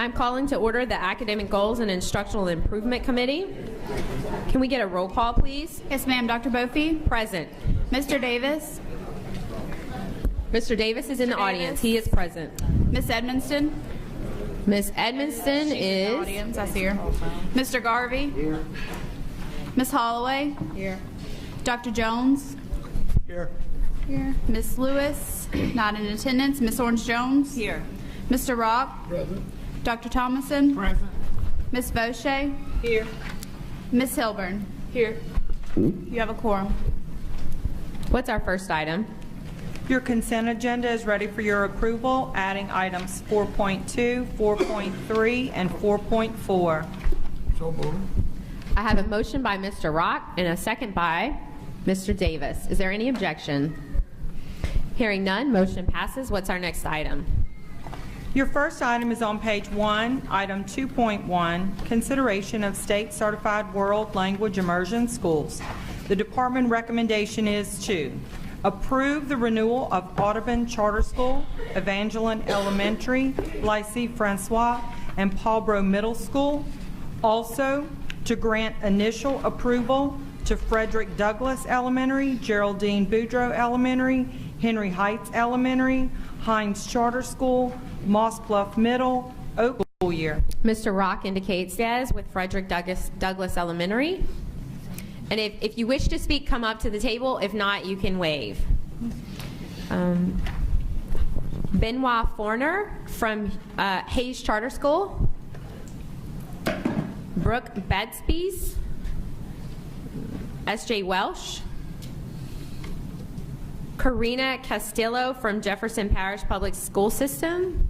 I'm calling to order the Academic Goals and Instructional Improvement Committee. Can we get a roll call, please? Yes, ma'am. Dr. Bofi? Present. Mr. Davis? Mr. Davis is in the audience. He is present. Miss Edmonston? Miss Edmonston is... Audience, I see her. Mr. Garvey? Here. Miss Holloway? Here. Dr. Jones? Here. Here. Miss Lewis? Not in attendance. Miss Orange-Jones? Here. Mr. Rock? Present. Dr. Thomason? Present. Miss Boucher? Here. Miss Hilburn? Here. You have a quorum. What's our first item? Your consent agenda is ready for your approval, adding items 4.2, 4.3, and 4.4. So moved. I have a motion by Mr. Rock and a second by Mr. Davis. Is there any objection? Hearing none, motion passes. What's our next item? Your first item is on page 1, item 2.1, consideration of state certified world language immersion schools. The department recommendation is to approve the renewal of Audubon Charter School, Evangeline Elementary, Lycée Francois, and Paulbro Middle School. Also, to grant initial approval to Frederick Douglass Elementary, Geraldine Boudreaux Elementary, Henry Heights Elementary, Hines Charter School, Moss Bluff Middle, Oak School year. Mr. Rock indicates yes with Frederick Douglass Elementary. And if you wish to speak, come up to the table. If not, you can wave. Benoit Forner from Hayes Charter School. Brooke Bedspies. S.J. Welsh. Karina Castillo from Jefferson Parish Public School System.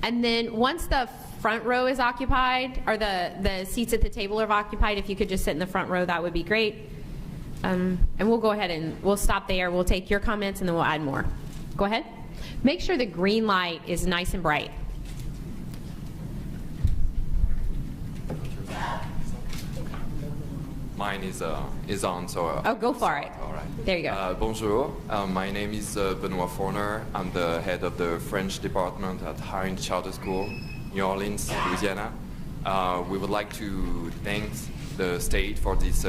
And then once the front row is occupied, or the seats at the table are occupied, if you could just sit in the front row, that would be great. And we'll go ahead and we'll stop there. We'll take your comments and then we'll add more. Go ahead. Make sure the green light is nice and bright. Mine is on, so... Oh, go for it. All right. There you go. Bonjour. My name is Benoit Forner. I'm the head of the French department at Hines Charter School, New Orleans, Louisiana. We would like to thank the state for this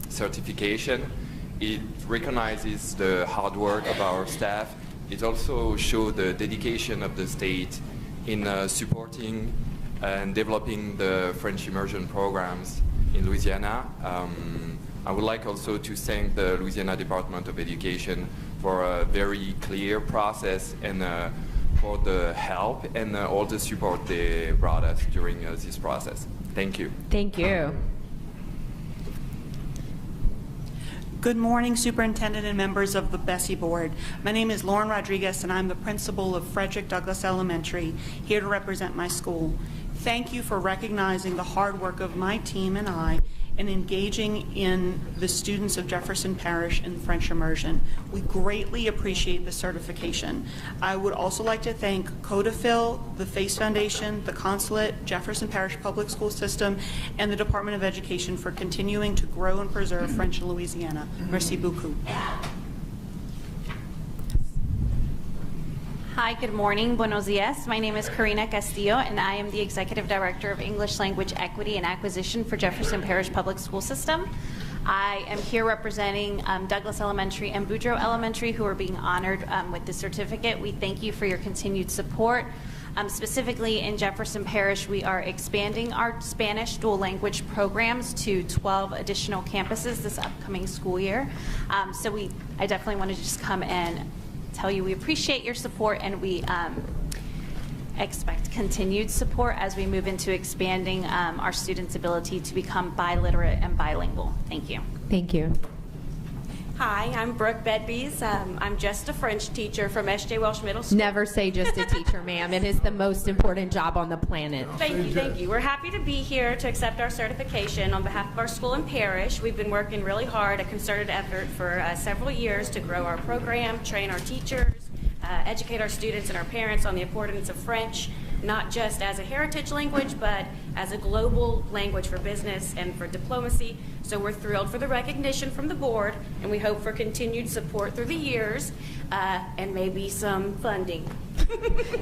certification. It recognizes the hard work of our staff. It also shows the dedication of the state in supporting and developing the French immersion programs in Louisiana. I would like also to thank the Louisiana Department of Education for a very clear process and for the help and all the support they brought us during this process. Thank you. Thank you. Good morning, Superintendent and members of the BESE Board. My name is Lauren Rodriguez, and I'm the principal of Frederick Douglass Elementary, here to represent my school. Thank you for recognizing the hard work of my team and I in engaging in the students of Jefferson Parish in French immersion. We greatly appreciate the certification. I would also like to thank Codafil, the FACE Foundation, the Consulate, Jefferson Parish Public School System, and the Department of Education for continuing to grow and preserve French in Louisiana. Merci beaucoup. Hi, good morning. Buenos dias. My name is Karina Castillo, and I am the Executive Director of English Language Equity and Acquisition for Jefferson Parish Public School System. I am here representing Douglass Elementary and Boudreaux Elementary, who are being honored with the certificate. We thank you for your continued support. Specifically in Jefferson Parish, we are expanding our Spanish dual language programs to 12 additional campuses this upcoming school year. I definitely want to just come and tell you we appreciate your support, and we expect continued support as we move into expanding our students' ability to become biliterate and bilingual. Thank you. Thank you. Hi, I'm Brooke Bedbies. I'm just a French teacher from S.J. Welsh Middle School. Never say just a teacher, ma'am. It is the most important job on the planet. Thank you, thank you. We're happy to be here to accept our certification on behalf of our school and parish. We've been working really hard, a concerted effort for several years to grow our program, train our teachers, educate our students and our parents on the importance of French, not just as a heritage language, but as a global language for business and for diplomacy. So we're thrilled for the recognition from the board, and we hope for continued support through the years and maybe some funding.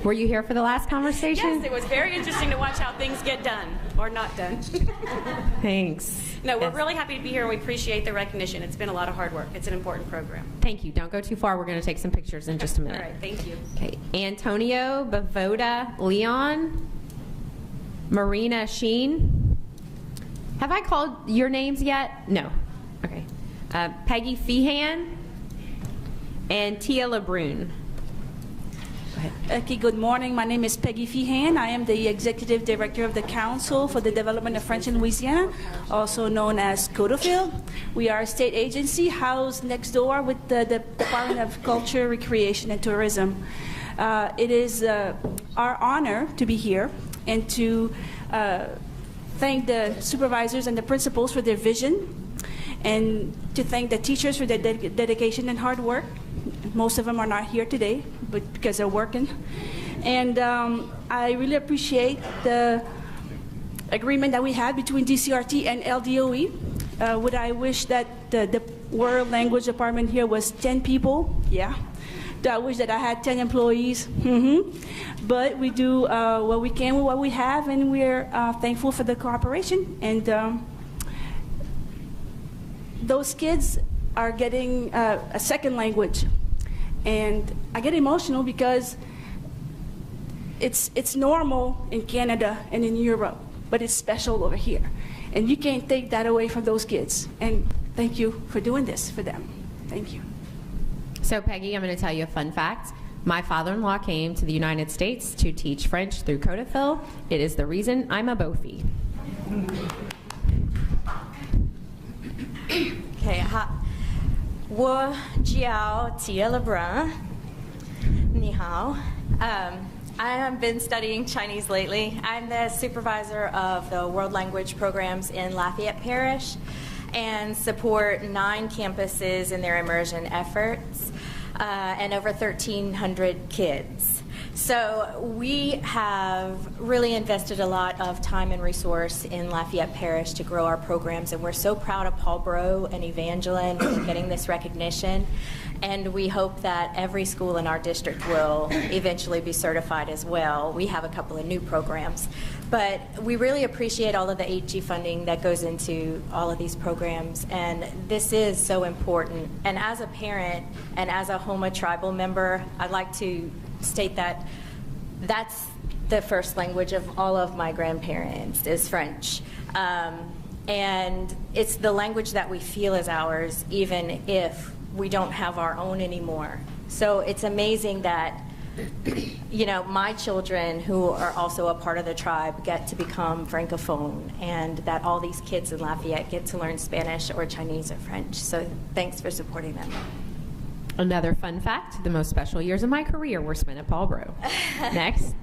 Were you here for the last conversation? Yes, it was very interesting to watch how things get done or not done. Thanks. No, we're Yes. really happy to be here, and we appreciate the recognition. It's been a lot of hard work. It's an important program. Thank you. Don't go too far. We're going to take some pictures in just a All minute. right, thank you. Okay. Antonio Bavoda Leon. Marina Sheen. Have I called your names yet? No. Okay. Peggy Feehan. And Tia LeBrun. Okay, good morning. My name is Peggy Feehan. I am the Executive Director of the Council for the Development of French in Louisiana, also known as CODOFIL. We are a state agency housed next door with the Department of Culture, Recreation, and Tourism. It is our honor to be here and to thank the supervisors and the principals for their vision, and to thank the teachers for their dedication and hard work. Most of them are not here today, but because they're working. And I really appreciate the agreement that we had between DCRT and LDOE. Would I wish that the World Language Department here was 10 people? Yeah. Do I wish that I had 10 employees? But we do what we can with what we have, and we're thankful for the cooperation. And those kids are getting a second language. And I get emotional because it's normal in Canada and in Europe, but it's special over here. And you can't take that away from those kids. And thank you for doing this for them. Thank you. So Peggy, I'm going to tell you a fun fact. My father-in-law came to the United States to teach French through CODOFIL. It is the reason I'm a BOFI. Okay, 我叫 Tia LeBrun. 你好. I have been studying Chinese lately. I'm the supervisor of the World Language programs in Lafayette Parish and support 9 campuses in their immersion efforts and over 1,300 kids. So we have really invested a lot of time and resource in Lafayette Parish to grow our programs, and we're so proud of Paul Bro and Evangeline for getting this recognition. And we hope that every school in our district will eventually be certified as well. We have a couple of new programs. But we really appreciate all of the 8G funding that goes into all of these programs, and this is so important. And as a parent and as a Homa tribal member, I'd like to state that that's the first language of all of my grandparents is French. And it's the language that we feel is ours, even if we don't have our own anymore. So it's amazing that, you know, my children who are also a part of the tribe get to become Francophone, and that all these kids in Lafayette get to learn Spanish or Chinese or French. So thanks for supporting them. Another fun fact, the most special years of my career were spent at Paul Bro. Next.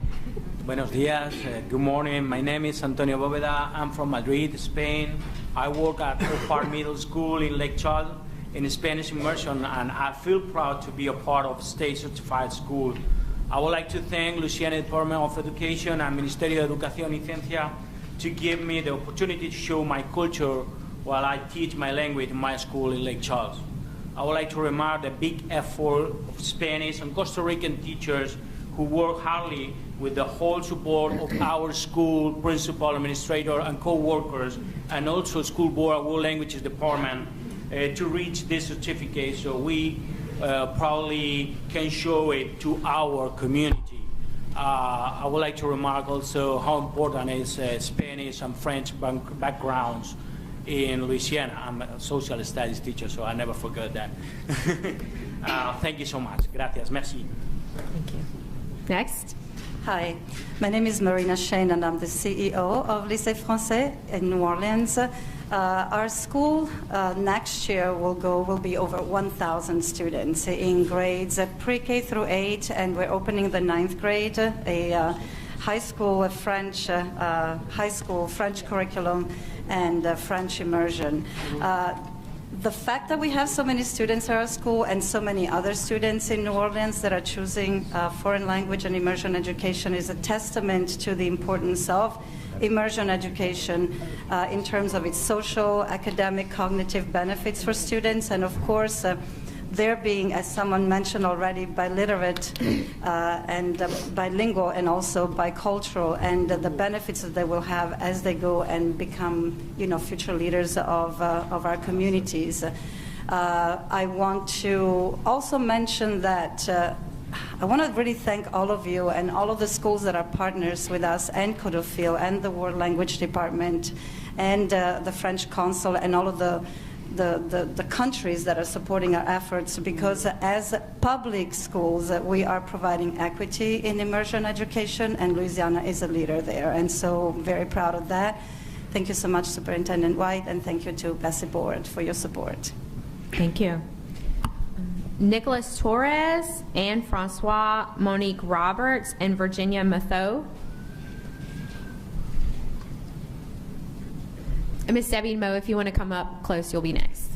Buenos días, good morning. My name is Antonio Bóveda. I'm from Madrid, Spain. I work at Oak Park Middle School in Lake Charles in Spanish immersion, and I feel proud to be a part of state certified school. I would like to thank Louisiana Department of Education and Ministerio de Educación y Ciencia to give me the opportunity to show my culture while I teach my language in my school in Lake Charles. I would like to remark the big effort of Spanish and Costa Rican teachers who work hardly with the whole support of our school, principal, administrator, and co-workers, and also school board of world languages department to reach this certificate, so we proudly can show it to our community. I would like to remark also how important is Spanish and French backgrounds in Louisiana. I'm a social studies teacher, so I never forget that. Thank you so much. Gracias. Merci. Thank you. Next. Hi, my name is Marina Shane, and I'm the CEO of Lycée Français in New Orleans. Our school next year will be over 1,000 students in grades pre-K through 8, and we're opening the 9th grade, a high school French curriculum and French immersion. The fact that we have so many students at our school and so many other students in New Orleans that are choosing foreign language and immersion education is a testament to the importance of immersion education in terms of its social, academic, cognitive benefits for students, and of course their being, as someone mentioned already, biliterate and bilingual and also bicultural, and the benefits that they will have as they go and become, future leaders of our communities. I want to also mention that I want to really thank all of you and all of the schools that are partners with us, and Codofil, and the World Language Department, and the French Consul, and all of the countries that are supporting our efforts, because as public schools, we are providing equity in immersion education, and Louisiana is a leader there, and so very proud of that. Thank you so much, Superintendent White, and thank you to BESE Board for your support. Thank you. Nicholas Torres, Anne Francois, Monique Roberts, and Virginia Matho. And Miss Debbie Mo, if you want to come up close, you'll be next.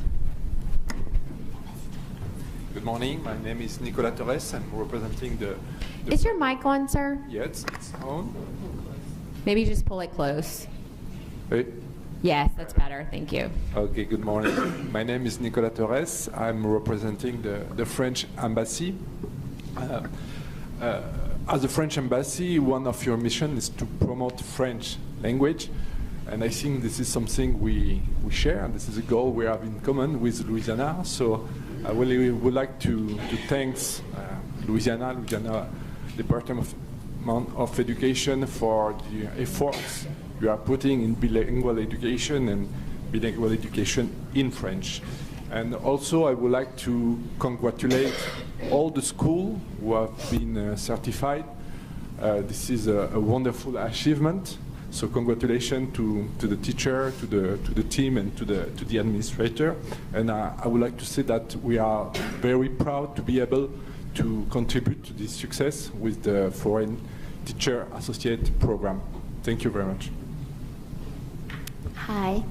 Good morning. My name is Nicolas Torres. I'm representing the Is your mic on, sir? Yes, it's on. Maybe just pull it close. Hey. Yes, that's better. Thank you. Okay, good morning. My name is Nicolas Torres. I'm representing the French Embassy. As a French Embassy, one of your missions is to promote French language. And I think this is something we share, and this is a goal we have in common with Louisiana. So I really would like to thank Louisiana Department of Education for the efforts you are putting in bilingual education and bilingual education in French. And also I would like to congratulate all the schools who have been certified. This is a wonderful achievement. So congratulations to the teacher, to the team, and to the administrator. And I would like to say that we are very proud to be able to contribute to this success with the Foreign Teacher Associate Program. Thank you very much. Hi,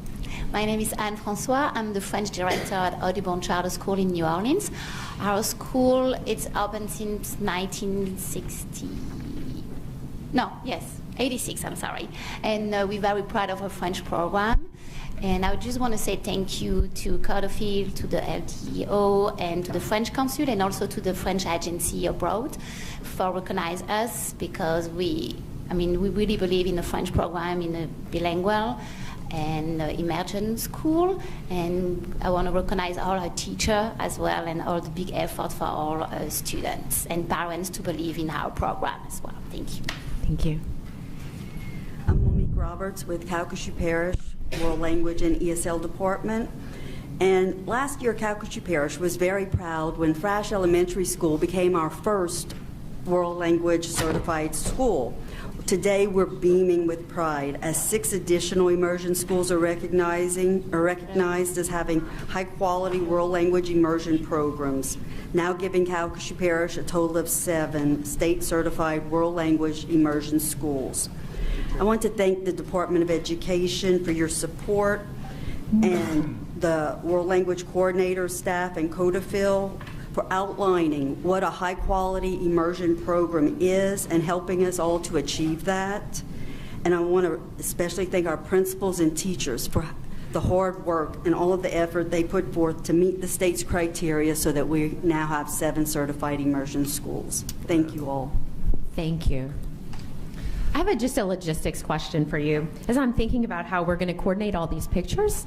my name is Anne Francois. I'm the French director at Audubon Charter School in New Orleans. Our school, it's open since 86, I'm sorry. And we're very proud of our French program. And I just want to say thank you to Codofil, to the LTO, and to the French Consul, and also to the French agency abroad for recognizing us, because we really believe in the French program, in the bilingual and immersion school. And I want to recognize all our teachers as well, and all the big effort for all students and parents to believe in our program as well. Thank you. Thank you. I'm Monique Roberts with Calcasieu Parish World Language and ESL Department. And last year, Calcasieu Parish was very proud when Frash Elementary School became our first World Language certified school. Today, we're beaming with pride as 6 additional immersion schools are recognized as having high-quality world language immersion programs, now giving Calcasieu Parish a total of 7 state-certified world language immersion schools. I want to thank the Department of Education for your support, and the World Language Coordinator staff and Codofil for outlining what a high-quality immersion program is and helping us all to achieve that. And I want to especially thank our principals and teachers for the hard work and all of the effort they put forth to meet the state's criteria so that we now have 7 certified immersion schools. Thank you all. Thank you. I have just a logistics question for you. As I'm thinking about how we're going to coordinate all these pictures,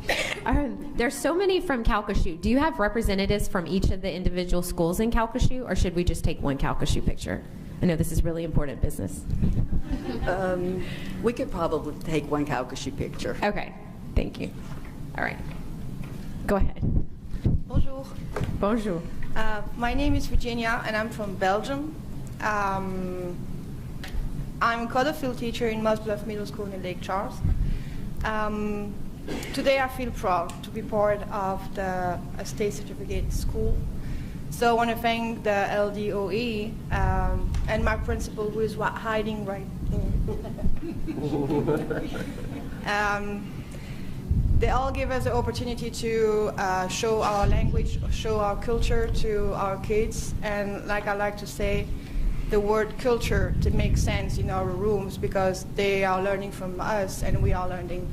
there's so many from Calcasieu. Do you have representatives from each of the individual schools in Calcasieu, or should we just take one Calcasieu picture? I know this is really important business. We could probably take one Calcasieu picture. Okay, thank you. All right, go ahead. Bonjour. Bonjour. My name is Virginia, and I'm from Belgium. I'm a Codofil teacher in Musbluff Middle School in Lake Charles. Today I feel proud to be part of the state certificate school. So I want to thank the LDOE and my principal, who is hiding right there. They all give us the opportunity to show our language, show our culture to our kids, and like I like to say, the word culture to make sense in our rooms, because they are learning from us and we are learning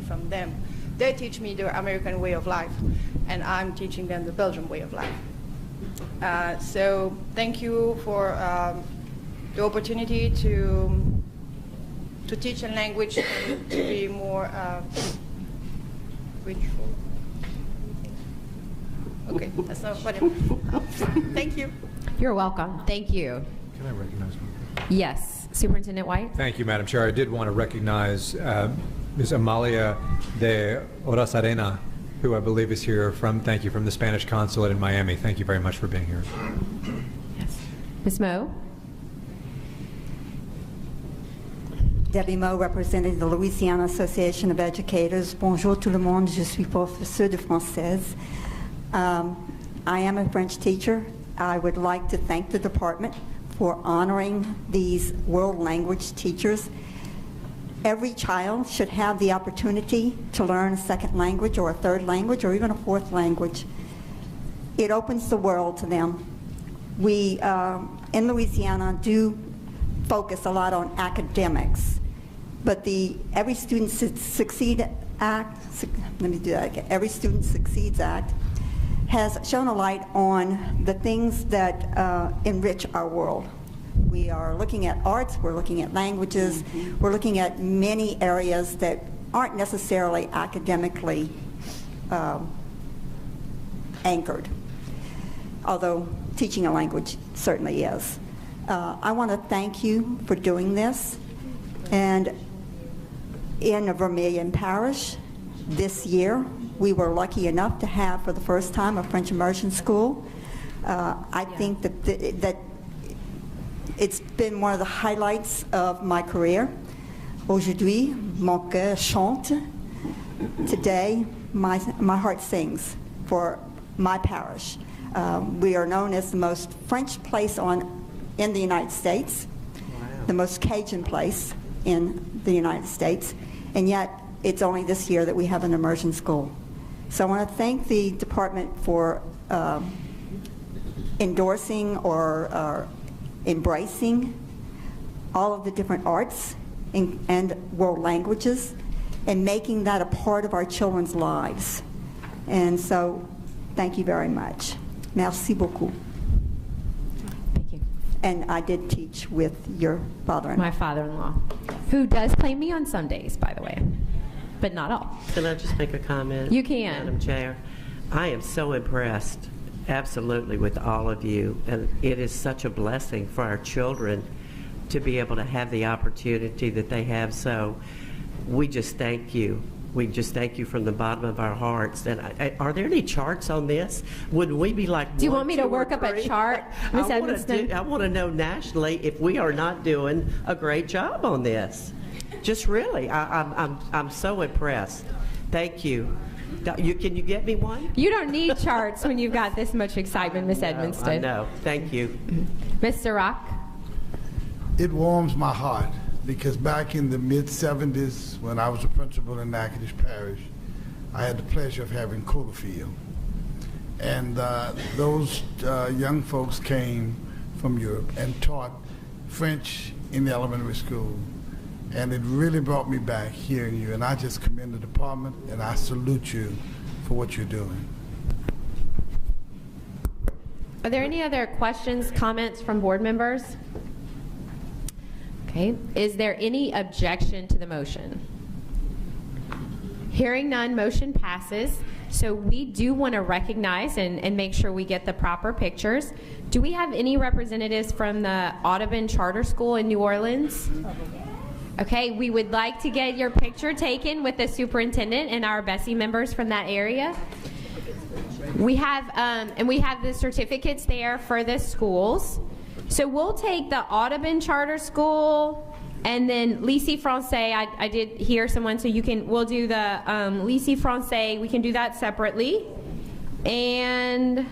from them. They teach me the American way of life, and I'm teaching them the Belgian way of life. So thank you for the opportunity to teach a language and to be more grateful. Okay, that's not whatever. Thank you. You're welcome. Thank you. Can I recognize one? Yes, Superintendent White. Thank you, Madam Chair. I did want to recognize Ms. Amalia de Orasarena, who I believe is here from the Spanish Consulate in Miami. Thank you very much for being here. Yes. Ms. Moe. Debbie Moe, representing the Louisiana Association of Educators. Bonjour tout le monde, je suis professeure de française. I am a French teacher. I would like to thank the department for honoring these world language teachers. Every child should have the opportunity to learn a second language or a third language or even a fourth language. It opens the world to them. We, in Louisiana, do focus a lot on academics, but the Every Student Succeeds Act, Every Student Succeeds Act has shown a light on the things that enrich our world. We are looking at arts, we're looking at languages, we're looking at many areas that aren't necessarily academically anchored, although teaching a language certainly is. I want to thank you for doing this. And in Vermilion Parish this year, we were lucky enough to have for the first time a French immersion school. I think that it's been one of the highlights of my career. Aujourd'hui, mon cœur chante. Today, my heart sings for my parish. We are known as the most French place in the United States, the most Cajun place in the United States, and yet it's only this year that we have an immersion school. So I want to thank the department for endorsing or embracing all of the different arts and world languages and making that a part of our children's lives. And so thank you very much. Merci beaucoup. Thank you. And I did teach with your father-in-law. My father-in-law, who does claim me on Sundays, by the way, but not all. Can I just make a comment? You can. Madam Chair, I am so impressed, absolutely, with all of you, and it is such a blessing for our children to be able to have the opportunity that they have. So we just thank you. We just thank you from the bottom of our hearts. And are there any charts on this? Would we be like, do you want me to work up a chart, Ms. Edmonston? I want to know nationally if we are not doing a great job on this. Just really, I'm so impressed. Thank you. Can you get me one? You don't need charts when you've got this much excitement, Ms. Edmonston. I know. Thank you. Mr. Rock? It warms my heart because back in the mid-'70s, when I was a principal in Natchitoches Parish, I had the pleasure of having Coderfield. And those young folks came from Europe and taught French in the elementary school. And it really brought me back hearing you. And I just commend the department, and I salute you for what you're doing. Are there any other questions, comments from board members? Okay. Is there any objection to the motion? Hearing none, motion passes. So we do want to recognize and make sure we get the proper pictures. Do we have any representatives from the Audubon Charter School in New Orleans? Okay, we would like to get your picture taken with the superintendent and our BESE members from that area. We have, and we have the certificates there for the schools. So we'll take the Audubon Charter School and then Lycée Français. I did hear someone, so we'll do the Lycée Français. We can do that separately. And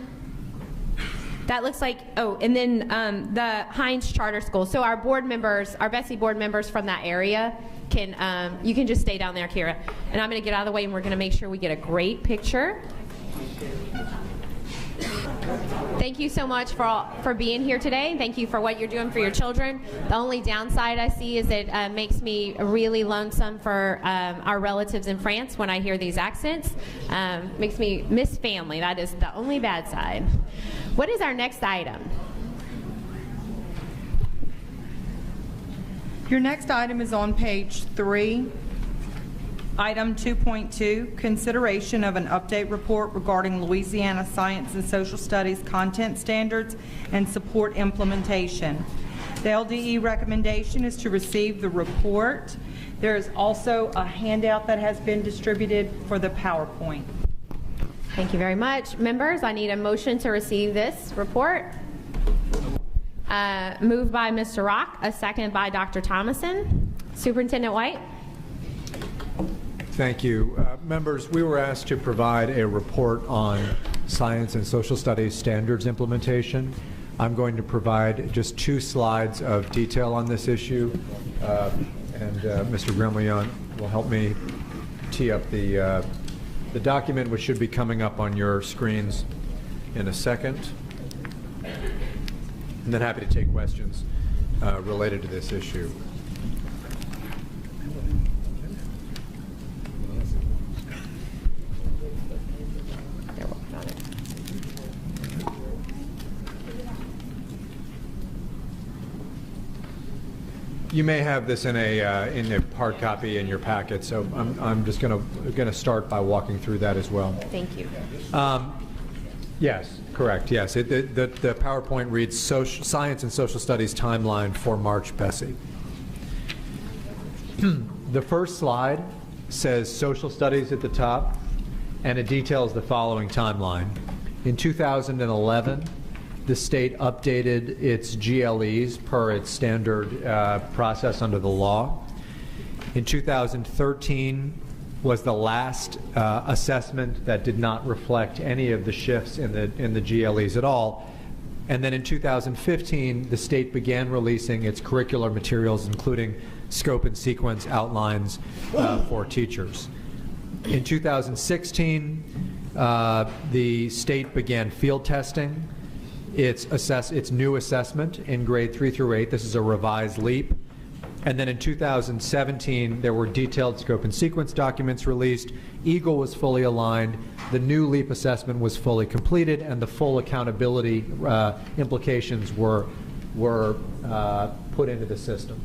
that looks like, and then the Hines Charter School. So our board members, our BESE board members from that area can, you can just stay down there, Kira. And I'm gonna get out of the way and we're gonna make sure we get a great picture. Thank you so much for being here today. Thank you for what you're doing for your children. The only downside I see is it makes me really lonesome for our relatives in France when I hear these accents. Makes me miss family. That is the only bad side. What is our next item? Your next item is on page 3. Item 2.2, consideration of an update report regarding Louisiana Science and Social Studies content standards and support implementation. The LDE recommendation is to receive the report. There is also a handout that has been distributed for the PowerPoint. Thank you very much. Members, I need a motion to receive this report. Moved by Mr. Rock, a second by Dr. Thomason. Superintendent White. Thank you. Members, we were asked to provide a report on science and social studies standards implementation. I'm going to provide just 2 slides of detail on this issue, and Mr. Grimleon will help me tee up the document, which should be coming up on your screens in a second. And then happy to take questions related to this issue. You may have this in a hard copy in your packet, so I'm just going to start by walking through that as well. Thank you. Yes, correct. Yes, the PowerPoint reads Science and Social Studies Timeline for March BESE. The first slide says Social Studies at the top, and it details the following timeline. In 2011, the state updated its GLEs per its standard process under the law. In 2013 was the last assessment that did not reflect any of the shifts in the GLEs at all. And then in 2015, the state began releasing its curricular materials, including scope and sequence outlines for teachers. In 2016, the state began field testing its new assessment in grade 3 through 8. This is a revised LEAP. And then in 2017, there were detailed scope and sequence documents released. EAGLE was fully aligned. The new LEAP assessment was fully completed, and the full accountability implications were put into the system.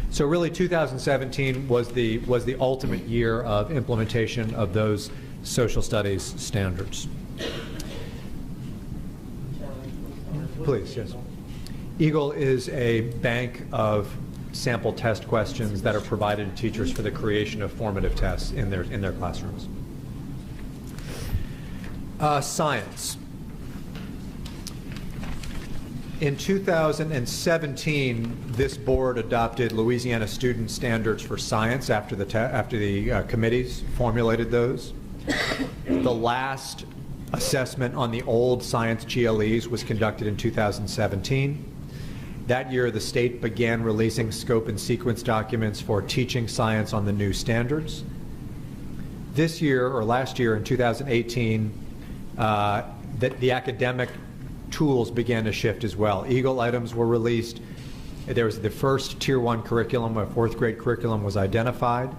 So really, 2017 was the ultimate year of implementation of those social studies standards. Please, yes. EAGLE is a bank of sample test questions that are provided to teachers for the creation of formative tests in their classrooms. Science. In 2017, this board adopted Louisiana Student Standards for Science after the committees formulated those. The last assessment on the old science GLEs was conducted in 2017. That year, the state began releasing scope and sequence documents for teaching science on the new standards. This year, or last year in 2018, the academic tools began to shift as well. EAGLE items were released. There was the first Tier 1 curriculum, a 4th grade curriculum was identified.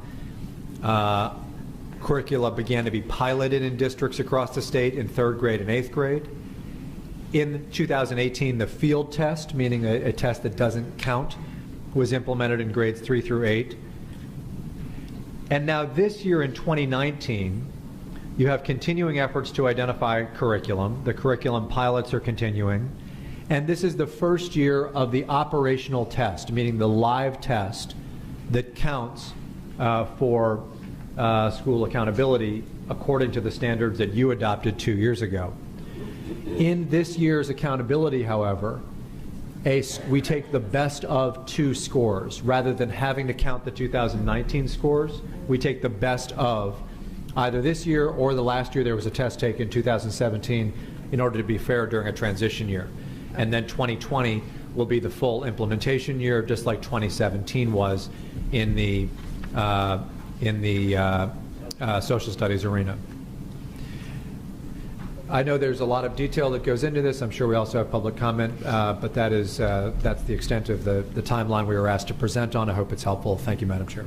Curricula began to be piloted in districts across the state in 3rd grade and 8th grade. In 2018, the field test, meaning a test that doesn't count, was implemented in grades 3 through 8. And now this year in 2019, you have continuing efforts to identify curriculum. The curriculum pilots are continuing. And this is the first year of the operational test, meaning the live test that counts for school accountability according to the standards that you adopted 2 years ago. In this year's accountability, however, we take the best of 2 scores. Rather than having to count the 2019 scores, we take the best of either this year or the last year there was a test taken in 2017 in order to be fair during a transition year. And then 2020 will be the full implementation year, just like 2017 was in the social studies arena. I know there's a lot of detail that goes into this. I'm sure we also have public comment, but that's the extent of the timeline we were asked to present on. I hope it's helpful. Thank you, Madam Chair.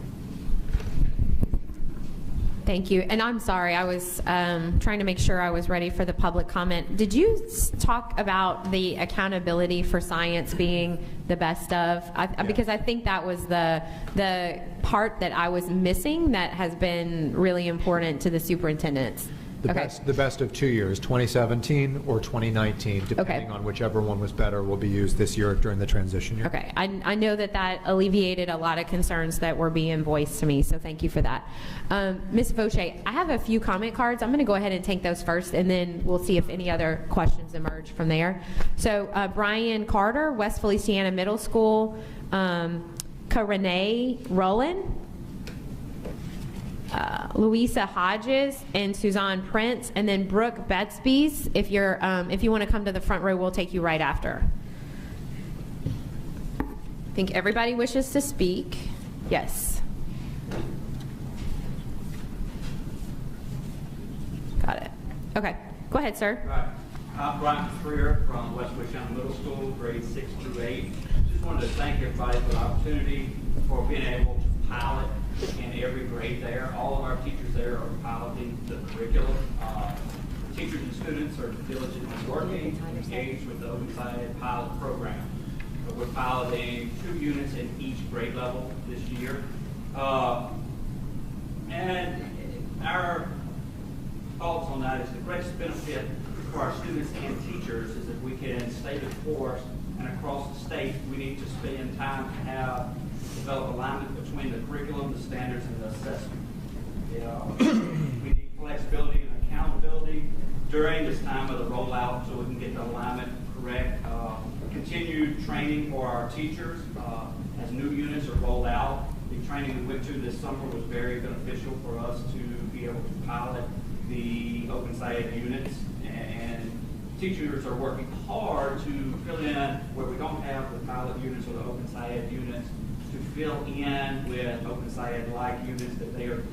Thank you. And I'm sorry, I was trying to make sure I was ready for the public comment. Did you talk about the accountability for science being the best of? Because I think that was the part that I was missing that has been really important to the superintendents. The best of 2 years, 2017 or 2019, depending on whichever one was better, will be used this year during the transition year. Okay, I know that alleviated a lot of concerns that were being voiced to me, so thank you for that. Ms. Fauché, I have a few comment cards. I'm going to go ahead and take those first, and then we'll see if any other questions emerge from there. So Brian Carter, West Feliciana Middle School, Renee Rowland, Louisa Hodges and Suzanne Prince, and then Brooke Betsby's. If you want to come to the front row, we'll take you right after. I think everybody wishes to speak. Yes. Got it. Okay. Go ahead, sir. Right. I'm Brian Freer from West Feliciana Middle School, grades 6 through 8. Just wanted to thank everybody for the opportunity for being able to pilot in every grade there. All of our teachers there are piloting the curriculum. Teachers and students are diligently working, engaged with the Open Science pilot program. We're piloting 2 units in each grade level this year. And our thoughts on that is the greatest benefit for our students and teachers is if we can stay the course, and across the state we need to spend time to develop alignment between the curriculum, the standards, and the assessment. We need flexibility and accountability during this time of the rollout so we can get the alignment correct. Continued training for our teachers as new units are rolled out. The training we went to this summer was very beneficial for us to be able to pilot the Open Science units, and teachers are working hard to fill in where we don't have the pilot units or the Open Science units, to fill in with Open Science-like units that they are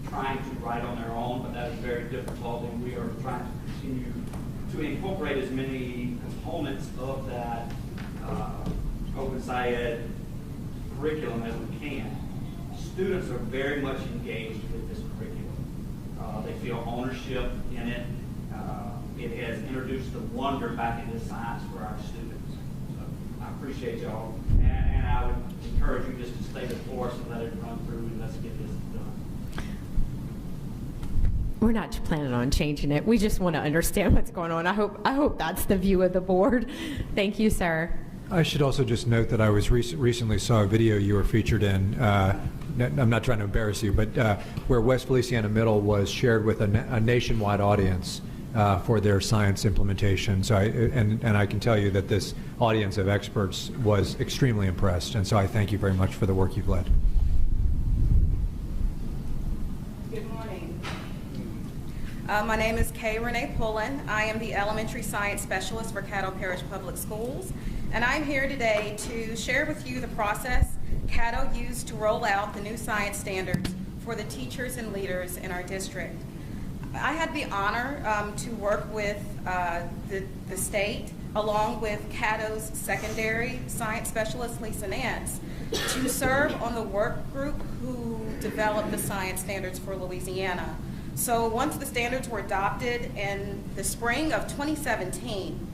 trying to write on their own, but that is very difficult, and we are trying to continue to incorporate as many components of that Open Science curriculum as we can. Students are very much engaged with this curriculum. They feel ownership in it. It has introduced the wonder back into science for our students. So I appreciate y'all, and I would encourage you just to stay the course and let it run through, and let's get this done. We're not planning on changing it. We just want to understand what's going on. I hope that's the view of the board. Thank you, sir. I should also just note that I was recently saw a video you were featured in. I'm not trying to embarrass you, but where West Feliciana Middle was shared with a nationwide audience for their science implementation. So I can tell you that this audience of experts was extremely impressed, and so I thank you very much for the work you've led. Good morning. My name is Kay Renee Pullen. I am the Elementary Science Specialist for Caddo Parish Public Schools, and I'm here today to share with you the process Caddo used to roll out the new science standards for the teachers and leaders in our district. I had the honor to work with the state, along with Caddo's secondary science specialist, Lisa Nance, to serve on the work group who developed the science standards for Louisiana. So once the standards were adopted in the spring of 2017,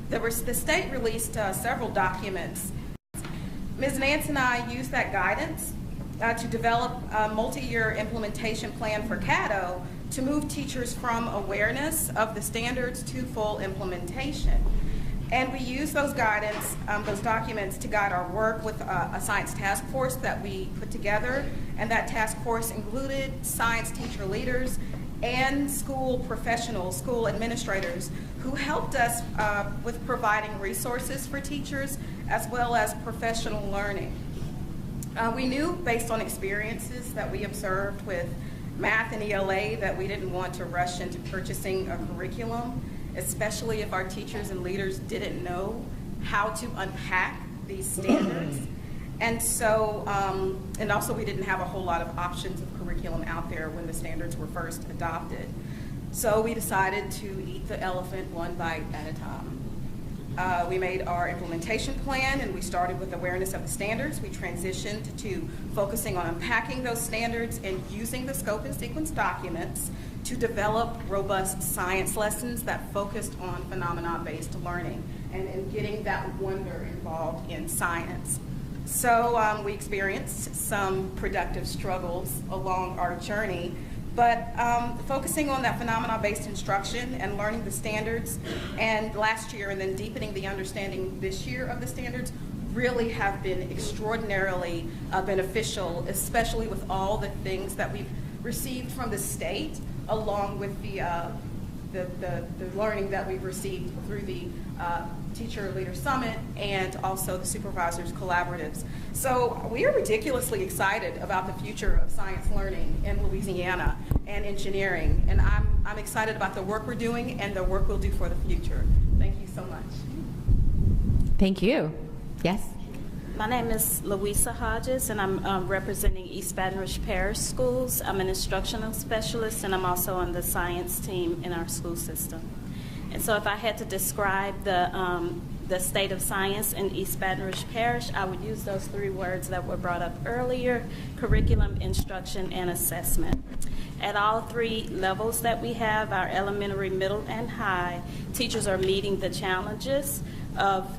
the state released several documents. Ms. Nance and I used that guidance to develop a multi-year implementation plan for Caddo to move teachers from awareness of the standards to full implementation. And we used those guidance, those documents to guide our work with a science task force that we put together, and that task force included science teacher leaders and school professionals, school administrators, who helped us with providing resources for teachers as well as professional learning. We knew, based on experiences that we observed with math and ELA, that we didn't want to rush into purchasing a curriculum, especially if our teachers and leaders didn't know how to unpack these standards. And so, and also we didn't have a whole lot of options of curriculum out there when the standards were first adopted. So we decided to eat the elephant one bite at a time. We made our implementation plan, and we started with awareness of the standards. We transitioned to focusing on unpacking those standards and using the scope and sequence documents to develop robust science lessons that focused on phenomena-based learning and getting that wonder involved in science. So we experienced some productive struggles along our journey, but focusing on that phenomena-based instruction and learning the standards, and last year and then deepening the understanding this year of the standards really have been extraordinarily beneficial, especially with all the things that we've received from the state, along with the learning that we've received through the Teacher Leader Summit and also the Supervisors Collaboratives. So we are ridiculously excited about the future of science learning in Louisiana and engineering, and I'm excited about the work we're doing and the work we'll do for the future. Thank you so much. Thank you. Yes? My name is Louisa Hodges, and I'm representing East Baton Rouge Parish Schools. I'm an instructional specialist, and I'm also on the science team in our school system. And so if I had to describe the state of science in East Baton Rouge Parish, I would use those three words that were brought up earlier: curriculum, instruction, and assessment. At all three levels that we have, our elementary, middle, and high, teachers are meeting the challenges of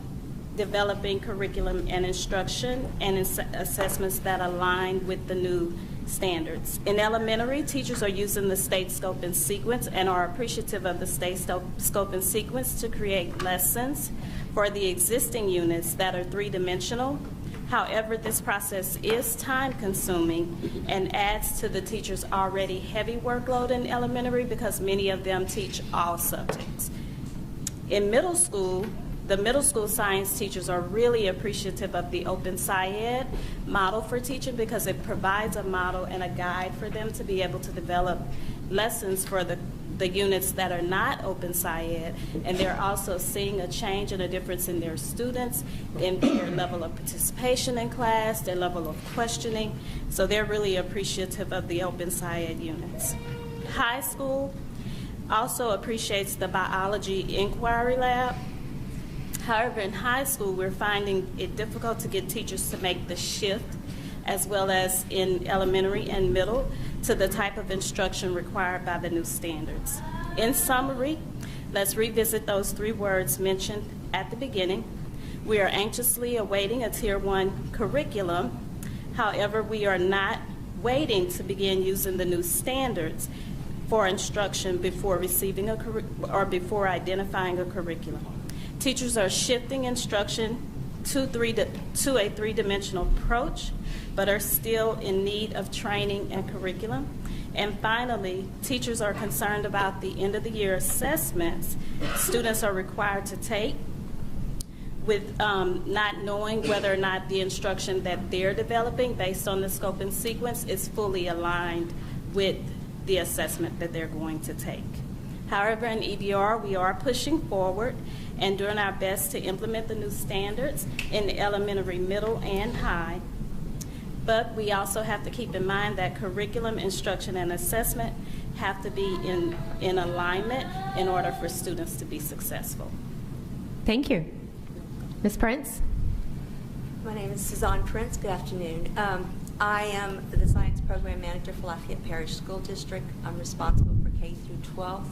developing curriculum and instruction and assessments that align with the new standards. In elementary, teachers are using the state scope and sequence and are appreciative of the state scope and sequence to create lessons for the existing units that are three-dimensional. However, this process is time-consuming and adds to the teachers' already heavy workload in elementary because many of them teach all subjects. In middle school, the middle school science teachers are really appreciative of the Open SciEd model for teaching because it provides a model and a guide for them to be able to develop lessons for the units that are not Open SciEd, and they're also seeing a change and a difference in their students, in their level of participation in class, their level of questioning, so they're really appreciative of the Open SciEd units. High school also appreciates the biology inquiry lab. However, in high school, we're finding it difficult to get teachers to make the shift, as well as in elementary and middle, to the type of instruction required by the new standards. In summary, let's revisit those three words mentioned at the beginning. We are anxiously awaiting a Tier 1 curriculum. However, we are not waiting to begin using the new standards for instruction before receiving before identifying a curriculum. Teachers are shifting instruction to a three-dimensional approach, but are still in need of training and curriculum. And finally, teachers are concerned about the end-of-the-year assessments students are required to take, with not knowing whether or not the instruction that they're developing based on the scope and sequence is fully aligned with the assessment that they're going to take. However, in EBR, we are pushing forward and doing our best to implement the new standards in the elementary, middle, and high. But we also have to keep in mind that curriculum, instruction, and assessment have to be in alignment in order for students to be successful. Thank you. Ms. Prince? My name is Suzanne Prince. Good afternoon. I am the Science Program Manager for Lafayette Parish School District. I'm responsible for K through 12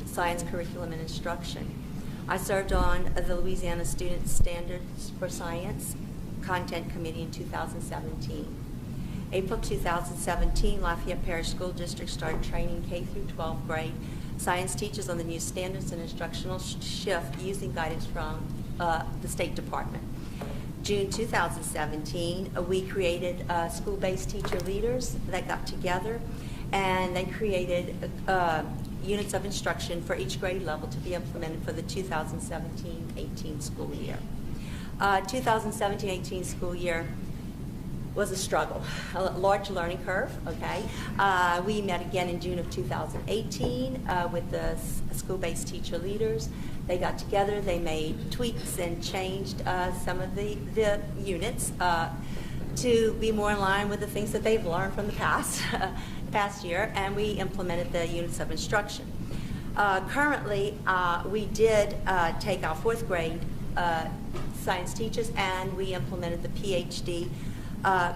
science curriculum and instruction. I served on the Louisiana Student Standards for Science Content Committee in 2017. April 2017, Lafayette Parish School District started training K through 12 grade science teachers on the new standards and instructional shift using guidance from the State Department. June 2017, we created school-based teacher leaders that got together, and they created units of instruction for each grade level to be implemented for the 2017-18 school year. 2017-18 school year was a struggle, a large learning curve, okay? We met again in June of 2018 with the school-based teacher leaders. They got together, they made tweaks and changed some of the units to be more in line with the things that they've learned from the past year, and we implemented the units of instruction. Currently, we did take our fourth grade science teachers, and we implemented the PhD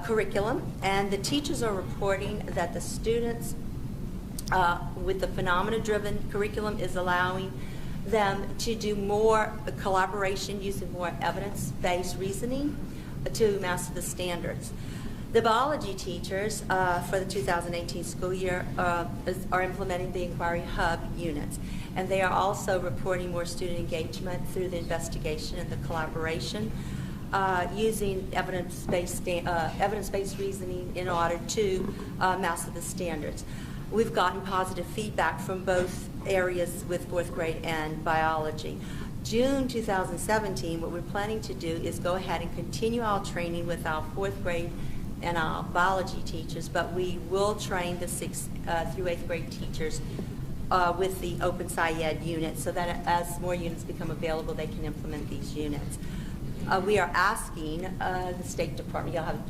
curriculum. And the teachers are reporting that the students with the phenomena-driven curriculum is allowing them to do more collaboration using more evidence-based reasoning to master the standards. The biology teachers for the 2018 school year are implementing the Inquiry Hub units, and they are also reporting more student engagement through the investigation and the collaboration using evidence-based reasoning in order to master the standards. We've gotten positive feedback from both areas with fourth grade and biology. June 2017, what we're planning to do is go ahead and continue our training with our fourth grade and our biology teachers, but we will train the 6th through 8th grade teachers with the Open SciEd unit, so that as more units become available, they can implement these units. We are asking the State Department, y'all have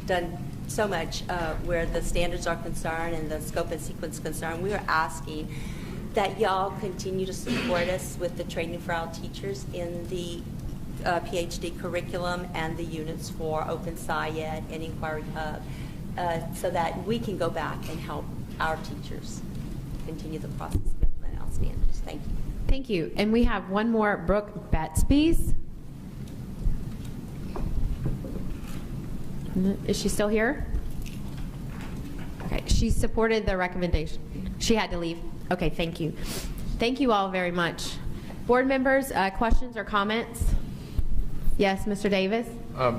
done so much where the standards are concerned and the scope and sequence concerned. We are asking that y'all continue to support us with the training for our teachers in the PhD curriculum and the units for Open SciEd and Inquiry Hub, so that we can go back and help our teachers continue the process of implementing our standards. Thank you. Thank you. And we have one more, Brooke Batsby's. Is she still here? Okay, she supported the recommendation. She had to leave. Okay, thank you. Thank you all very much. Board members, questions or comments? Yes, Mr. Davis?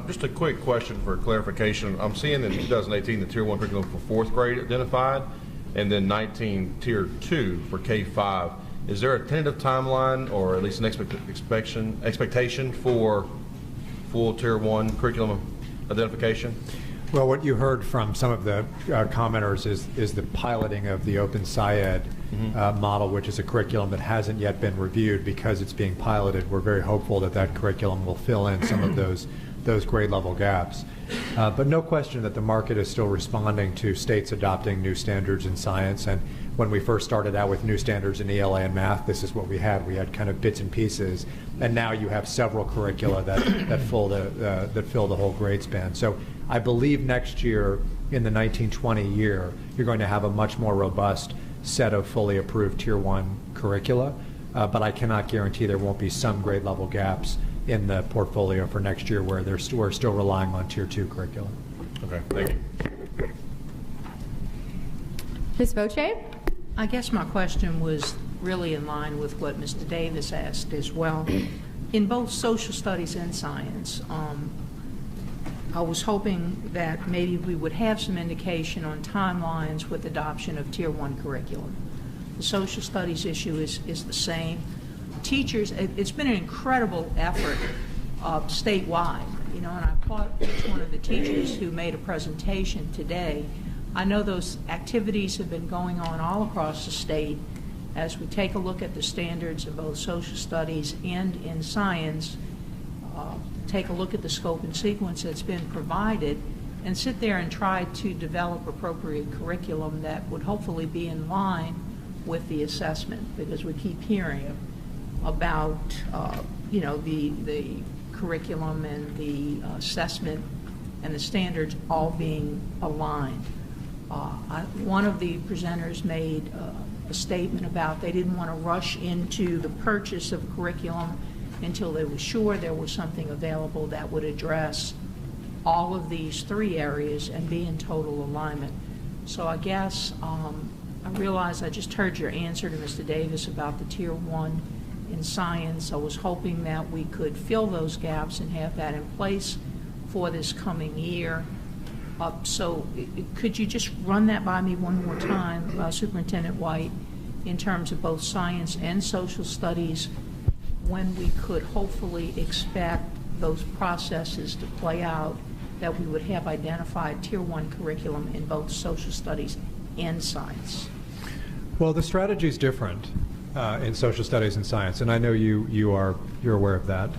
Just a quick question for clarification. I'm seeing in 2018 the Tier 1 curriculum for 4th grade identified, and then 19 Tier 2 for K-5. Is there a tentative timeline or at least an expectation for full Tier 1 curriculum identification? Well, what you heard from some of the commenters is the piloting of the Open SciEd model, which is a curriculum that hasn't yet been reviewed because it's being piloted. We're very hopeful that that curriculum will fill in some of those grade level gaps. But no question that the market is still responding to states adopting new standards in science. And when we first started out with new standards in ELA and math, this is what we had. We had kind of bits and pieces, and now you have several curricula that fill the whole grade span. So I believe next year, in the 1920 year, you're going to have a much more robust set of fully approved Tier 1 curricula, but I cannot guarantee there won't be some grade level gaps in the portfolio for next year where we're still relying on Tier 2 curriculum. Okay, thank you. Ms. Voce? I guess my question was really in line with what Mr. Davis asked as well. In both social studies and science, I was hoping that maybe we would have some indication on timelines with adoption of Tier 1 curriculum. The social studies issue is the same. Teachers, it's been an incredible effort statewide, and I applaud each one of the teachers who made a presentation today. I know those activities have been going on all across the state as we take a look at the standards of both social studies and in science, take a look at the scope and sequence that's been provided, and sit there and try to develop appropriate curriculum that would hopefully be in line with the assessment, because we keep hearing about the curriculum and the assessment and the standards all being aligned. One of the presenters made a statement about they didn't want to rush into the purchase of curriculum until they were sure there was something available that would address all of these 3 areas and be in total alignment. So I guess I realize I just heard your answer to Mr. Davis about the Tier 1 in science. I was hoping that we could fill those gaps and have that in place for this coming year. So could you just run that by me one more time, Superintendent White, in terms of both science and social studies, when we could hopefully expect those processes to play out, that we would have identified Tier 1 curriculum in both social studies and science? Well, the strategy is different in social studies and science, and I know you're aware of that.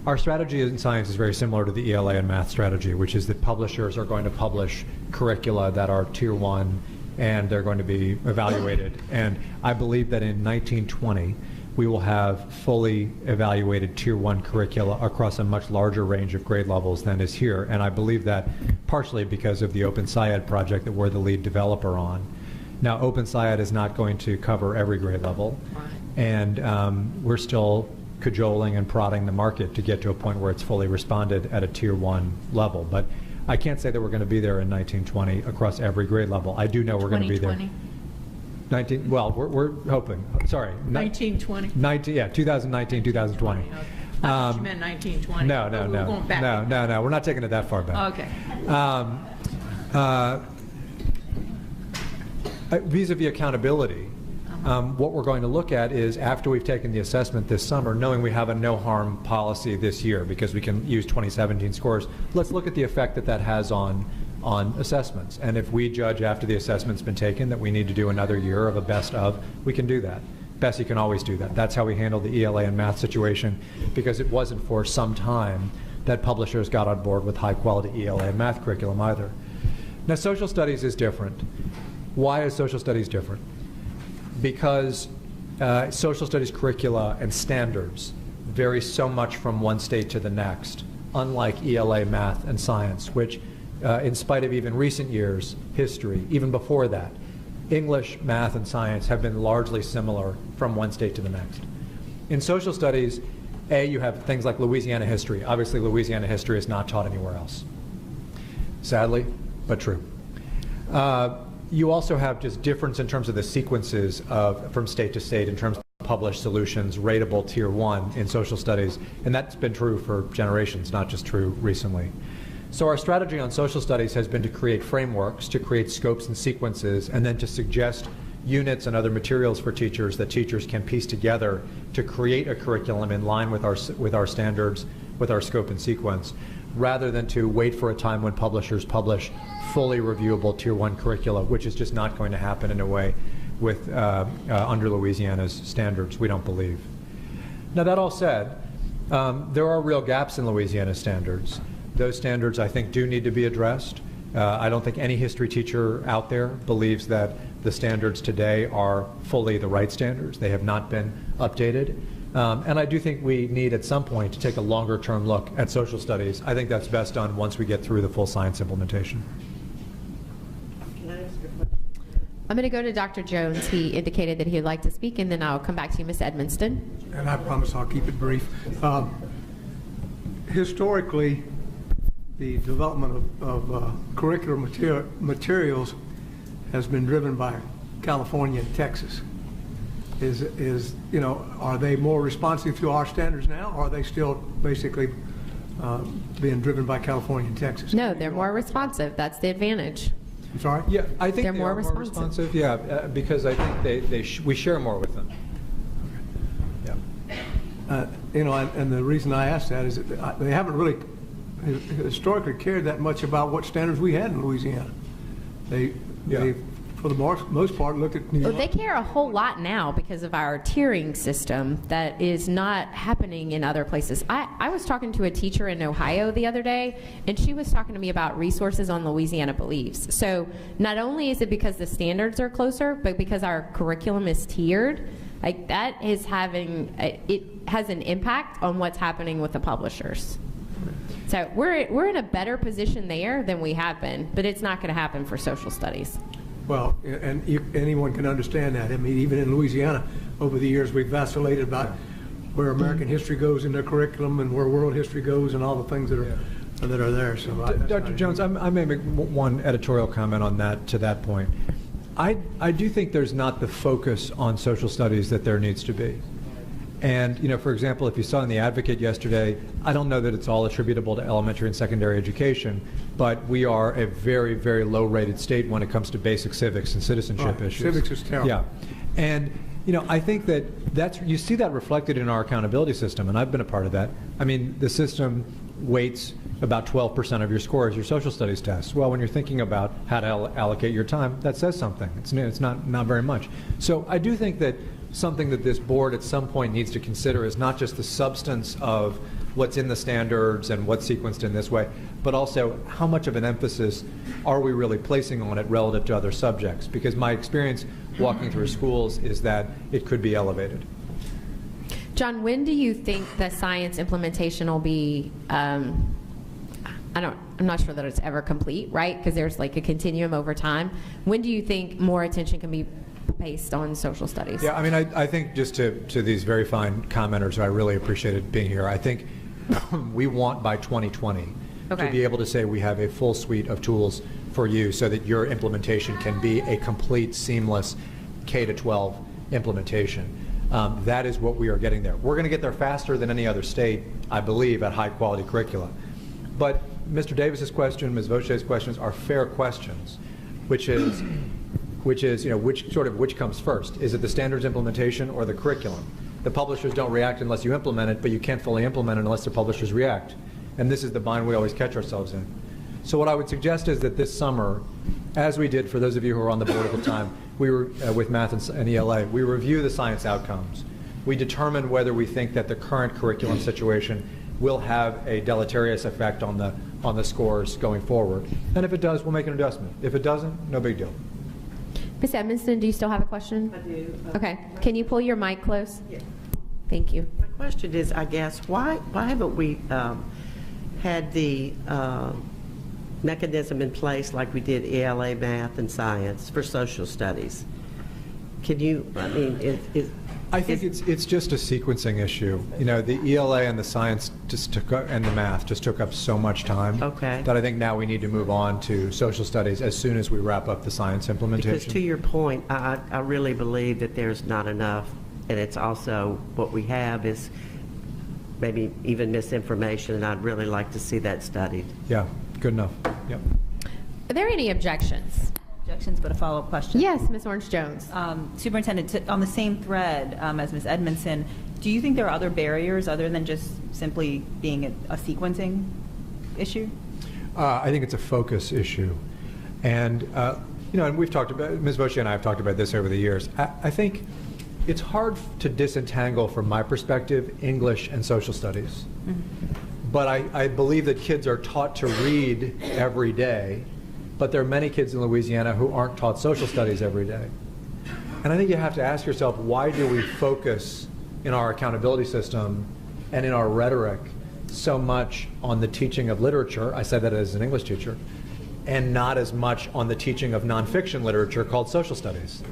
Our strategy in science is very similar to the ELA and math strategy, which is that publishers are going to publish curricula that are Tier 1, and they're going to be evaluated. And I believe that in 1920, we will have fully evaluated Tier 1 curricula across a much larger range of grade levels than is here. And I believe that partially because of the Open SciEd project that we're the lead developer on. Now, Open SciEd is not going to cover every grade level, and we're still cajoling and prodding the market to get to a point where it's fully responded at a Tier 1 level. But I can't say that we're going to be there in 1920 across every grade level. I do know we're going to be there. 19, well, we're hoping. Sorry. 1920. 2019, 2020. I thought you meant 1920. No. We're going back. No. We're not taking it that far back. Okay. Vis-a-vis accountability, what we're going to look at is after we've taken the assessment this summer, knowing we have a no-harm policy this year because we can use 2017 scores, let's look at the effect that that has on assessments. And if we judge after the assessment's been taken that we need to do another year of a best of, we can do that. BESE can always do that. That's how we handled the ELA and math situation, because it wasn't for some time that publishers got on board with high-quality ELA and math curriculum either. Now, social studies is different. Why is social studies different? Because social studies curricula and standards vary so much from one state to the next, unlike ELA, math, and science, which, in spite of even recent years' history, even before that, English, math, and science have been largely similar from one state to the next. In social studies, you have things like Louisiana history. Obviously, Louisiana history is not taught anywhere else. Sadly, but true. You also have just difference in terms of the sequences from state to state in terms of published solutions, rateable Tier 1 in social studies, and that's been true for generations, not just true recently. So our strategy on social studies has been to create frameworks, to create scopes and sequences, and then to suggest units and other materials for teachers that teachers can piece together to create a curriculum in line with our standards, with our scope and sequence, rather than to wait for a time when publishers publish fully reviewable Tier 1 curricula, which is just not going to happen in a way with under Louisiana's standards, we don't believe. Now, that all said, there are real gaps in Louisiana's standards. Those standards, I think, do need to be addressed. I don't think any history teacher out there believes that the standards today are fully the right standards. They have not been updated. And I do think we need at some point to take a longer term look at social studies. I think that's best done once we get through the full science implementation. I'm going to go to Dr. Jones. He indicated that he would like to speak, and then I'll come back to you, Ms. Edmonston. And I promise I'll keep it brief. Historically, the development of curricular materials has been driven by California and Texas. Are they more responsive to our standards now, or are they still basically being driven by California and Texas? No, they're more responsive. That's the advantage. I'm sorry? Yeah, I think they're more responsive. Yeah, because I think we share more with them. Yeah. And the reason I ask that is that they haven't really historically cared that much about what standards we had in Louisiana. They for the most part, looked at New York. They care a whole lot now because of our tiering system that is not happening in other places. I was talking to a teacher in Ohio the other day, and she was talking to me about resources on Louisiana Believes. So not only is it because the standards are closer, but because our curriculum is tiered, like that is it has an impact on what's happening with the publishers. So we're in a better position there than we have been, but it's not going to happen for social studies. Well, and anyone can understand that. I mean, even in Louisiana, over the years, we've vacillated about where American history goes in their curriculum and where world history goes and all the things that are there. So, Dr. Jones, I may make one editorial comment on that to that point. I do think there's not the focus on social studies that there needs to be. And, for example, if you saw in The Advocate yesterday, I don't know that it's all attributable to elementary and secondary education, but we are a very, very low-rated state when it comes to basic civics and citizenship issues. Civics is terrible. Yeah. And, I think that you see that reflected in our accountability system, and I've been a part of that. I mean, the system weights about 12% of your score as your social studies test. Well, when you're thinking about how to allocate your time, that says something. It's not very much. So I do think that something that this board at some point needs to consider is not just the substance of what's in the standards and what's sequenced in this way, but also how much of an emphasis are we really placing on it relative to other subjects? Because my experience walking through schools is that it could be elevated. John, when do you think the science implementation will be, I'm not sure that it's ever complete, right? Because there's like a continuum over time. When do you think more attention can be placed on social studies? Yeah, I mean, I think just to these very fine commenters who I really appreciated being here, I think we want by 2020 to be able to say we have a full suite of tools for you so that your implementation can be a complete, seamless K-12 implementation. That is what we are getting there. We're going to get there faster than any other state, I believe, at high-quality curricula. But Mr. Davis's question, Ms. Vaucher's questions are fair questions, which is, which comes first? Is it the standards implementation or the curriculum? The publishers don't react unless you implement it, but you can't fully implement it unless the publishers react. And this is the bind we always catch ourselves in. So what I would suggest is that this summer, as we did for those of you who were on the board at the time, we were with math and ELA, we review the science outcomes. We determine whether we think that the current curriculum situation will have a deleterious effect on the scores going forward. And if it does, we'll make an adjustment. If it doesn't, no big deal. Ms. Edmondson, do you still have a question? I do. Okay. Can you pull your mic close? Yeah. Thank you. My question is, I guess, why haven't we had the mechanism in place like we did ELA, math, and science for social studies? Can you, I mean, I think it's just a sequencing issue. You know, the ELA and the science just took up, and the math just took up so much time that I think now we need to move on to social studies as soon as we wrap up the science implementation. Because to your point, I really believe that there's not enough, and it's also what we have is maybe even misinformation, and I'd really like to see that studied. Yeah, good enough. Yep. Are there any objections? Objections, but a follow-up question. Yes, Ms. Orange-Jones. Superintendent, on the same thread as Ms. Edmondson, do you think there are other barriers other than just simply being a sequencing issue? I think it's a focus issue. And, and we've talked about, Ms. Vaucher and I have talked about this over the years. I think it's hard to disentangle, from my perspective, English and social studies. But I believe that kids are taught to read every day, but there are many kids in Louisiana who aren't taught social studies every day. And I think you have to ask yourself, why do we focus in our accountability system and in our rhetoric so much on the teaching of literature, I say that as an English teacher, and not as much on the teaching of nonfiction literature called social studies?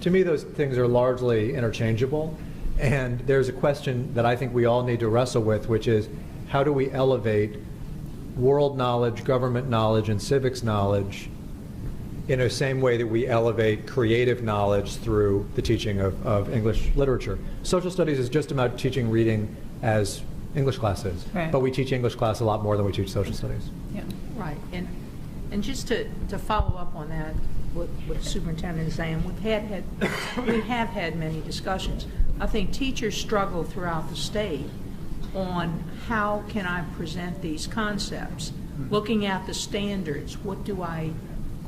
To me, those things are largely interchangeable, and there's a question that I think we all need to wrestle with, which is, how do we elevate world knowledge, government knowledge, and civics knowledge in the same way that we elevate creative knowledge through the teaching of English literature? Social studies is just about teaching reading as English class is, but we teach English class a lot more than we teach social studies. Yeah, right. And just to follow up on that, what the superintendent is saying, we have had many discussions. I think teachers struggle throughout the state on how can I present these concepts. Looking at the standards, what do I,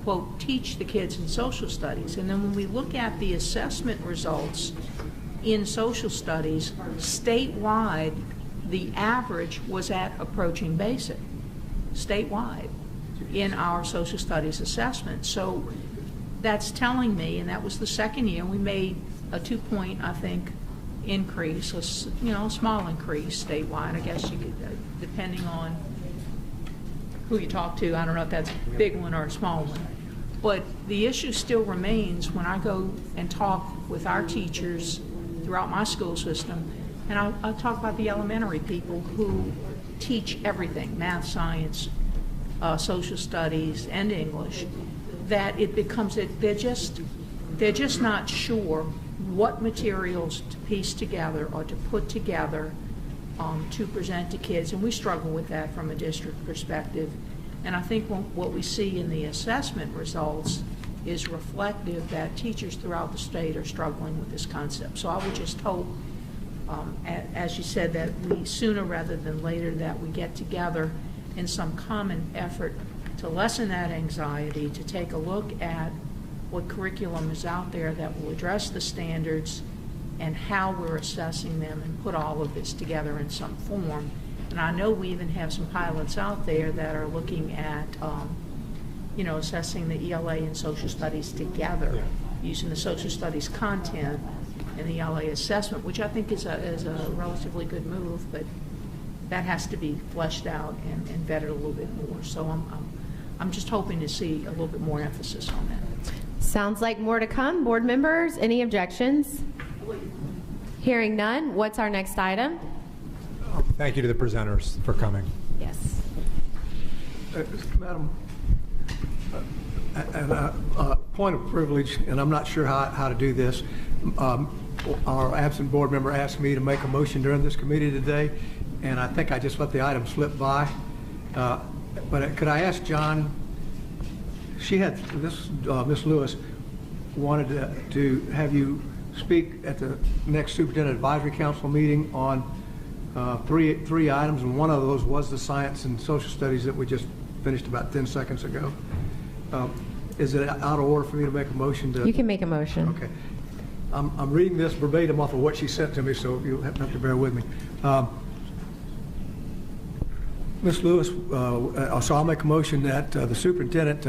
quote, teach the kids in social studies? And then when we look at the assessment results in social studies, statewide, the average was at approaching basic, statewide, in our social studies assessment. So that's telling me, and that was the second year, we made a 2-point, I think, increase, a small increase statewide. I guess you could, depending on who you talk to, I don't know if that's a big one or a small one. But the issue still remains when I go and talk with our teachers throughout my school system, and I talk about the elementary people who teach everything, math, science, social studies, and English, that it becomes, they're just not sure what materials to piece together or to put together to present to kids, and we struggle with that from a district perspective. And I think what we see in the assessment results is reflective that teachers throughout the state are struggling with this concept. So I would just hope, as you said, that we sooner rather than later that we get together in some common effort to lessen that anxiety, to take a look at what curriculum is out there that will address the standards and how we're assessing them, and put all of this together in some form. And I know we even have some pilots out there that are looking at, assessing the ELA and social studies together, using the social studies content in the LA assessment, which I think is a relatively good move, but that has to be fleshed out and vetted a little bit more. So I'm just hoping to see a little bit more emphasis on that. Sounds like more to come. Board members, any objections? Hearing none, what's our next item? Thank you to the presenters for coming. Yes. Madam, point of privilege, and I'm not sure how to do this. Our absent board member asked me to make a motion during this committee today, and I think I just let the item slip by. But could I ask John, she had, Ms. Lewis wanted to have you speak at the next Superintendent Advisory Council meeting on three items, and one of those was the science and social studies that we just finished about 10 seconds ago. Is it out of order for me to make a motion to? You can make a motion. Okay. I'm reading this verbatim off of what she sent to me, so you'll have to bear with me. Ms. Lewis, so I'll make a motion that the superintendent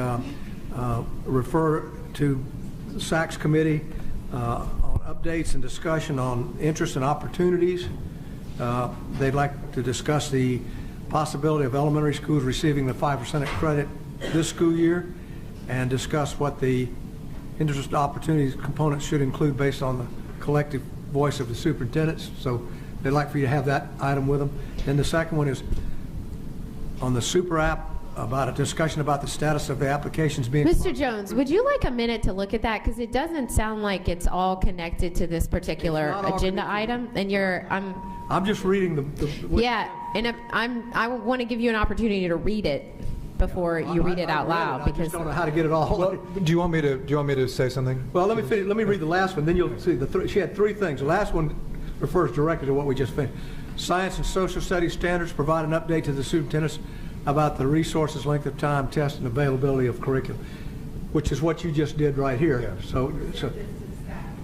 refer to the SACS committee on updates and discussion on interests and opportunities. They'd like to discuss the possibility of elementary schools receiving the 5% credit this school year, and discuss what the interest and opportunities components should include based on the collective voice of the superintendents. So they'd like for you to have that item with them. Then the second one is on the super app, about a discussion about the status of the applications being. Mr. Jones, would you like a minute to look at that? Because it doesn't sound like it's all connected to this particular agenda item. And I'm just reading yeah, and I want to give you an opportunity to read it before you read it out loud, because I just don't know how to get it all. Well, do you want me to say something? Well, let me finish. Let me read the last one. Then you'll see she had three things. The last one refers directly to what we just finished. Science and social studies standards provide an update to the superintendents about the resources, length of time, test, and availability of curriculum, which is what you just did right here. Yeah. So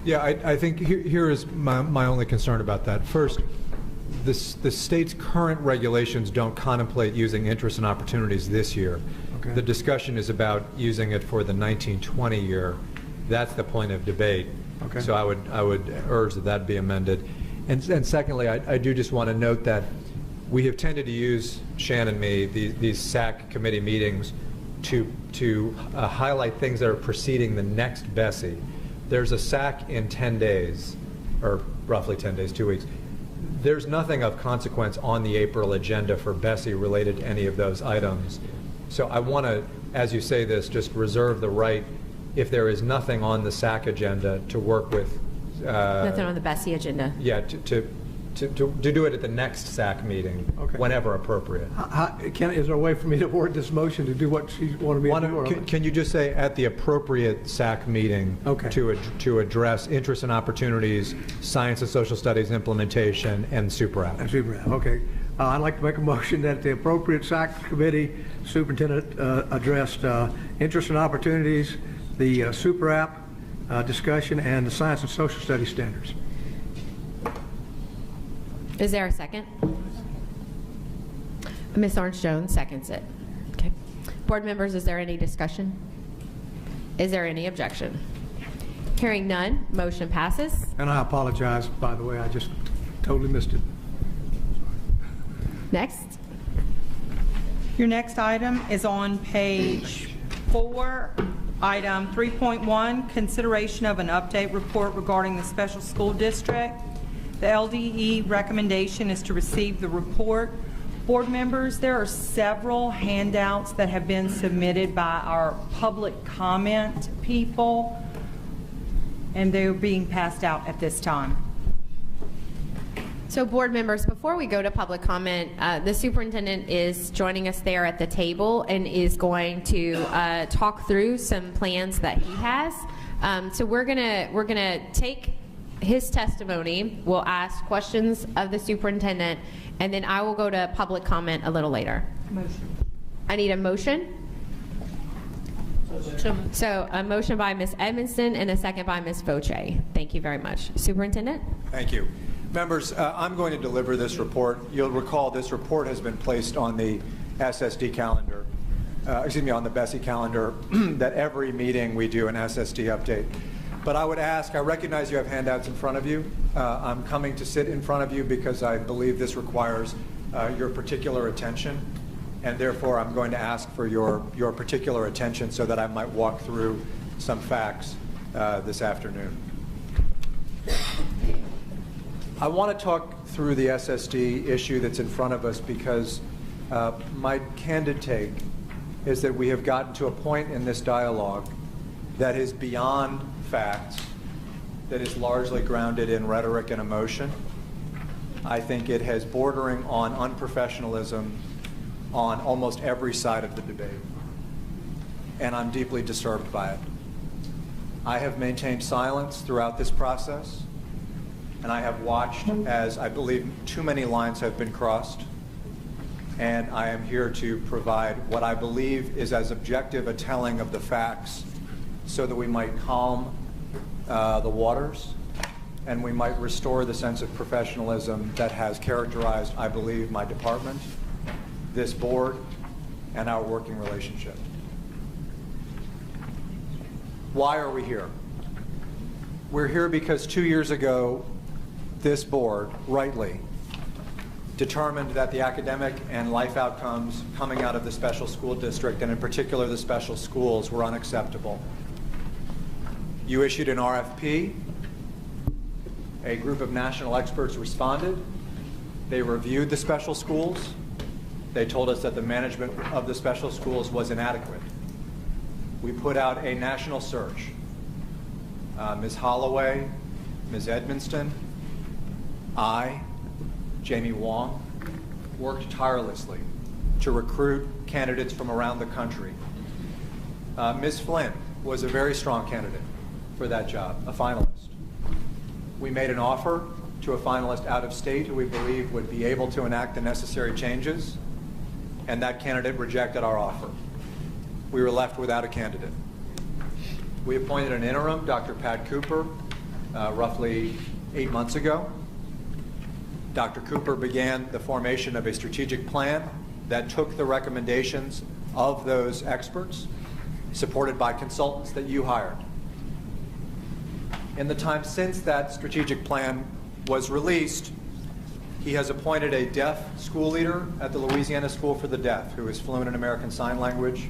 yeah, I think here is my only concern about that. First, the state's current regulations don't contemplate using interests and opportunities this year. Okay. The discussion is about using it for the 1920 year. That's the point of debate. Okay. So I would urge that be amended. And secondly, I do just want to note that we have tended to use, Shan and me, these SAC committee meetings to highlight things that are preceding the next BESE. There's a SAC in 10 days, or roughly 10 days, 2 weeks. There's nothing of consequence on the April agenda for BESE related to any of those items. So I want to, as you say this, just reserve the right, if there is nothing on the SAC agenda, to work with nothing on the BESE agenda. Yeah, to do it at the next SAC meeting, whenever appropriate. Is there a way for me to word this motion to do what she wanted me to do? Can you just say at the appropriate SAC meeting to address interests and opportunities, science and social studies implementation, and super app? And super app, okay. I'd like to make a motion that the appropriate SAC committee superintendent addressed interests and opportunities, the super app discussion, and the science and social studies standards. Is there a second? Ms. Orange-Jones seconds it. Okay. Board members, is there any discussion? Is there any objection? Hearing none, motion passes. And I apologize, by the way, I just totally missed it. Next. Your next item is on page 4, item 3.1, consideration of an update report regarding the special school district. The LDE recommendation is to receive the report. Board members, there are several handouts that have been submitted by our public comment people, and they're being passed out at this time. So board members, before we go to public comment, the superintendent is joining us there at the table and is going to talk through some plans that he has. So we're gonna take his testimony. We'll ask questions of the superintendent, and then I will go to public comment a little later. Motion. I need a motion. So a motion by Ms. Edmondson and a second by Ms. Voce. Thank you very much. Superintendent? Thank you. Members, I'm going to deliver this report. You'll recall this report has been placed on the SSD calendar, on the BESE calendar, that every meeting we do an SSD update. But I would ask, I recognize you have handouts in front of you. I'm coming to sit in front of you because I believe this requires your particular attention, and therefore I'm going to ask for your particular attention so that I might walk through some facts this afternoon. I want to talk through the SSD issue that's in front of us because my candid take is that we have gotten to a point in this dialogue that is beyond facts, that is largely grounded in rhetoric and emotion. I think it has bordering on unprofessionalism on almost every side of the debate, and I'm deeply disturbed by it. I have maintained silence throughout this process, and I have watched as I believe too many lines have been crossed, and I am here to provide what I believe is as objective a telling of the facts so that we might calm the waters and we might restore the sense of professionalism that has characterized, I believe, my department, this board, and our working relationship. Why are we here? We're here because 2 years ago, this board, rightly, determined that the academic and life outcomes coming out of the special school district, and in particular the special schools, were unacceptable. You issued an RFP. A group of national experts responded. They reviewed the special schools. They told us that the management of the special schools was inadequate. We put out a national search. Ms. Holloway, Ms. Edmonston, I, Jamie Wong, worked tirelessly to recruit candidates from around the country. Ms. Flynn was a very strong candidate for that job, a finalist. We made an offer to a finalist out of state who we believe would be able to enact the necessary changes, and that candidate rejected our offer. We were left without a candidate. We appointed an interim, Dr. Pat Cooper, roughly 8 months ago. Dr. Cooper began the formation of a strategic plan that took the recommendations of those experts, supported by consultants that you hired. In the time since that strategic plan was released, he has appointed a deaf school leader at the Louisiana School for the Deaf who is fluent in American Sign Language.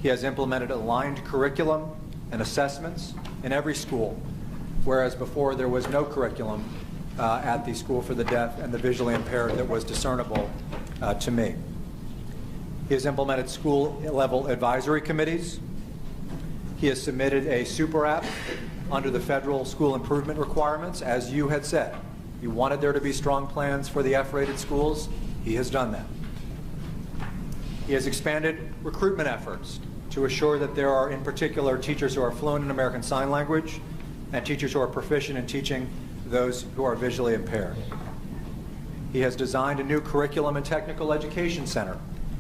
He has implemented aligned curriculum and assessments in every school, whereas before there was no curriculum at the School for the Deaf and the Visually Impaired that was discernible to me. He has implemented school-level advisory committees. He has submitted a super app under the federal school improvement requirements, as you had said. You wanted there to be strong plans for the F-rated schools. He has done that. He has expanded recruitment efforts to assure that there are, in particular, teachers who are fluent in American Sign Language and teachers who are proficient in teaching those who are visually impaired. He has designed a new curriculum and technical education center,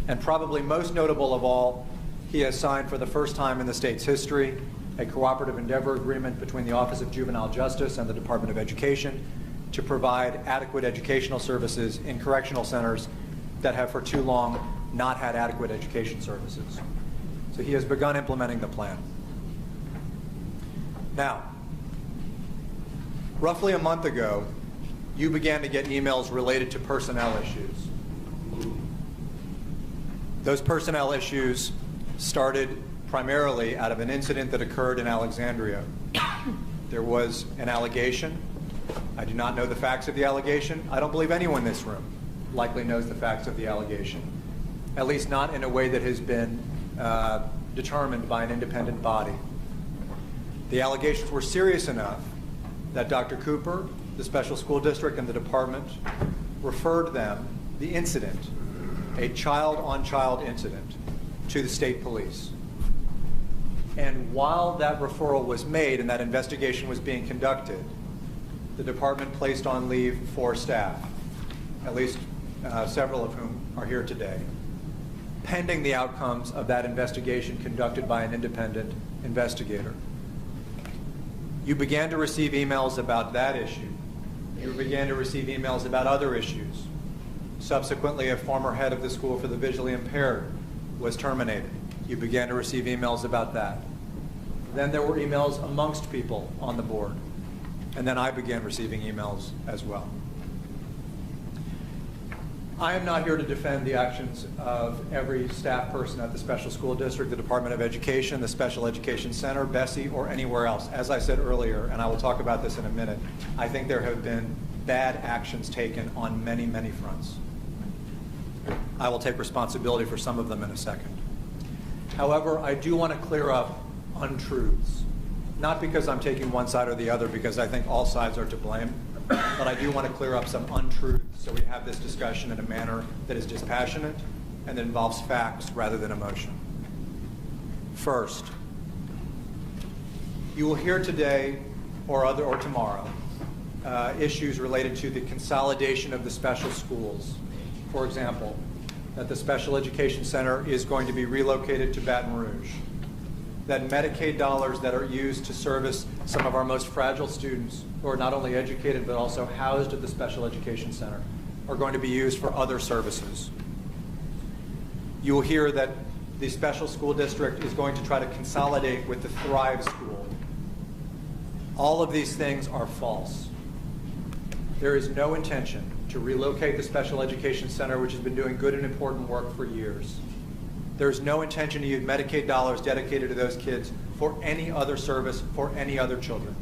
and probably most notable of all, he has signed for the first time in the state's history a cooperative endeavor agreement between the Office of Juvenile Justice and the Department of Education to provide adequate educational services in correctional centers that have for too long not had adequate education services. So he has begun implementing the plan. Now, roughly a month ago, you began to get emails related to personnel issues. Those personnel issues started primarily out of an incident that occurred in Alexandria. There was an allegation. I do not know the facts of the allegation. I don't believe anyone in this room likely knows the facts of the allegation, at least not in a way that has been determined by an independent body. The allegations were serious enough that Dr. Cooper, the special school district, and the department referred them, the incident, a child-on-child incident, to the state police. And while that referral was made and that investigation was being conducted, the department placed on leave 4 staff, at least several of whom are here today, pending the outcomes of that investigation conducted by an independent investigator. You began to receive emails about that issue. You began to receive emails about other issues. Subsequently, a former head of the School for the Visually Impaired was terminated. You began to receive emails about that. Then there were emails amongst people on the board. And then I began receiving emails as well. I am not here to defend the actions of every staff person at the special school district, the Department of Education, the Special Education Center, BESE, or anywhere else. As I said earlier, and I will talk about this in a minute, I think there have been bad actions taken on many, many fronts. I will take responsibility for some of them in a second. However, I do want to clear up untruths. Not because I'm taking one side or the other, because I think all sides are to blame, but I do want to clear up some untruths so we have this discussion in a manner that is dispassionate and that involves facts rather than emotion. First, you will hear today or tomorrow issues related to the consolidation of the special schools. For example, that the Special Education Center is going to be relocated to Baton Rouge, that Medicaid dollars that are used to service some of our most fragile students who are not only educated but also housed at the Special Education Center are going to be used for other services. You will hear that the special school district is going to try to consolidate with the Thrive School. All of these things are false. There is no intention to relocate the Special Education Center, which has been doing good and important work for years. There's no intention to use Medicaid dollars dedicated to those kids for any other service for any other children.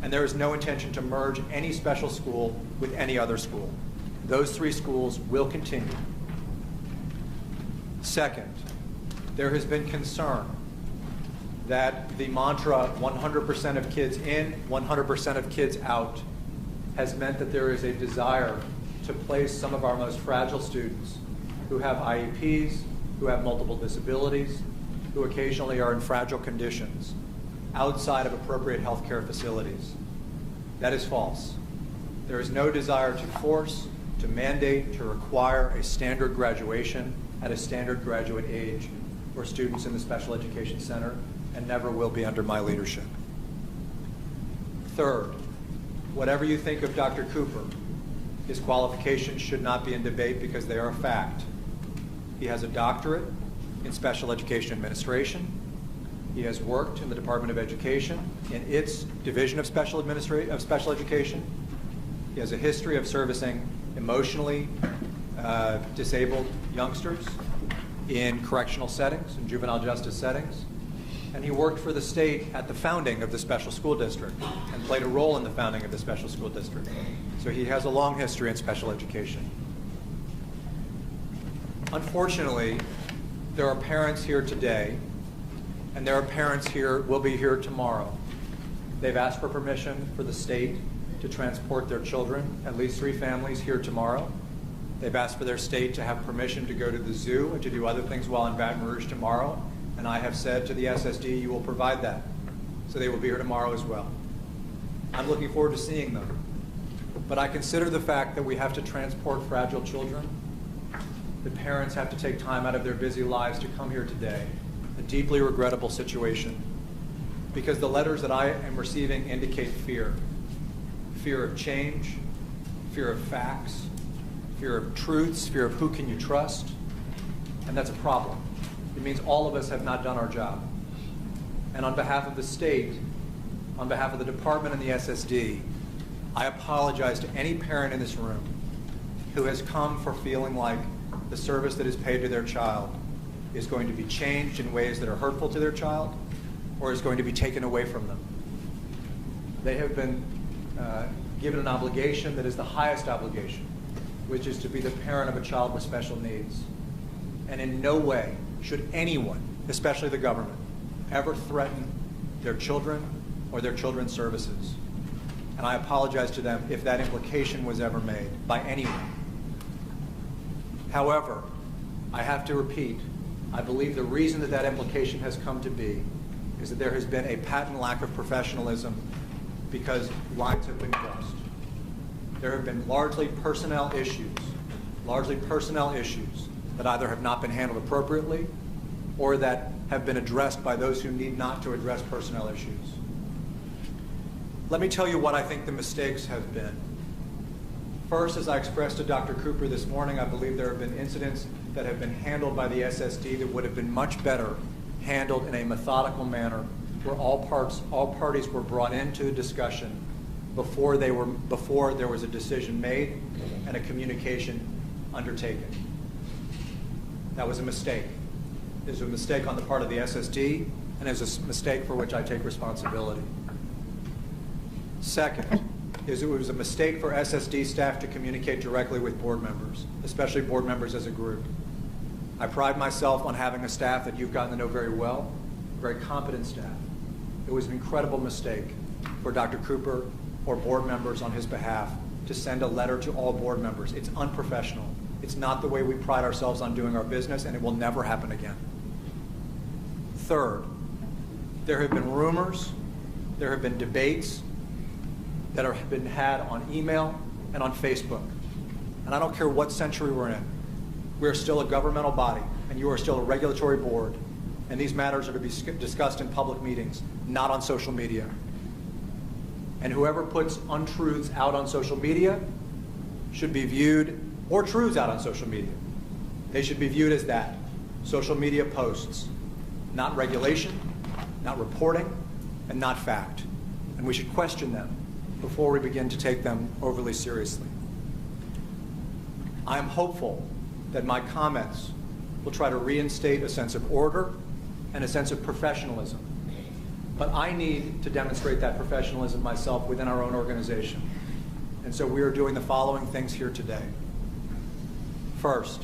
And there is no intention to merge any special school with any other school. Those three schools will continue. Second, there has been concern that the mantra 100% of kids in, 100% of kids out has meant that there is a desire to place some of our most fragile students who have IEPs, who have multiple disabilities, who occasionally are in fragile conditions, outside of appropriate health care facilities. That is false. There is no desire to force, to mandate, to require a standard graduation at a standard graduate age for students in the Special Education Center, and never will be under my leadership. Third, whatever you think of Dr. Cooper, his qualifications should not be in debate because they are a fact. He has a doctorate in special education administration. He has worked in the Department of Education in its division of special education. He has a history of servicing emotionally disabled youngsters in correctional settings, in juvenile justice settings. And he worked for the state at the founding of the special school district and played a role in the founding of the special school district. So he has a long history in special education. Unfortunately, there are parents here today, and there are parents here, will be here tomorrow. They've asked for permission for the state to transport their children, at least 3 families, here tomorrow. They've asked for their state to have permission to go to the zoo and to do other things while in Baton Rouge tomorrow. And I have said to the SSD, you will provide that. So they will be here tomorrow as well. I'm looking forward to seeing them. But I consider the fact that we have to transport fragile children, that parents have to take time out of their busy lives to come here today, a deeply regrettable situation. Because the letters that I am receiving indicate fear. Fear of change, fear of facts, fear of truths, fear of who can you trust. And that's a problem. It means all of us have not done our job. And on behalf of the state, on behalf of the department and the SSD, I apologize to any parent in this room who has come for feeling like the service that is paid to their child is going to be changed in ways that are hurtful to their child or is going to be taken away from them. They have been given an obligation that is the highest obligation, which is to be the parent of a child with special needs. And in no way should anyone, especially the government, ever threaten their children or their children's services. And I apologize to them if that implication was ever made by anyone. However, I have to repeat, I believe the reason that that implication has come to be is that there has been a patent lack of professionalism because lines have been crossed. There have been largely personnel issues that either have not been handled appropriately or that have been addressed by those who need not to address personnel issues. Let me tell you what I think the mistakes have been. First, as I expressed to Dr. Cooper this morning, I believe there have been incidents that have been handled by the SSD that would have been much better handled in a methodical manner where all parties were brought into the discussion before there was a decision made and a communication undertaken. That was a mistake. It was a mistake on the part of the SSD, and it was a mistake for which I take responsibility. Second, it was a mistake for SSD staff to communicate directly with board members, especially board members as a group. I pride myself on having a staff that you've gotten to know very well, very competent staff. It was an incredible mistake for Dr. Cooper or board members on his behalf to send a letter to all board members. It's unprofessional. It's not the way we pride ourselves on doing our business, and it will never happen again. Third, there have been rumors, there have been debates that have been had on email and on Facebook. And I don't care what century we're in. We are still a governmental body, and you are still a regulatory board, and these matters are to be discussed in public meetings, not on social media. And whoever puts untruths out on social media should be viewed, or truths out on social media, they should be viewed as that, social media posts, not regulation, not reporting, and not fact. And we should question them before we begin to take them overly seriously. I am hopeful that my comments will try to reinstate a sense of order and a sense of professionalism. But I need to demonstrate that professionalism myself within our own organization. And so we are doing the following things here today. First,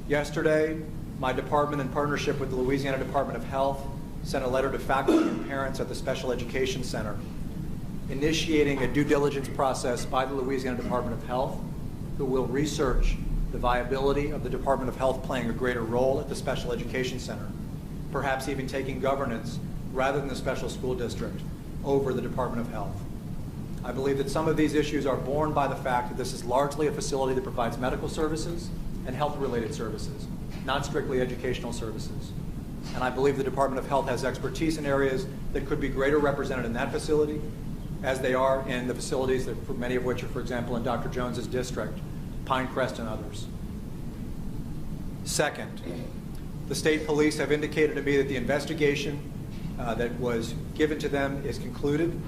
yesterday, my department, in partnership with the Louisiana Department of Health, sent a letter to faculty and parents at the Special Education Center, initiating a due diligence process by the Louisiana Department of Health, who will research the viability of the Department of Health playing a greater role at the Special Education Center, perhaps even taking governance, rather than the special school district, over the Department of Health. I believe that some of these issues are borne by the fact that this is largely a facility that provides medical services and health-related services, not strictly educational services. And I believe the Department of Health has expertise in areas that could be greater represented in that facility, as they are in the facilities, that, for many of which are, for example, in Dr. Jones's district, Pinecrest and others. Second, the state police have indicated to me that the investigation that was given to them is concluded.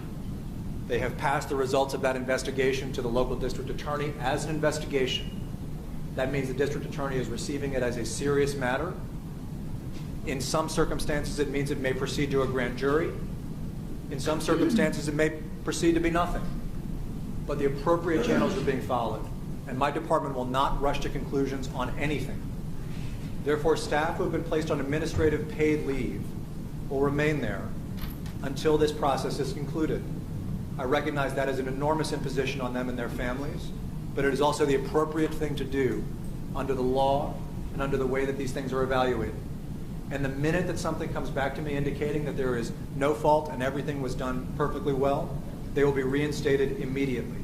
They have passed the results of that investigation to the local district attorney as an investigation. That means the district attorney is receiving it as a serious matter. In some circumstances, it means it may proceed to a grand jury. In some circumstances, it may proceed to be nothing. But the appropriate channels are being followed, and my department will not rush to conclusions on anything. Therefore, staff who have been placed on administrative paid leave will remain there until this process is concluded. I recognize that is an enormous imposition on them and their families, but it is also the appropriate thing to do under the law and under the way that these things are evaluated. And the minute that something comes back to me indicating that there is no fault and everything was done perfectly well, they will be reinstated immediately.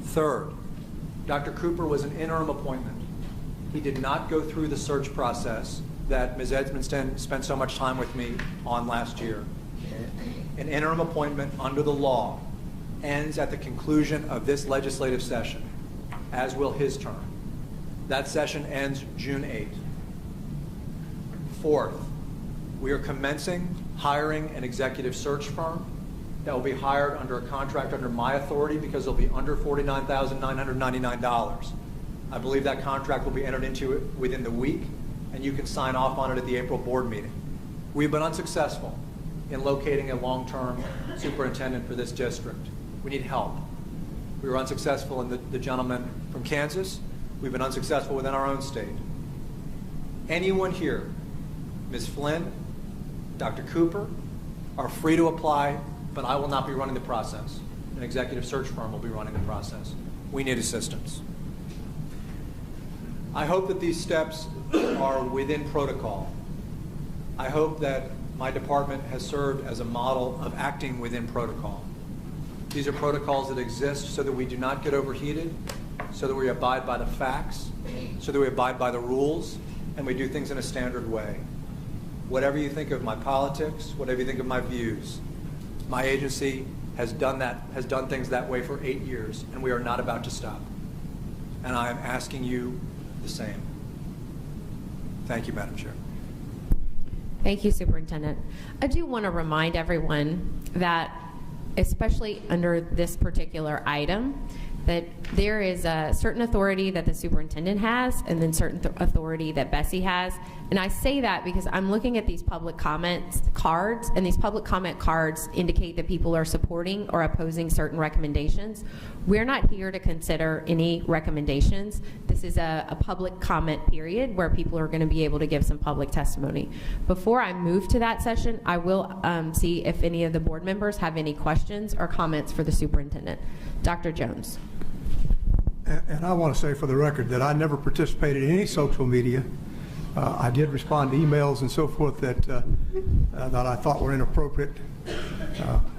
Third, Dr. Cooper was an interim appointment. He did not go through the search process that Ms. Edmonston spent so much time with me on last year. An interim appointment under the law ends at the conclusion of this legislative session, as will his term. That session ends June 8th. Fourth, we are commencing hiring an executive search firm that will be hired under a contract under my authority because it'll be under $49,999. I believe that contract will be entered into within the week, and you can sign off on it at the April board meeting. We've been unsuccessful in locating a long-term superintendent for this district. We need help. We were unsuccessful in the gentleman from Kansas. We've been unsuccessful within our own state. Anyone here, Ms. Flynn, Dr. Cooper, are free to apply, but I will not be running the process. An executive search firm will be running the process. We need assistance. I hope that these steps are within protocol. I hope that my department has served as a model of acting within protocol. These are protocols that exist so that we do not get overheated, so that we abide by the facts, so that we abide by the rules, and we do things in a standard way. Whatever you think of my politics, whatever you think of my views, my agency has done things that way for 8 years, and we are not about to stop. And I am asking you the same. Thank you, Madam Chair. Thank you, Superintendent. I do want to remind everyone that, especially under this particular item, that there is a certain authority that the superintendent has and then certain authority that BESE has. And I say that because I'm looking at these public comments cards, and these public comment cards indicate that people are supporting or opposing certain recommendations. We're not here to consider any recommendations. This is a public comment period where people are going to be able to give some public testimony. Before I move to that session, I will see if any of the board members have any questions or comments for the superintendent. Dr. Jones. And I want to say for the record that I never participated in any social media. I did respond to emails and so forth that I thought were inappropriate,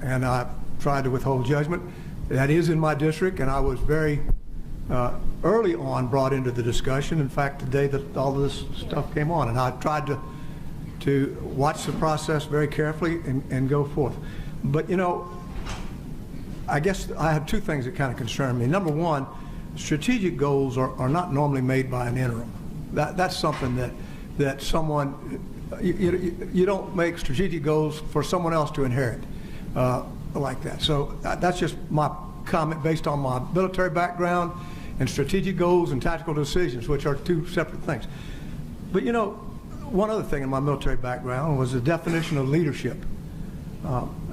and I tried to withhold judgment. That is in my district, and I was very early on brought into the discussion. In fact, the day that all this stuff came on, and I tried to watch the process very carefully and go forth. But you know, I guess I have two things that kind of concern me. Number one, strategic goals are not normally made by an interim. That's something that someone, you don't make strategic goals for someone else to inherit like that. So that's just my comment based on my military background and strategic goals and tactical decisions, which are two separate things. But you know, one other thing in my military background was the definition of leadership.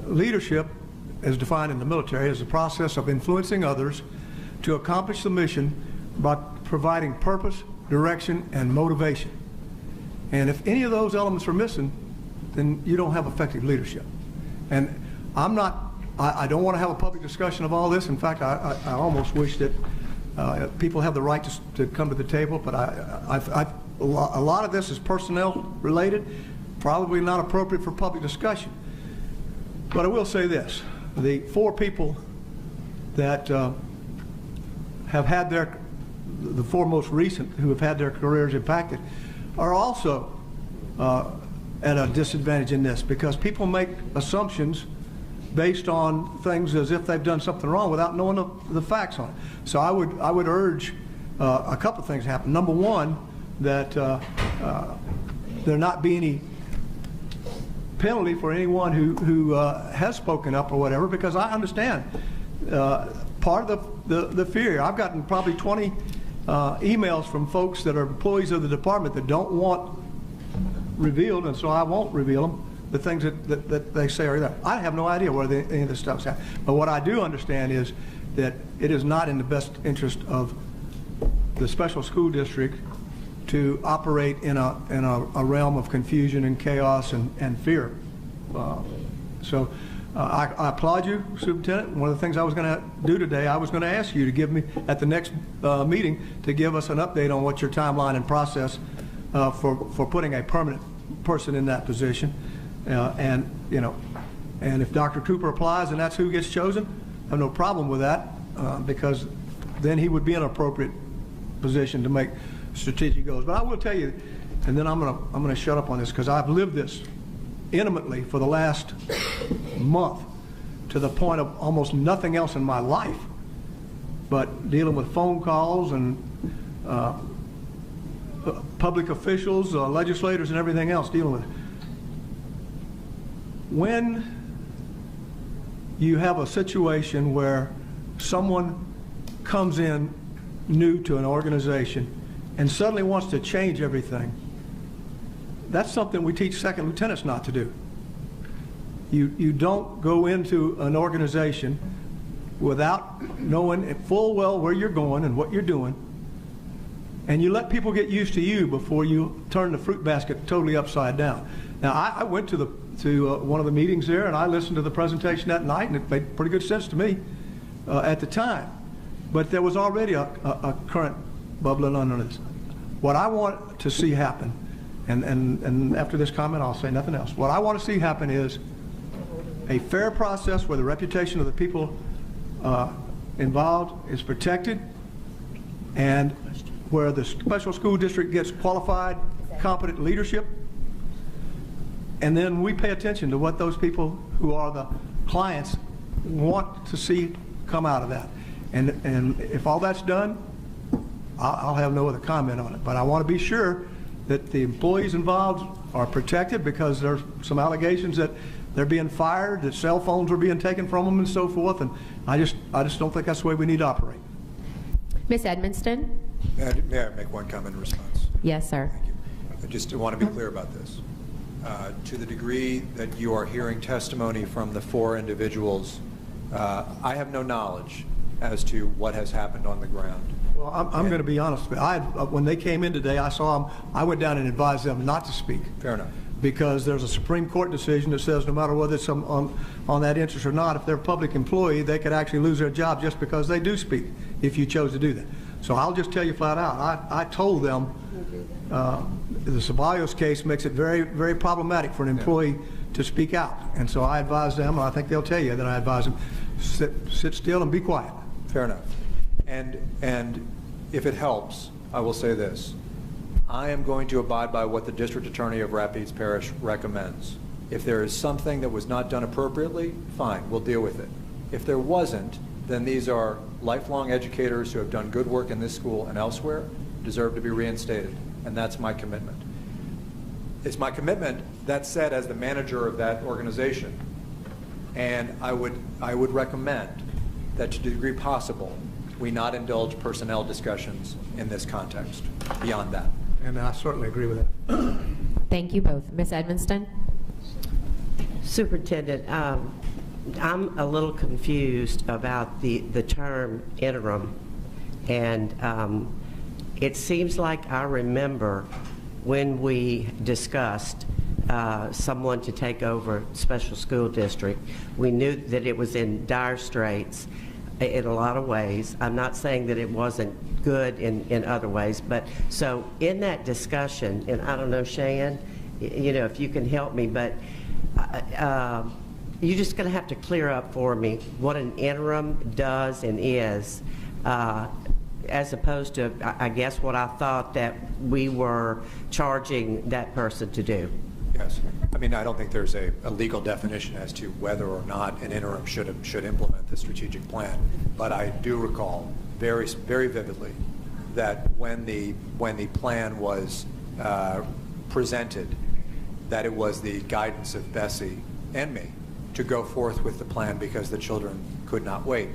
Leadership, as defined in the military, is the process of influencing others to accomplish the mission by providing purpose, direction, and motivation. And if any of those elements are missing, then you don't have effective leadership. And I don't want to have a public discussion of all this. In fact, I almost wish that people have the right to come to the table, but a lot of this is personnel related, probably not appropriate for public discussion. But I will say this, the 4 people that have had the 4 most recent who have had their careers impacted are also at a disadvantage in this, because people make assumptions based on things as if they've done something wrong without knowing the facts on it. So I would urge a couple of things to happen. Number one, that there not be any penalty for anyone who has spoken up or whatever, because I understand part of the fear. I've gotten probably 20 emails from folks that are employees of the department that don't want revealed, and so I won't reveal them, the things that they say are there. I have no idea where any of this stuff's at. But what I do understand is that it is not in the best interest of the special school district to operate in a realm of confusion and chaos and fear. So I applaud you, Superintendent. One of the things I was going to do today, I was going to ask you to give me, at the next meeting, to give us an update on what your timeline and process for putting a permanent person in that position. And you know, and if Dr. Cooper applies and that's who gets chosen, I have no problem with that, because then he would be in an appropriate position to make strategic goals. But I will tell you, and then I'm gonna shut up on this, because I've lived this intimately for the last month, to the point of almost nothing else in my life but dealing with phone calls and public officials, legislators, and everything else dealing with it. When you have a situation where someone comes in new to an organization and suddenly wants to change everything, that's something we teach second lieutenants not to do. You don't go into an organization without knowing full well where you're going and what you're doing, and you let people get used to you before you turn the fruit basket totally upside down. Now, I went to one of the meetings there, and I listened to the presentation that night, and it made pretty good sense to me at the time. But there was already a current bubbling under this. What I want to see happen, and after this comment, I'll say nothing else. What I want to see happen is a fair process where the reputation of the people involved is protected, and where the special school district gets qualified, competent leadership, and then we pay attention to what those people who are the clients want to see come out of that. And if all that's done, I'll have no other comment on it. But I want to be sure that the employees involved are protected because there's some allegations that they're being fired, that cell phones are being taken from them and so forth, and I just don't think that's the way we need to operate. Ms. Edmonston? May I make one comment in response? Yes, sir. Thank you. I just want to be clear about this. To the degree that you are hearing testimony from the 4 individuals, I have no knowledge as to what has happened on the ground. Well, I'm going to be honest with you. When they came in today, I saw them, I went down and advised them not to speak. Fair enough. Because there's a Supreme Court decision that says no matter whether it's on that interest or not, if they're a public employee, they could actually lose their job just because they do speak, if you chose to do that. So I'll just tell you flat out, I told them the Ceballos case makes it very, very problematic for an employee to speak out. And so I advised them, and I think they'll tell you that I advise them, sit still and be quiet. Fair enough. And if it helps, I will say this. I am going to abide by what the District Attorney of Rapides Parish recommends. If there is something that was not done appropriately, fine, we'll deal with it. If there wasn't, then these are lifelong educators who have done good work in this school and elsewhere, deserve to be reinstated, and that's my commitment. It's my commitment, that said, as the manager of that organization, and I would recommend that to the degree possible, we not indulge personnel discussions in this context, beyond that. And I certainly agree with that. Thank you both. Ms. Edmonston? Superintendent, I'm a little confused about the term interim, and it seems like I remember when we discussed someone to take over special school district, we knew that it was in dire straits in a lot of ways. I'm not saying that it wasn't good in other ways, but so in that discussion, and I don't know, Cheyenne, you know, if you can help me, but you're just going to have to clear up for me what an interim does and is, as opposed to, I guess, what I thought that we were charging that person to do. Yes. I mean, I don't think there's a legal definition as to whether or not an interim should implement the strategic plan. But I do recall very, very vividly that when the plan was presented, that it was the guidance of BESE and me to go forth with the plan because the children could not wait.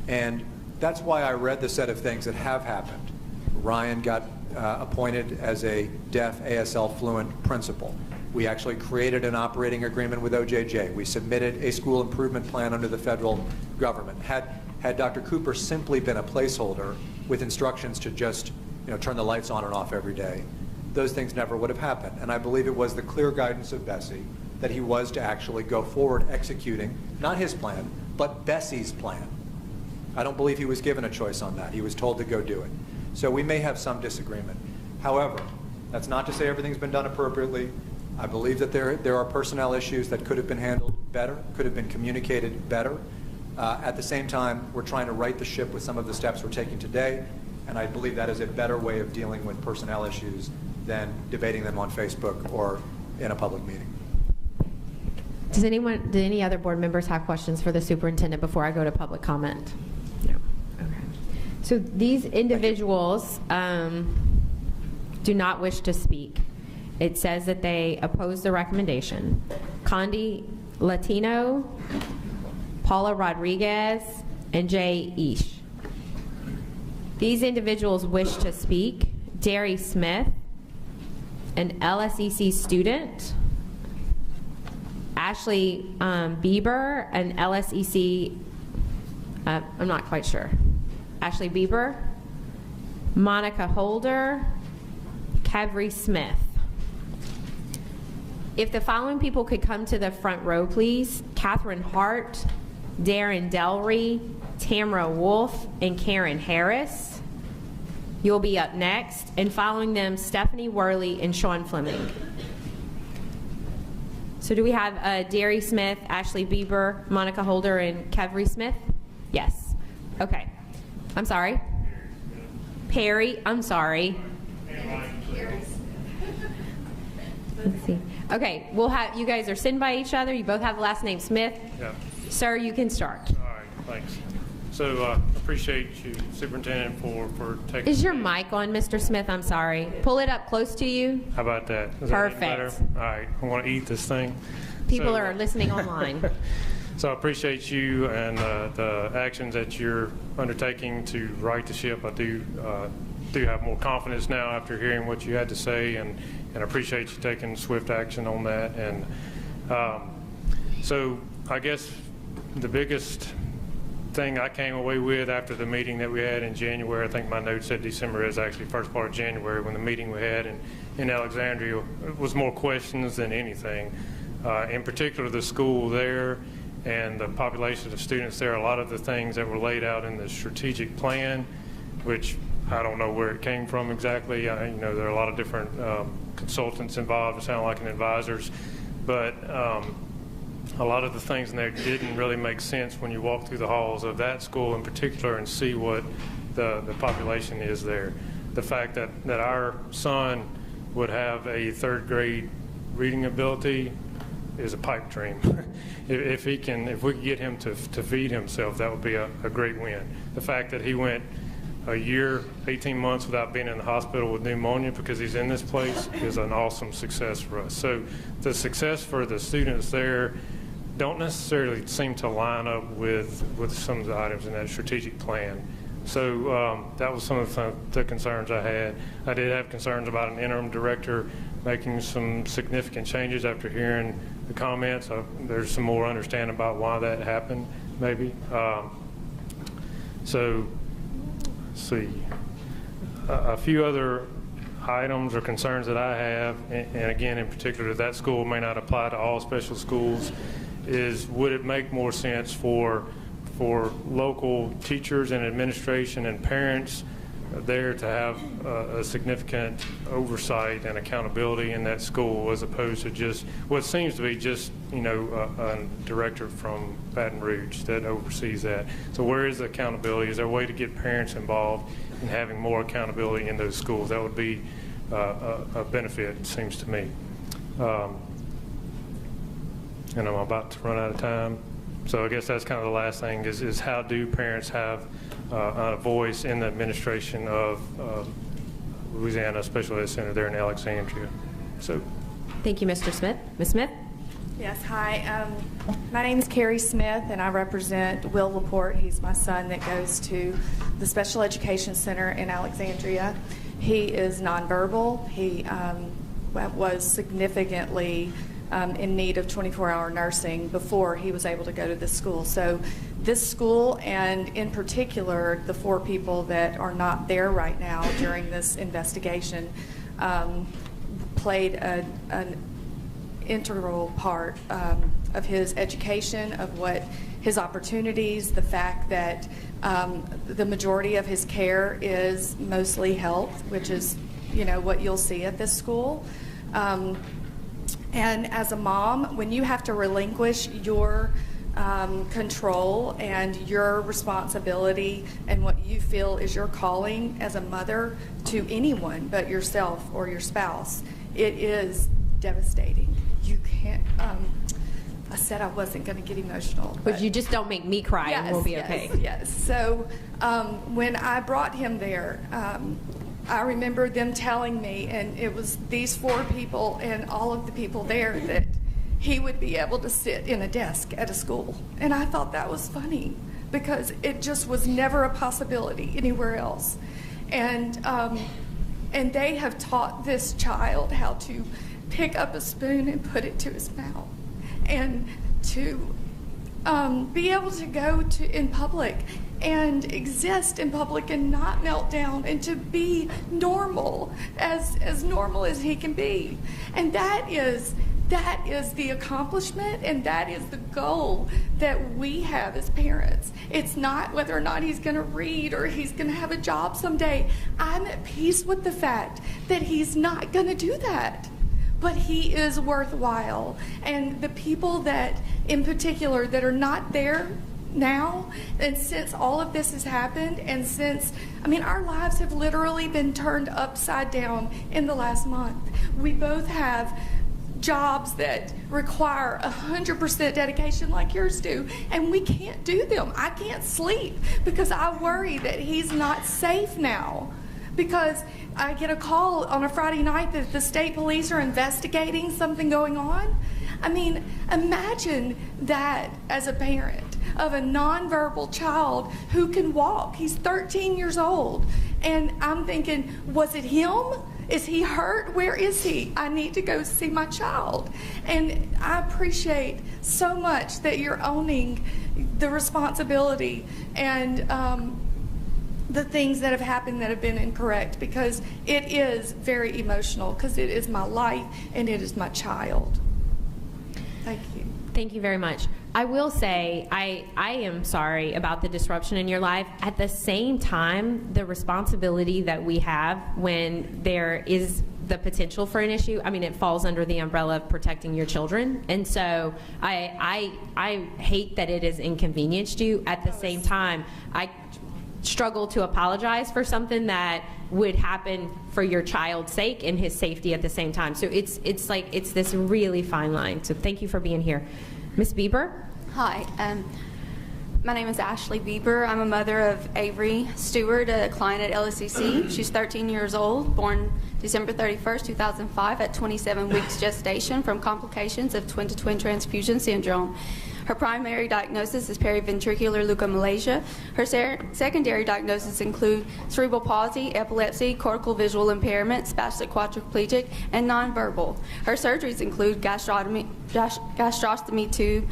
And that's why I read the set of things that have happened. Ryan got appointed as a deaf ASL fluent principal. We actually created an operating agreement with OJJ. We submitted a school improvement plan under the federal government. Had Dr. Cooper simply been a placeholder with instructions to just turn the lights on and off every day, those things never would have happened. And I believe it was the clear guidance of BESE that he was to actually go forward executing, not his plan, but BESE's plan. I don't believe he was given a choice on that. He was told to go do it. So we may have some disagreement. However, that's not to say everything's been done appropriately. I believe that there are personnel issues that could have been handled better, could have been communicated better. At the same time, we're trying to right the ship with some of the steps we're taking today, and I believe that is a better way of dealing with personnel issues than debating them on Facebook or in a public meeting. Do any other board members have questions for the superintendent before I go to public comment? No. Okay. So these individuals do not wish to speak. It says that they oppose the recommendation. Condi Latino, Paula Rodriguez, and Jay Ish. These individuals wish to speak. Derry Smith, an LSEC student. Ashley Bieber, an LSEC, I'm not quite sure. Ashley Bieber, Monica Holder, Kavri Smith. If the following people could come to the front row, please. Catherine Hart, Darren Delry, Tamara Wolf, and Karen Harris. You'll be up next. And following them, Stephanie Worley and Sean Fleming. So do we have Derry Smith, Ashley Bieber, Monica Holder, and Kavri Smith? Yes. Okay. I'm sorry. Perry, I'm sorry. Let's see. Okay, we'll have, you guys are sitting by each other. You both have the last name Smith. Yeah. Sir, you can start. All right, thanks. So appreciate you, Superintendent, for taking. Is your mic on, Mr. Smith? I'm sorry. Pull it up close to you. How about that? Is Perfect. that any better? All right, I want to eat this thing. People are listening online. So I appreciate you and the actions that you're undertaking to right the ship. I do have more confidence now after hearing what you had to say, and I appreciate you taking swift action on that. And so I guess the biggest thing I came away with after the meeting that we had in January, I think my note said December, is actually first part of January, when the meeting we had in Alexandria, was more questions than anything. In particular, the school there and the population of students there, a lot of the things that were laid out in the strategic plan, which I don't know where it came from exactly. There are a lot of different consultants involved, it sounded like, and advisors, but a lot of the things in there didn't really make sense when you walk through the halls of that school in particular and see what the population is there. The fact that our son would have a third grade reading ability is a pipe dream. If we could get him to feed himself, that would be a great win. The fact that he went a year, 18 months without being in the hospital with pneumonia because he's in this place is an awesome success for us. So the success for the students there don't necessarily seem to line up with some of the items in that strategic plan. So that was some of the concerns I had. I did have concerns about an interim director making some significant changes after hearing the comments. There's some more understanding about why that happened, maybe. So, let's see. A few other items or concerns that I have, and again, in particular, that school may not apply to all special schools, is would it make more sense for local teachers and administration and parents there to have a significant oversight and accountability in that school, as opposed to just what seems to be just a director from Baton Rouge that oversees that. So where is the accountability? Is there a way to get parents involved in having more accountability in those schools? That would be a benefit, it seems to me. And I'm about to run out of time. So I guess that's kind of the last thing is how do parents have a voice in the administration of Louisiana Special Ed Center there in Alexandria. So, thank you, Mr. Smith. Ms. Smith? Yes, hi. My name is Carrie Smith, and I represent Will Laporte. He's my son that goes to the Special Education Center in Alexandria. He is nonverbal. He was significantly in need of 24-hour nursing before he was able to go to this school. So this school, and in particular the 4 people that are not there right now during this investigation, played an integral part of his education, of what his opportunities, the fact that the majority of his care is mostly health, which is what you'll see at this school. And as a mom, when you have to relinquish your control and your responsibility and what you feel is your calling as a mother to anyone but yourself or your spouse, it is devastating. You can't, I said I wasn't going to get emotional. But you just don't make me cry, and we'll be okay. Yes. So when I brought him there, I remember them telling me, and it was these 4 people and all of the people there, that he would be able to sit in a desk at a school. And I thought that was funny because it just was never a possibility anywhere else. And they have taught this child how to pick up a spoon and put it to his mouth, and to be able to go in public and exist in public and not melt down, and to be normal, as normal as he can be. And that is the accomplishment, and that is the goal that we have as parents. It's not whether or not he's going to read or he's going to have a job someday. I'm at peace with the fact that he's not going to do that. But he is worthwhile. And the people that, in particular, that are not there now, and since all of this has happened, and since, our lives have literally been turned upside down in the last month. We both have jobs that require 100% dedication like yours do, and we can't do them. I can't sleep because I worry that he's not safe now, because I get a call on a Friday night that the state police are investigating something going on. I mean, imagine that as a parent of a nonverbal child who can walk. He's 13 years old, and I'm thinking, was it him? Is he hurt? Where is he? I need to go see my child. And I appreciate so much that you're owning the responsibility and the things that have happened that have been incorrect, because it is very emotional, because it is my life and it is my child. Thank you. Thank you very much. I will say I am sorry about the disruption in your life. At the same time, the responsibility that we have when there is the potential for an issue, I mean, it falls under the umbrella of protecting your children. And so I hate that it has inconvenienced you. At the same time, I struggle to apologize for something that would happen for your child's sake and his safety at the same time. So it's this really fine line. So thank you for being here. Ms. Bieber? Hi, my name is Ashley Bieber. I'm a mother of Avery Stewart, a client at LSCC. She's 13 years old, born December 31st, 2005 at 27 weeks gestation from complications of twin-to-twin transfusion syndrome. Her primary diagnosis is periventricular leukomalacia. Her secondary diagnoses include cerebral palsy, epilepsy, cortical visual impairment, spastic quadriplegic, and nonverbal. Her surgeries include gastrostomy tube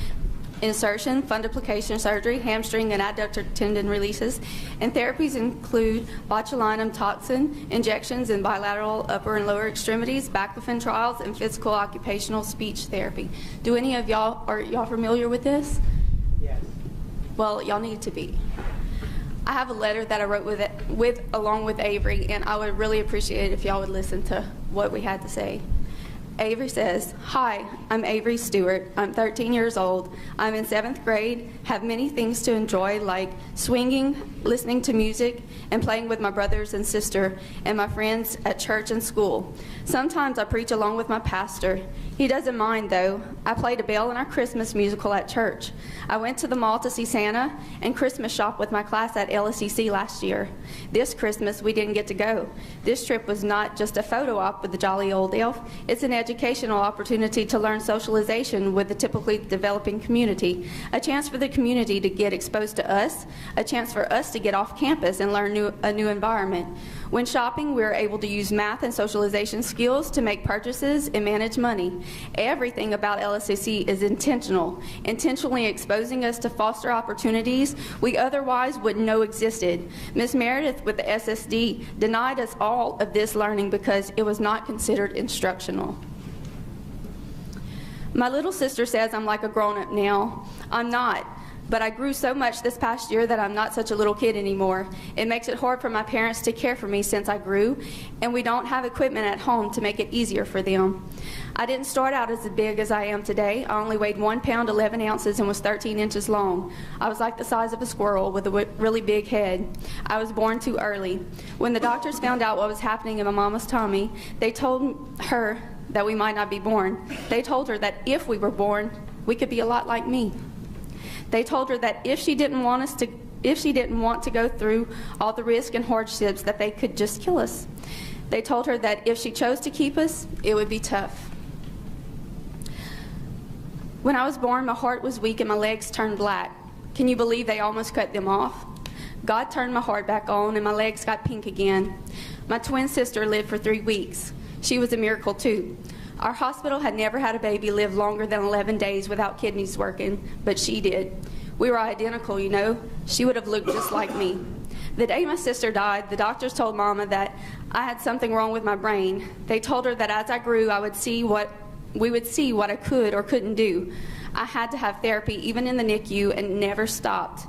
insertion, fundoplication surgery, hamstring and adductor tendon releases, and therapies include botulinum toxin injections in bilateral upper and lower extremities, baclofen trials, and physical occupational speech therapy. Do any of y'all, are y'all familiar with this? Yes. Well, y'all need to be. I have a letter that I wrote along with Avery, and I would really appreciate it if y'all would listen to what we had to say. Avery says, "Hi, I'm Avery Stewart. I'm 13 years old. I'm in 7th grade, have many things to enjoy like swinging, listening to music, and playing with my brothers and sister and my friends at church and school. Sometimes I preach along with my pastor. He doesn't mind though. I played a bell in our Christmas musical at church. I went to the mall to see Santa and Christmas shop with my class at LSCC last year. This Christmas we didn't get to go. This trip was not just a photo op with the jolly old elf. It's an educational opportunity to learn socialization with the typically developing community, a chance for the community to get exposed to us, a chance for us to get off campus and learn a new environment. When shopping, we are able to use math and socialization skills to make purchases and manage money. Everything about LSCC is intentional, intentionally exposing us to foster opportunities we otherwise wouldn't know existed. Ms. Meredith with the SSD denied us all of this learning because it was not considered instructional. My little sister says I'm like a grown-up now. I'm not. But I grew so much this past year that I'm not such a little kid anymore. It makes it hard for my parents to care for me since I grew, and we don't have equipment at home to make it easier for them. I didn't start out as big as I am today. I only weighed 1 pound 11 ounces and was 13 inches long. I was like the size of a squirrel with a really big head. I was born too early. When the doctors found out what was happening in my mama's tummy, they told her that we might not be born. They told her that if we were born, we could be a lot like me. They told her that if she didn't want to go through all the risk and hardships, that they could just kill us. They told her that if she chose to keep us, it would be tough. When I was born, my heart was weak and my legs turned black. Can you believe they almost cut them off? God turned my heart back on and my legs got pink again. My twin sister lived for 3 weeks. She was a miracle too. Our hospital had never had a baby live longer than 11 days without kidneys working, but she did. We were identical, you know. She would have looked just like me. The day my sister died, the doctors told Mama that I had something wrong with my brain. They told her that as I grew, we would see what I could or couldn't do. I had to have therapy even in the NICU and never stopped.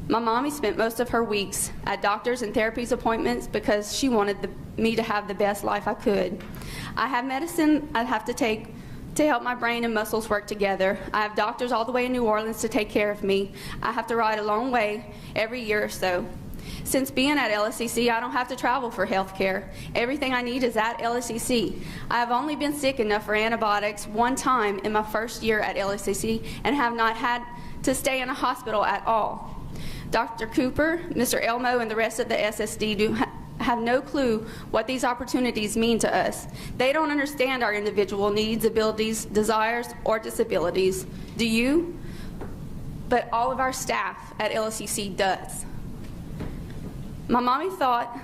My mommy spent most of her weeks at doctors and therapies appointments because she wanted me to have the best life I could. I have medicine I have to take to help my brain and muscles work together. I have doctors all the way in New Orleans to take care of me. I have to ride a long way every year or so. Since being at LSCC, I don't have to travel for health care. Everything I need is at LSCC. I have only been sick enough for antibiotics one time in my first year at LSCC and have not had to stay in a hospital at all. Dr. Cooper, Mr. Elmo, and the rest of the SSD have no clue what these opportunities mean to us. They don't understand our individual needs, abilities, desires, or disabilities. Do you? But all of our staff at LSCC does. My mommy thought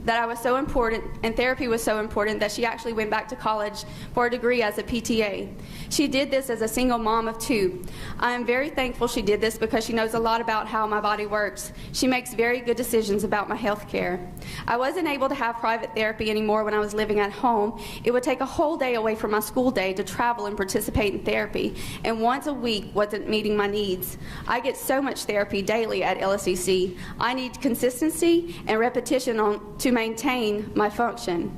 that I was so important and therapy was so important that she actually went back to college for a degree as a PTA. She did this as a single mom of 2. I am very thankful she did this because she knows a lot about how my body works. She makes very good decisions about my health care. I wasn't able to have private therapy anymore when I was living at home. It would take a whole day away from my school day to travel and participate in therapy, and once a week wasn't meeting my needs. I get so much therapy daily at LSCC. I need consistency and repetition to maintain my function.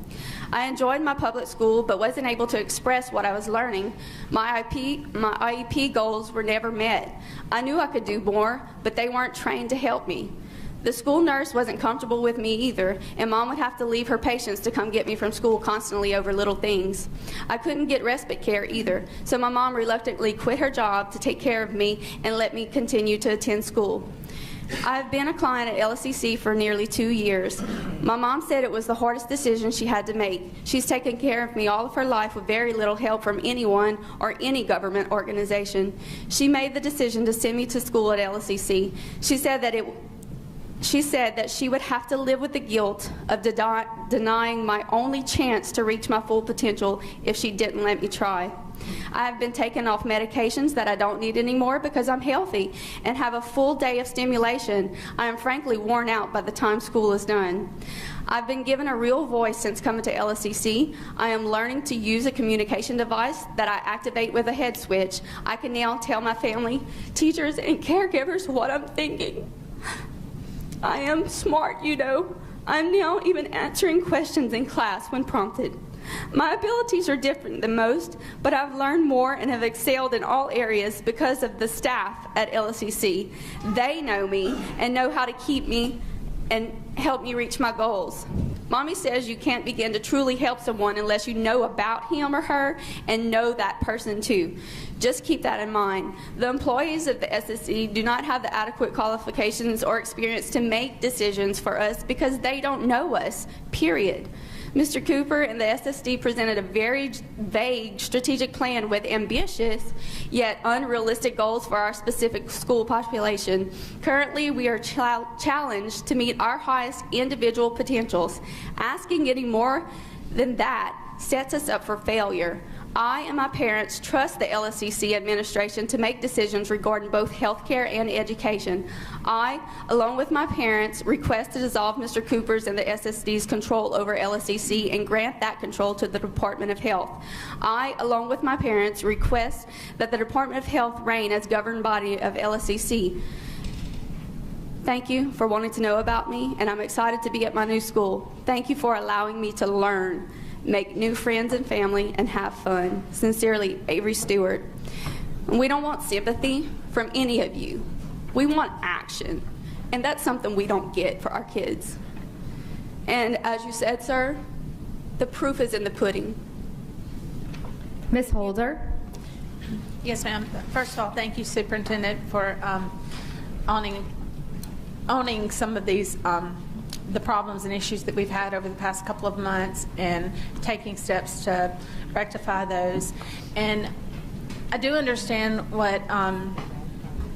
I enjoyed my public school but wasn't able to express what I was learning. My IEP goals were never met. I knew I could do more, but they weren't trained to help me. The school nurse wasn't comfortable with me either, and Mom would have to leave her patients to come get me from school constantly over little things. I couldn't get respite care either, so my mom reluctantly quit her job to take care of me and let me continue to attend school. I've been a client at LSCC for nearly 2 years. My mom said it was the hardest decision she had to make. She's taken care of me all of her life with very little help from anyone or any government organization. She made the decision to send me to school at LSCC. She said that she would have to live with the guilt of denying my only chance to reach my full potential if she didn't let me try. I have been taken off medications that I don't need anymore because I'm healthy and have a full day of stimulation. I am frankly worn out by the time school is done. I've been given a real voice since coming to LSCC. I am learning to use a communication device that I activate with a head switch. I can now tell my family, teachers, and caregivers what I'm thinking. I am smart, you know. I'm now even answering questions in class when prompted. My abilities are different than most, but I've learned more and have excelled in all areas because of the staff at LSCC. They know me and know how to keep me and help me reach my goals. Mommy says you can't begin to truly help someone unless you know about him or her and know that person too. Just keep that in mind. The employees of the SSC do not have the adequate qualifications or experience to make decisions for us because they don't know us, period. Mr. Cooper and the SSD presented a very vague strategic plan with ambitious yet unrealistic goals for our specific school population. Currently, we are challenged to meet our highest individual potentials. Asking any more than that sets us up for failure. I and my parents trust the LSCC administration to make decisions regarding both healthcare and education. I, along with my parents, request to dissolve Mr. Cooper's and the SSD's control over LSCC and grant that control to the Department of Health. I, along with my parents, request that the Department of Health reign as governing body of LSCC. Thank you for wanting to know about me, and I'm excited to be at my new school. Thank you for allowing me to learn, make new friends and family, and have fun. Sincerely, Avery Stewart. And we don't want sympathy from any of you. We want action, and that's something we don't get for our kids. And as you said, sir, the proof is in the pudding. Ms. Holder? Yes, ma'am. First of all, thank you, Superintendent, for owning some of these the problems and issues that we've had over the past couple of months and taking steps to rectify those. And I do understand what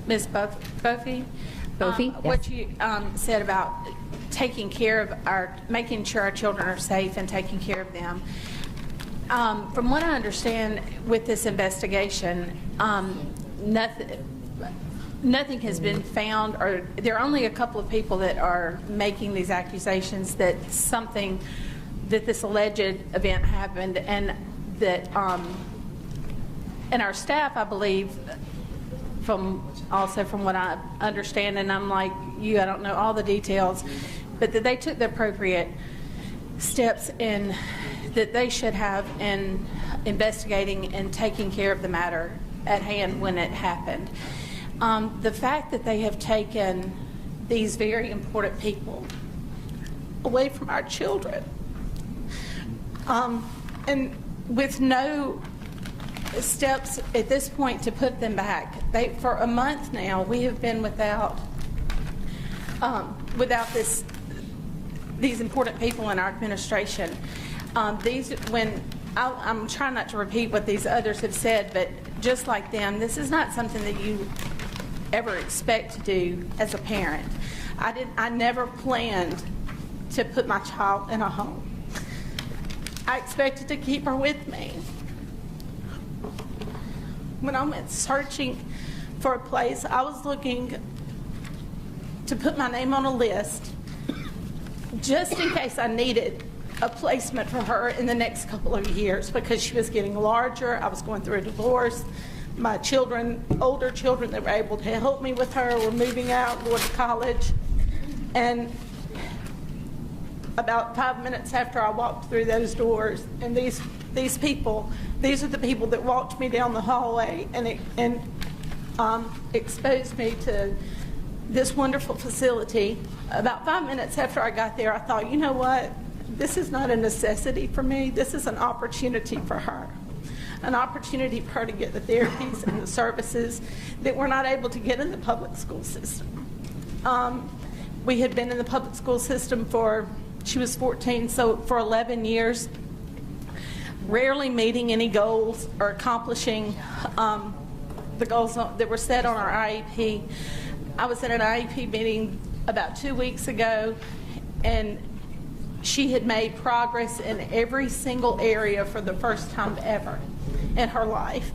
Ms. Bofi, what you said about taking care of making sure our children are safe and taking care of them. From what I understand with this investigation, nothing has been found, or there are only a couple of people that are making these accusations that this alleged event happened, and that and our staff, I believe, from what I understand, and I'm like you, I don't know all the details, but that they took the appropriate steps in that they should have in investigating and taking care of the matter at hand when it happened. The fact that they have taken these very important people away from our children. And with no steps at this point to put them back. For a month now, we have been without these important people in our administration. I'm trying not to repeat what these others have said, but just like them, this is not something that you ever expect to do as a parent. I never planned to put my child in a home. I expected to keep her with me. When I went searching for a place, I was looking to put my name on a list just in case I needed a placement for her in the next couple of years, because she was getting larger. I was going through a divorce. My children, older children that were able to help me with her, were moving out, going to college. And about 5 minutes after I walked through those doors, and these people, these are the people that walked me down the hallway and exposed me to this wonderful facility. About 5 minutes after I got there, I thought, you know what? This is not a necessity for me. This is an opportunity for her. An opportunity for her to get the therapies and the services that we're not able to get in the public school system. We had been in the public school system she was 14, so for 11 years, rarely meeting any goals or accomplishing the goals that were set on our IEP. I was at an IEP meeting about 2 weeks ago, and she had made progress in every single area for the first time ever in her life.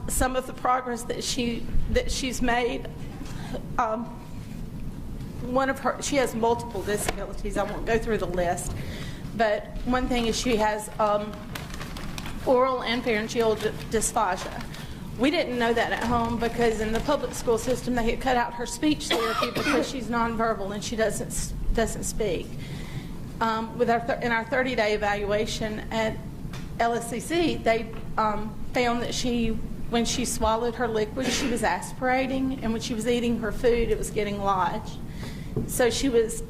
Some of the progress that she's made, she has multiple disabilities. I won't go through the list, but one thing is she has oral and pharyngeal dysphagia. We didn't know that at home because in the public school system they had cut out her speech therapy because she's nonverbal and she doesn't speak. In our 30-day evaluation at LSCC, they found that when she swallowed her liquid, she was aspirating, and when she was eating her food, it was getting lodged. So she was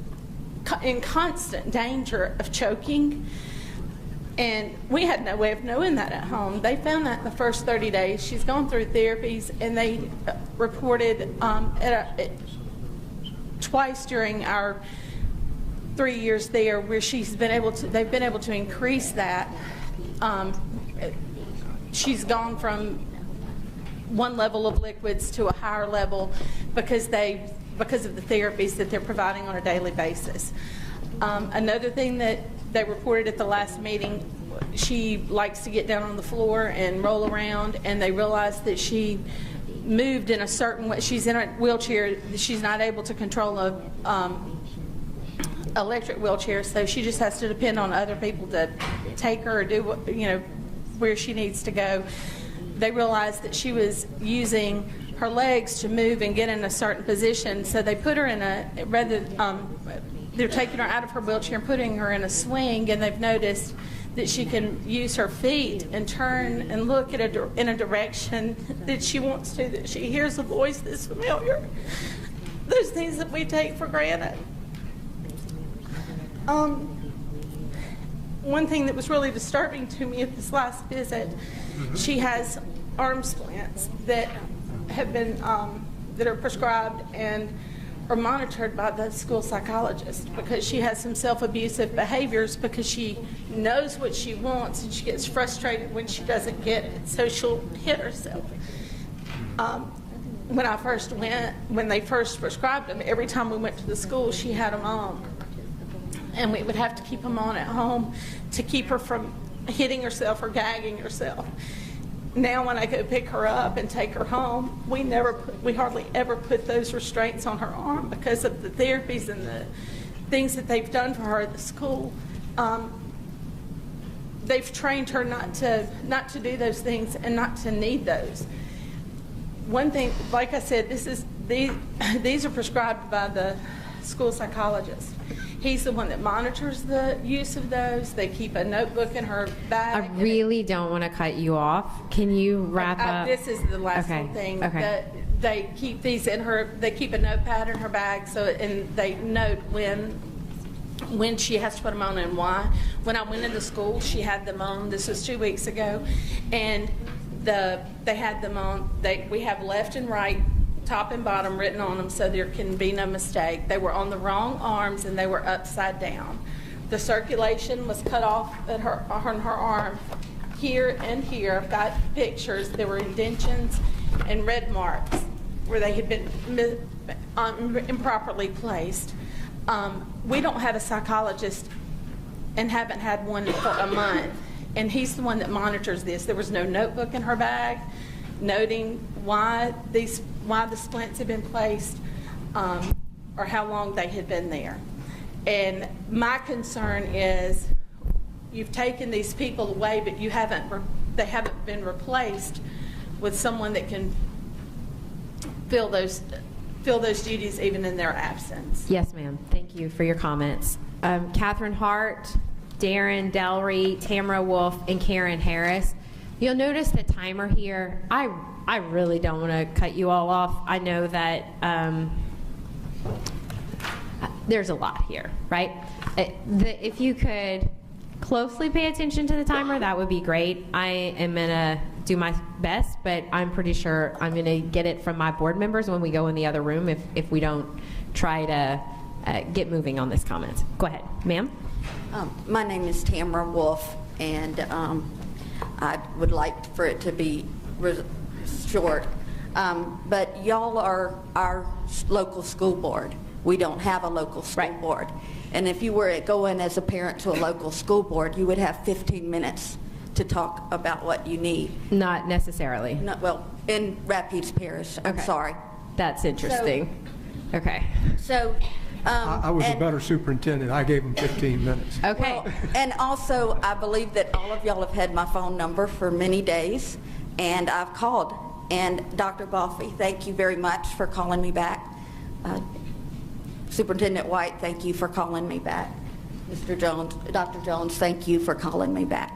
in constant danger of choking, and we had no way of knowing that at home. They found that in the first 30 days. She's gone through therapies, and they reported twice during our 3 years there where they've been able to increase that. She's gone from one level of liquids to a higher level because of the therapies that they're providing on a daily basis. Another thing that they reported at the last meeting, she likes to get down on the floor and roll around, and they realized that she moved in a certain way. She's in a wheelchair. She's not able to control a electric wheelchair, so she just has to depend on other people to take her or do where she needs to go. They realized that she was using her legs to move and get in a certain position, so they put her in they're taking her out of her wheelchair and putting her in a swing, and they've noticed that she can use her feet and turn and look in a direction that she wants to, that she hears a voice that's familiar. Those things that we take for granted. One thing that was really disturbing to me at this last visit, she has arm splints that have been that are prescribed and are monitored by the school psychologist because she has some self-abusive behaviors because she knows what she wants and she gets frustrated when she doesn't get it, so she'll hit herself. When they first prescribed them, every time we went to the school, she had them on. And we would have to keep them on at home to keep her from hitting herself or gagging herself. Now when I go pick her up and take her home, we hardly ever put those restraints on her arm because of the therapies and the things that they've done for her at the school. They've trained her not to do those things and not to need those. One thing, like I said, these are prescribed by the school psychologist. He's the one that monitors the use of those. They keep a notebook in her bag. I really don't want to cut you off. Can you wrap up? This is the last Okay, little thing. okay. That they keep these in her. They keep a notepad in her bag, and they note when she has to put them on and why. When I went into school, she had them on. This was 2 weeks ago, and they had them on. We have left and right, top and bottom written on them, so there can be no mistake. They were on the wrong arms and they were upside down. The circulation was cut off on her arm here and here. I've got pictures. There were indentions and red marks where they had been improperly placed. We don't have a psychologist and haven't had one for a month, and he's the one that monitors this. There was no notebook in her bag noting why the splints had been placed or how long they had been there. And my concern is you've taken these people away, but they haven't been replaced with someone that can fill those duties even in their absence. Yes, ma'am. Thank you for your comments. Catherine Hart, Darren Delry, Tamara Wolf, and Karen Harris. You'll notice the timer here. I really don't want to cut you all off. I know that there's a lot here, right? If you could closely pay attention to the timer, that would be great. I am going to do my best, but I'm pretty sure I'm going to get it from my board members when we go in the other room if we don't try to get moving on this comment. Go ahead, ma'am. My name is Tamara Wolf, and I would like for it to be short. But y'all are our local school board. We don't have a local school board. And if you were going as a parent to a local school board, you would have 15 minutes to talk about what you need. Not necessarily. Well, in Rapides Parish, I'm sorry. That's interesting. Okay. So, I was a better superintendent. I gave them 15 minutes. Okay. Well, and also, I believe that all of y'all have had my phone number for many days, and I've called. And Dr. Boffey, thank you very much for calling me back. Superintendent White, thank you for calling me back. Mr. Jones, Dr. Jones, thank you for calling me back.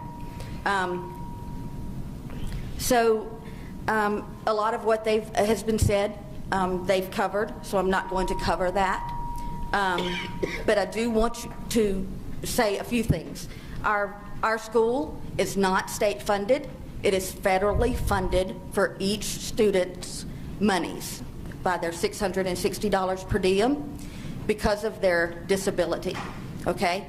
A lot of what has been said, they've covered, so I'm not going to cover that. But I do want to say a few things. Our school is not state funded. It is federally funded for each student's monies by their $660 per diem because of their disability, okay?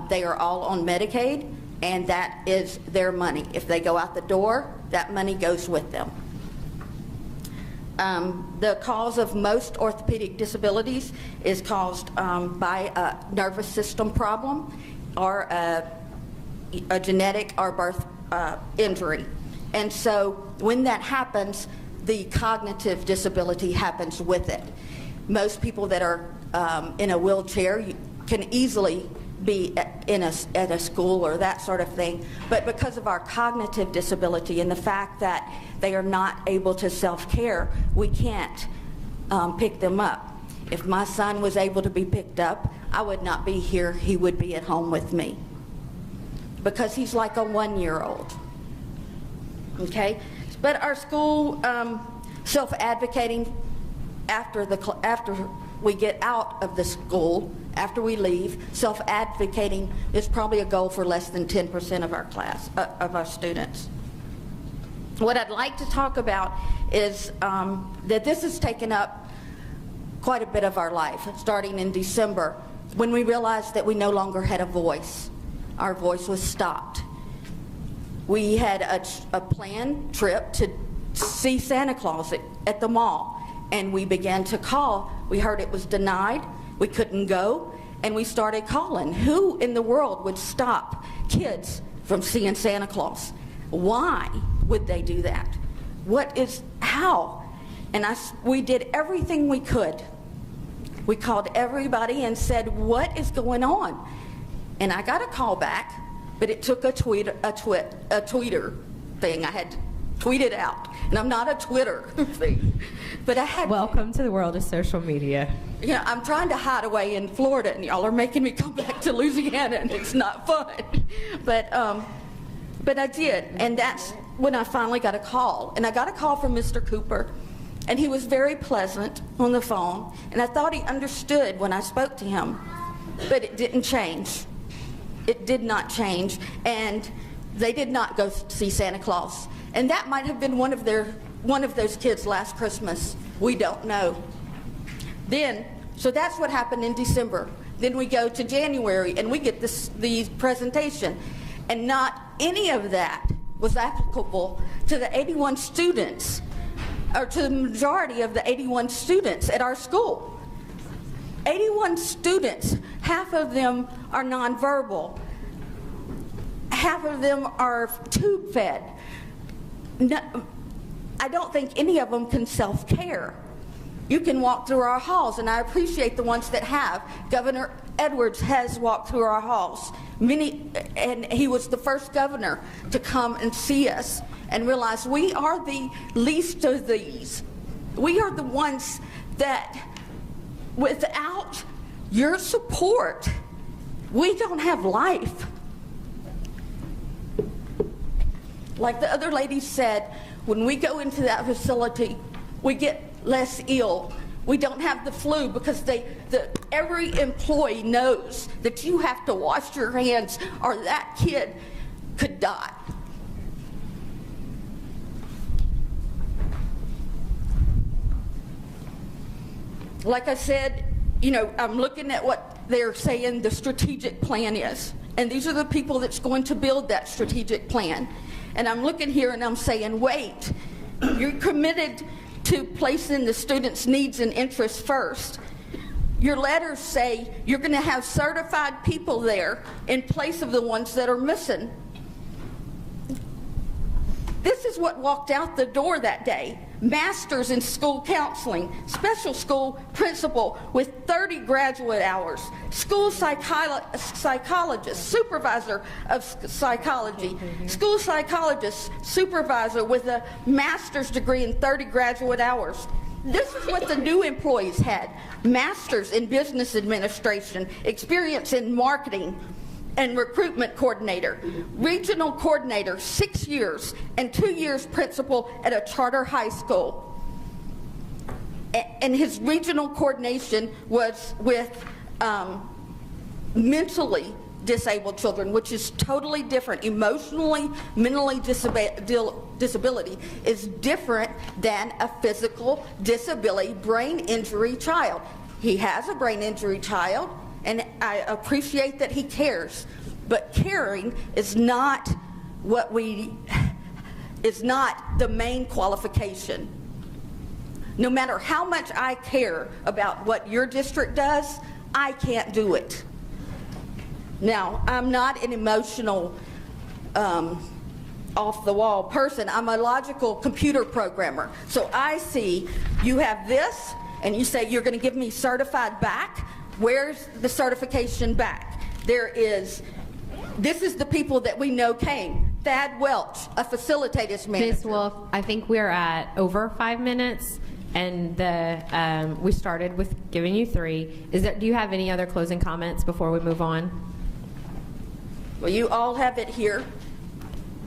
They are all on Medicaid, and that is their money. If they go out the door, that money goes with them. The cause of most orthopedic disabilities is caused by a nervous system problem or a genetic or birth injury. And so when that happens, the cognitive disability happens with it. Most people that are in a wheelchair can easily be at a school or that sort of thing, but because of our cognitive disability and the fact that they are not able to self-care, we can't pick them up. If my son was able to be picked up, I would not be here. He would be at home with me because he's like a 1-year-old. Okay, but our school self-advocating after we get out of the school, after we leave, self-advocating is probably a goal for less than 10% of our class, of our students. What I'd like to talk about is that this has taken up quite a bit of our life, starting in December, when we realized that we no longer had a voice. Our voice was stopped. We had a planned trip to see Santa Claus at the mall, and we began to call. We heard it was denied. We couldn't go, and we started calling. Who in the world would stop kids from seeing Santa Claus? Why would they do that? How? And we did everything we could. We called everybody and said, what is going on? And I got a call back, but it took a tweeter thing. I had tweet it out. And I'm not a Twitter thing, but I had. Welcome to the world of social media. Yeah, I'm trying to hide away in Florida, and y'all are making me come back to Louisiana, and it's not fun. But I did, and that's when I finally got a call. And I got a call from Mr. Cooper, and he was very pleasant on the phone, and I thought he understood when I spoke to him, but it didn't change. It did not change, and they did not go see Santa Claus. And that might have been one of those kids last Christmas. We don't know. So that's what happened in December. Then we go to January, and we get the presentation, and not any of that was applicable to the 81 students, or to the majority of the 81 students at our school. 81 students, half of them are nonverbal, half of them are tube fed. No, I don't think any of them can self-care. You can walk through our halls, and I appreciate the ones that have. Governor Edwards has walked through our halls. And he was the first governor to come and see us and realize we are the least of these. We are the ones that, without your support, we don't have life. Like the other lady said, when we go into that facility, we get less ill. We don't have the flu because every employee knows that you have to wash your hands or that kid could die. Like I said, I'm looking at what they're saying the strategic plan is. And these are the people that's going to build that strategic plan. And I'm looking here and I'm saying, wait, you're committed to placing the students' needs and interests first. Your letters say you're going to have certified people there in place of the ones that are missing. This is what walked out the door that day. Masters in school counseling, special school principal with 30 graduate hours, school psychologist, supervisor of psychology, school psychologist, supervisor with a master's degree and 30 graduate hours. This is what the new employees had. Masters in business administration, experience in marketing, and recruitment coordinator, regional coordinator, 6 years, and 2 years principal at a charter high school. And his regional coordination was with mentally disabled children, which is totally different. Emotionally, mentally disability is different than a physical disability, brain injury child. He has a brain injury child, and I appreciate that he cares, but caring is not is not the main qualification. No matter how much I care about what your district does, I can't do it. Now, I'm not an emotional, off-the-wall person. I'm a logical computer programmer. So I see you have this, and you say you're going to give me certified back. Where's the certification back? This is the people that we know came. Thad Welch, a facilitators manager. Ms. Wolf, I think we're at over 5 minutes, and we started with giving you 3. Do you have any other closing comments before we move on? Well, you all have it here.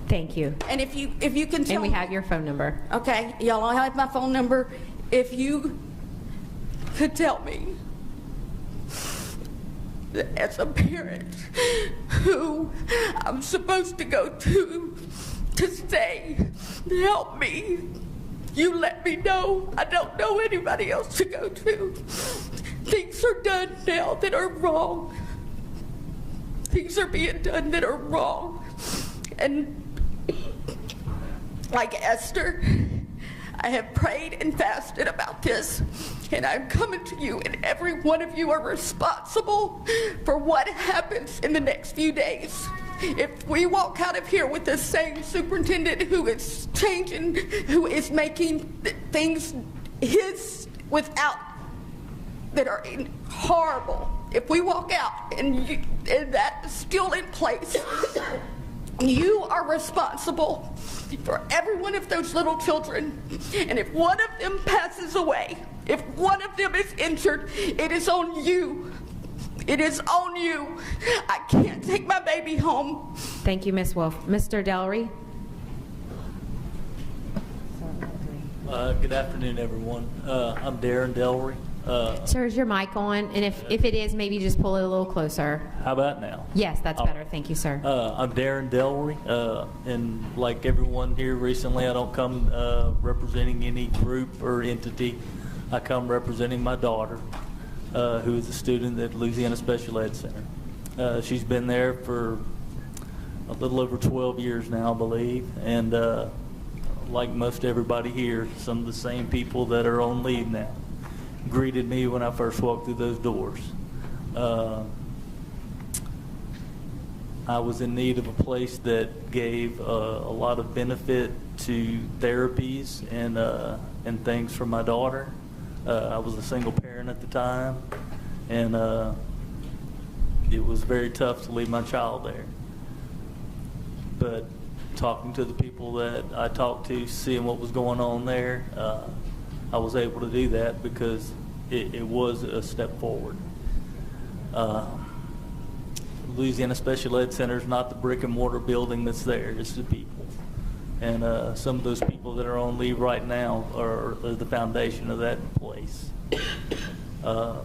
Thank you. And if you can tell me. And we have your phone number. Okay, y'all all have my phone number. If you could tell me, as a parent who I'm supposed to go to say, help me, you let me know. I don't know anybody else to go to. Things are done now that are wrong. Things are being done that are wrong. And like Esther, I have prayed and fasted about this, and I'm coming to you, and every one of you are responsible for what happens in the next few days. If we walk out of here with the same superintendent who is changing, who is making things without, that are horrible, if we walk out and that is still in place, you are responsible for every one of those little children. And if one of them passes away, if one of them is injured, it is on you. It is on you. I can't take my baby home. Thank you, Ms. Wolf. Mr. Delry? Good afternoon, everyone. I'm Darren Delry. Sir, is your mic on? And if it is, maybe just pull it a little closer. How about now? Yes, that's better. Thank you, sir. I'm Darren Delry, and like everyone here recently, I don't come representing any group or entity. I come representing my daughter, who is a student at Louisiana Special Ed Center. She's been there for a little over 12 years now, I believe, and like most everybody here, some of the same people that are on leave now greeted me when I first walked through those doors. I was in need of a place that gave a lot of benefit to therapies and things for my daughter. I was a single parent at the time, and it was very tough to leave my child there. But talking to the people that I talked to, seeing what was going on there, I was able to do that because it was a step forward. Louisiana Special Ed Center is not the brick and mortar building that's there, it's the people. And some of those people that are on leave right now are the foundation of that place.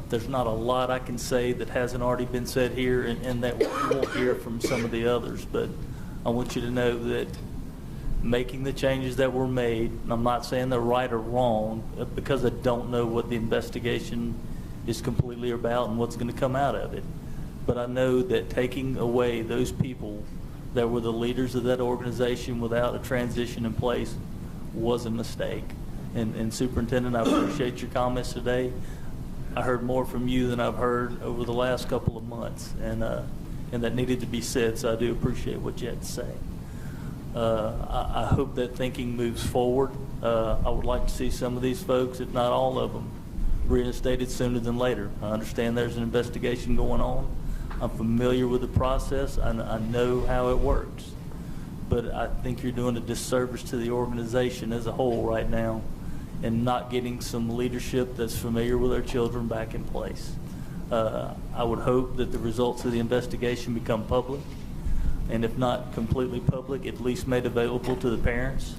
There's not a lot I can say that hasn't already been said here and that we won't hear from some of the others, but I want you to know that making the changes that were made, and I'm not saying they're right or wrong, because I don't know what the investigation is completely about and what's going to come out of it. But I know that taking away those people that were the leaders of that organization without a transition in place was a mistake. And Superintendent, I appreciate your comments today. I heard more from you than I've heard over the last couple of months, and that needed to be said, so I do appreciate what you had to say. I hope that thinking moves forward. I would like to see some of these folks, if not all of them, reinstated sooner than later. I understand there's an investigation going on. I'm familiar with the process. I know how it works. But I think you're doing a disservice to the organization as a whole right now and not getting some leadership that's familiar with our children back in place. I would hope that the results of the investigation become public, and if not completely public, at least made available to the parents.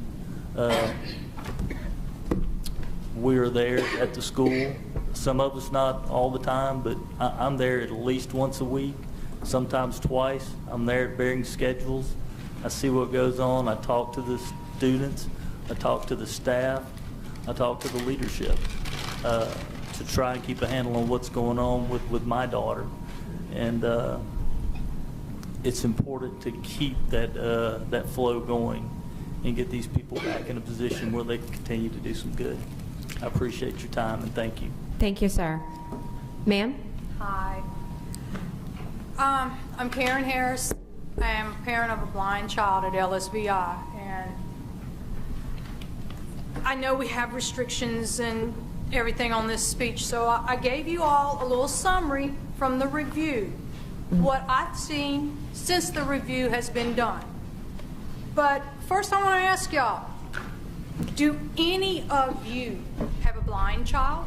We are there at the school. Some of us not all the time, but I'm there at least once a week, sometimes twice. I'm there at varying schedules. I see what goes on. I talk to the students. I talk to the staff. I talk to the leadership to try and keep a handle on what's going on with my daughter. And it's important to keep that flow going and get these people back in a position where they can continue to do some good. I appreciate your time and thank you. Thank you, sir. Ma'am? Hi. I'm Karen Harris. I am a parent of a blind child at LSVI, and I know we have restrictions and everything on this speech, so I gave you all a little summary from the review, what I've seen since the review has been done. But first I want to ask y'all, do any of you have a blind child?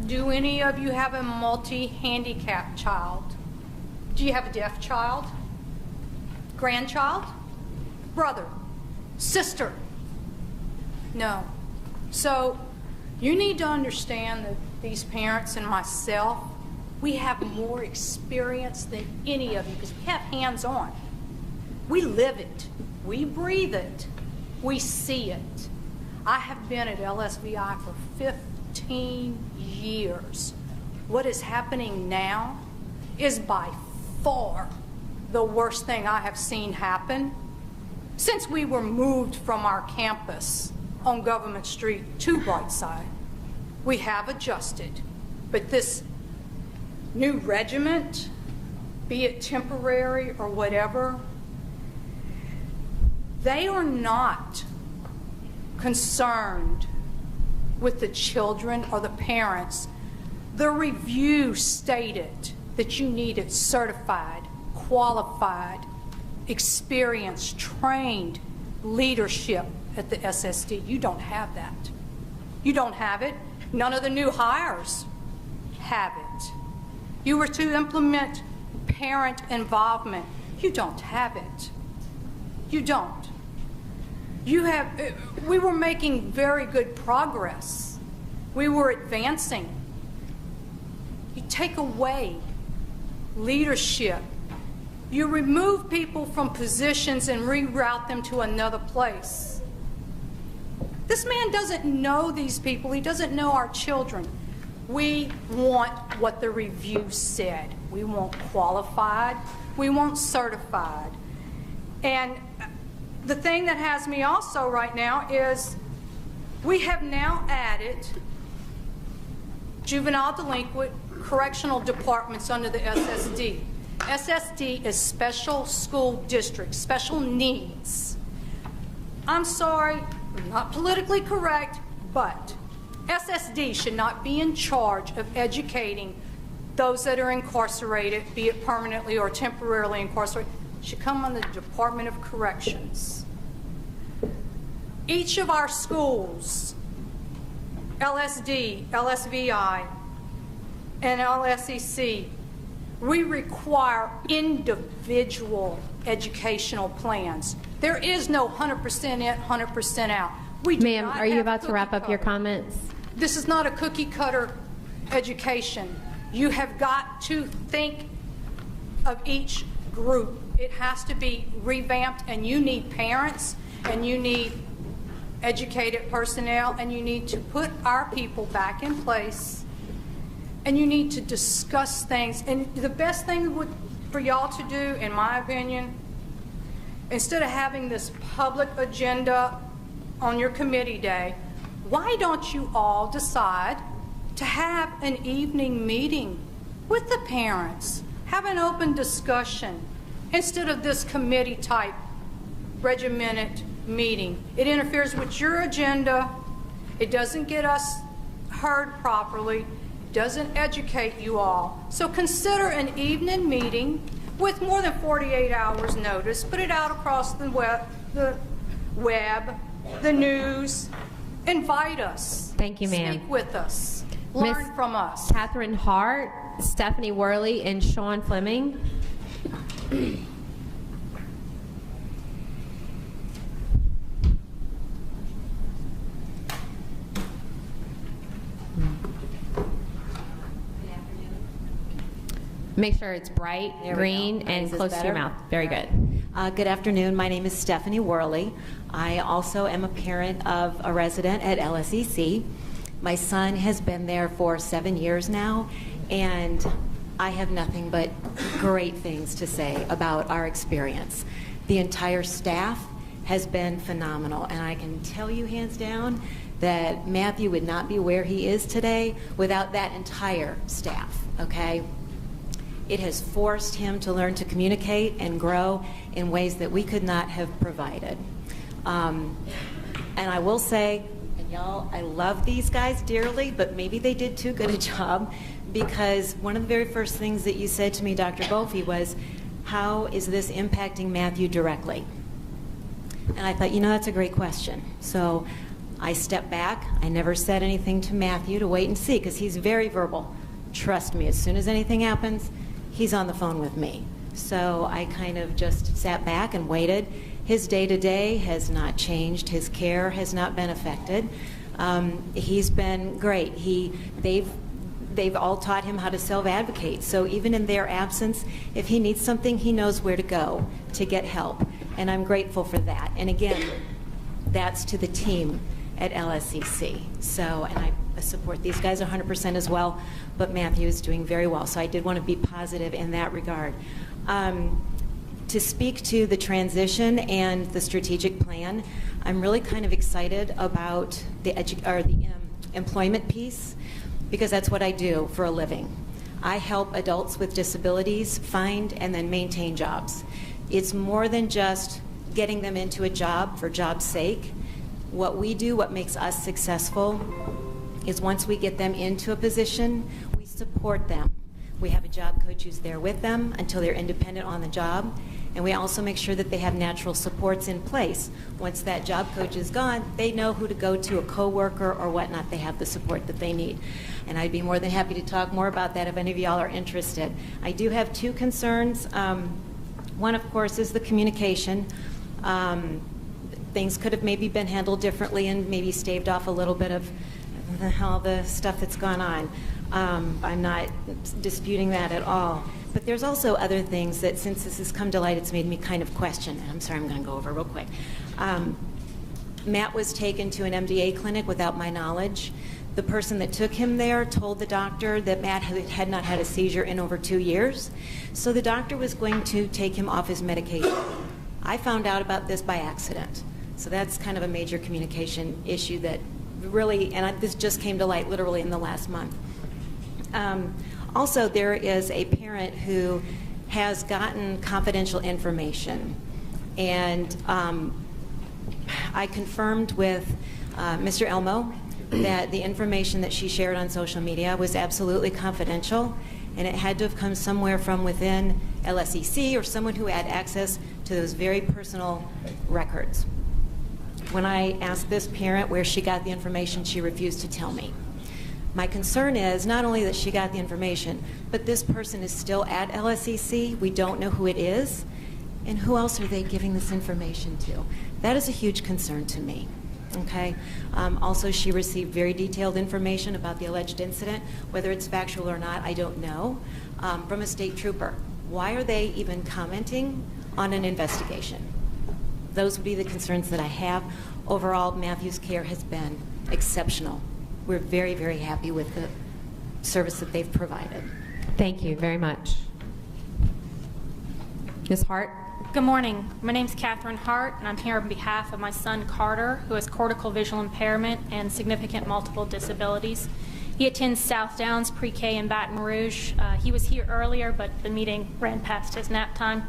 Do any of you have a multi-handicapped child? Do you have a deaf child? Grandchild? Brother? Sister? No. So you need to understand that these parents and myself, we have more experience than any of you because we have hands-on. We live it. We breathe it. We see it. I have been at LSVI for 15 years. What is happening now is by far the worst thing I have seen happen since we were moved from our campus on Government Street to Brightside. We have adjusted, but this new regiment, be it temporary or whatever, they are not concerned with the children or the parents. The review stated that you needed certified, qualified, experienced, trained leadership at the SSD. You don't have that. You don't have it. None of the new hires have it. You were to implement parent involvement. You don't have it. You don't. We were making very good progress. We were advancing. You take away leadership. You remove people from positions and reroute them to another place. This man doesn't know these people. He doesn't know our children. We want what the review said. We want qualified. We want certified. And the thing that has me also right now is we have now added juvenile delinquent correctional departments under the SSD. SSD is special school district, special needs. I'm sorry, I'm not politically correct, but SSD should not be in charge of educating those that are incarcerated, be it permanently or temporarily incarcerated. It should come under the Department of Corrections. Each of our schools, LSD, LSVI, and LSEC, we require individual educational plans. There is no 100% in, 100% out. Ma'am, are you about to wrap up your comments? This is not a cookie cutter education. You have got to think of each group. It has to be revamped, and you need parents, and you need educated personnel, and you need to put our people back in place, and you need to discuss things. And the best thing for y'all to do, in my opinion, instead of having this public agenda on your committee day, why don't you all decide to have an evening meeting with the parents, have an open discussion, instead of this committee type regimented meeting? It interferes with your agenda. It doesn't get us heard properly. It doesn't educate you all. So consider an evening meeting with more than 48 hours notice. Put it out across the web, the news. Invite us. Thank you, ma'am. Speak with us. Learn from us. Catherine Hart, Stephanie Worley, and Sean Fleming. Make sure it's bright, green, and close to your mouth. Very good. Good afternoon. My name is Stephanie Worley. I also am a parent of a resident at LSEC. My son has been there for 7 years now, and I have nothing but great things to say about our experience. The entire staff has been phenomenal, and I can tell you hands down that Matthew would not be where he is today without that entire staff, okay? It has forced him to learn to communicate and grow in ways that we could not have provided. And I will say, and y'all, I love these guys dearly, but maybe they did too good a job, because one of the very first things that you said to me, Dr. Golfi, was, how is this impacting Matthew directly? And I thought, you know, that's a great question. So I stepped back. I never said anything to Matthew to wait and see, because he's very verbal. Trust me, as soon as anything happens, he's on the phone with me. So I kind of just sat back and waited. His day-to-day has not changed. His care has not been affected. He's been great. They've all taught him how to self-advocate. So even in their absence, if he needs something, he knows where to go to get help. And I'm grateful for that. And again, that's to the team at LSEC. So, and I support these guys 100% as well, but Matthew is doing very well. So I did want to be positive in that regard. To speak to the transition and the strategic plan, I'm really kind of excited about the employment piece, because that's what I do for a living. I help adults with disabilities find and then maintain jobs. It's more than just getting them into a job for job's sake. What we do, what makes us successful, is once we get them into a position, we support them. We have a job coach who's there with them until they're independent on the job, And we also make sure that they have natural supports in place. Once that job coach is gone, they know who to go to, a coworker or whatnot. They have the support that they need. And I'd be more than happy to talk more about that if any of y'all are interested. I do have two concerns. One, of course, is the communication. Things could have maybe been handled differently and maybe staved off a little bit of all the stuff that's gone on. I'm not disputing that at all. But there's also other things that, since this has come to light, it's made me kind of question. And I'm sorry, I'm going to go over real quick. Matt was taken to an MDA clinic without my knowledge. The person that took him there told the doctor that Matt had not had a seizure in over 2 years. So the doctor was going to take him off his medication. I found out about this by accident. So that's kind of a major communication issue that really, and this just came to light literally in the last month. Also, there is a parent who has gotten confidential information, and I confirmed with Mr. Elmo that the information that she shared on social media was absolutely confidential, and it had to have come somewhere from within LSEC or someone who had access to those very personal records. When I asked this parent where she got the information, she refused to tell me. My concern is not only that she got the information, but this person is still at LSEC. We don't know who it is, and who else are they giving this information to? That is a huge concern to me. Okay. Also, she received very detailed information about the alleged incident. Whether it's factual or not, I don't know. From a state trooper. Why are they even commenting on an investigation? Those would be the concerns that I have. Overall, Matthew's care has been exceptional. We're very, very happy with the service that they've provided. Thank you very much. Ms. Hart? Good morning. My name's Catherine Hart, and I'm here on behalf of my son Carter, who has cortical visual impairment and significant multiple disabilities. He attends South Downs Pre-K in Baton Rouge. He was here earlier, but the meeting ran past his nap time.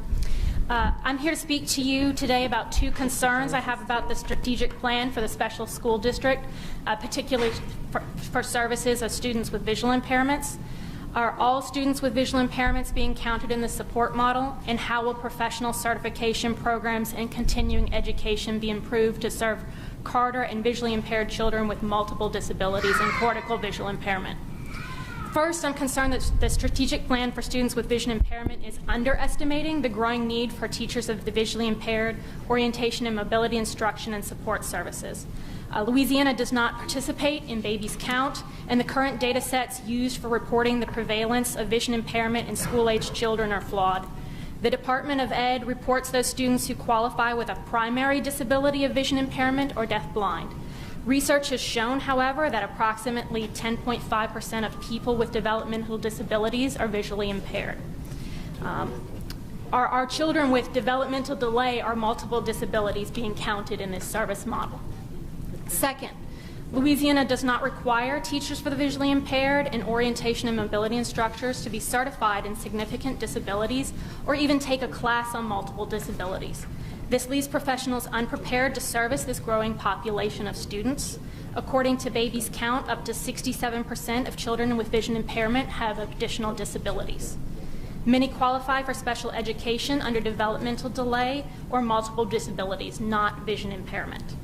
I'm here to speak to you today about two concerns I have about the strategic plan for the special school district, particularly for services of students with visual impairments. Are all students with visual impairments being counted in the support model? And how will professional certification programs and continuing education be improved to serve Carter and visually impaired children with multiple disabilities and cortical visual impairment? First, I'm concerned that the strategic plan for students with vision impairment is underestimating the growing need for teachers of the visually impaired, orientation and mobility instruction and support services. Louisiana does not participate in BESE count, and the current data sets used for reporting the prevalence of vision impairment in school-aged children are flawed. The Department of Ed reports those students who qualify with a primary disability of vision impairment or deafblind. Research has shown, however, that approximately 10.5% of people with developmental disabilities are visually impaired. Are our children with developmental delay or multiple disabilities being counted in this service model? Second, Louisiana does not require teachers for the visually impaired and orientation and mobility instructors to be certified in significant disabilities or even take a class on multiple disabilities. This leaves professionals unprepared to service this growing population of students. According to BESE count, up to 67% of children with vision impairment have additional disabilities. Many qualify for special education under developmental delay or multiple disabilities, not vision impairment.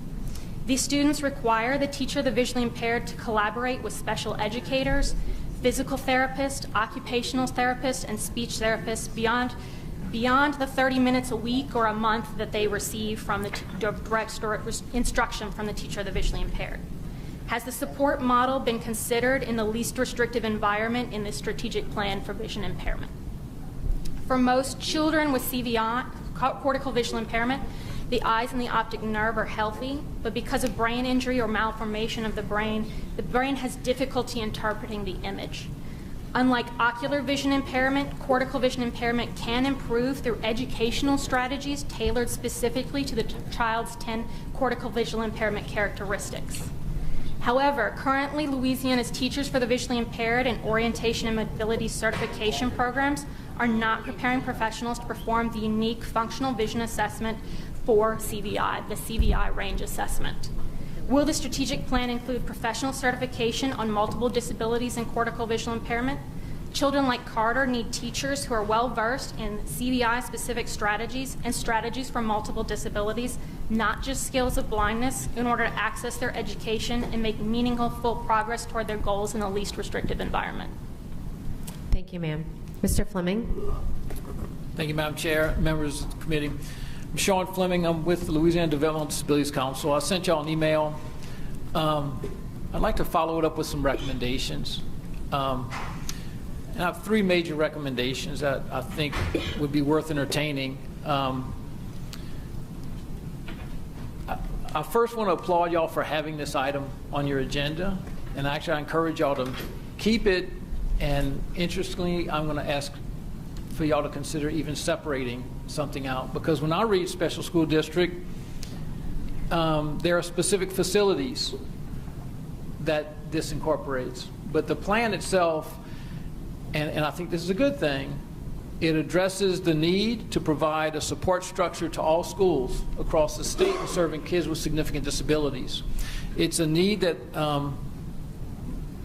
These students require the teacher of the visually impaired to collaborate with special educators, physical therapists, occupational therapists, and speech therapists beyond the 30 minutes a week or a month that they receive from the direct instruction from the teacher of the visually impaired. Has the support model been considered in the least restrictive environment in this strategic plan for vision impairment? For most children with CVI, cortical visual impairment, the eyes and the optic nerve are healthy, but because of brain injury or malformation of the brain has difficulty interpreting the image. Unlike ocular vision impairment, cortical vision impairment can improve through educational strategies tailored specifically to the child's 10 cortical visual impairment characteristics. However, currently Louisiana's teachers for the visually impaired and orientation and mobility certification programs are not preparing professionals to perform the unique functional vision assessment for CVI, the CVI range assessment. Will the strategic plan include professional certification on multiple disabilities and cortical visual impairment? Children like Carter need teachers who are well-versed in CBI-specific strategies and strategies for multiple disabilities, not just skills of blindness, in order to access their education and make meaningful progress toward their goals in the least restrictive environment. Thank you, ma'am. Mr. Fleming. Thank you, Madam Chair, members of the committee. I'm Sean Fleming. I'm with the Louisiana Developmental Disabilities Council. I sent y'all an email. I'd like to follow it up with some recommendations. And I have 3 major recommendations that I think would be worth entertaining. I first want to applaud y'all for having this item on your agenda, and actually I encourage y'all to keep it, and interestingly, I'm going to ask for y'all to consider even separating something out, because when I read special school district, there are specific facilities that this incorporates, but the plan itself, and I think this is a good thing, it addresses the need to provide a support structure to all schools across the state in serving kids with significant disabilities. It's a need that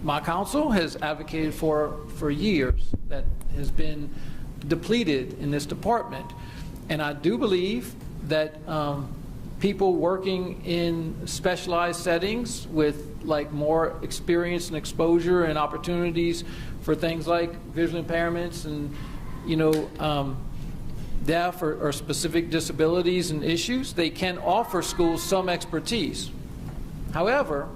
my council has advocated for years, that has been depleted in this department. And I do believe that people working in specialized settings with like more experience and exposure and opportunities for things like visual impairments and deaf or specific disabilities and issues, they can offer schools some expertise. However,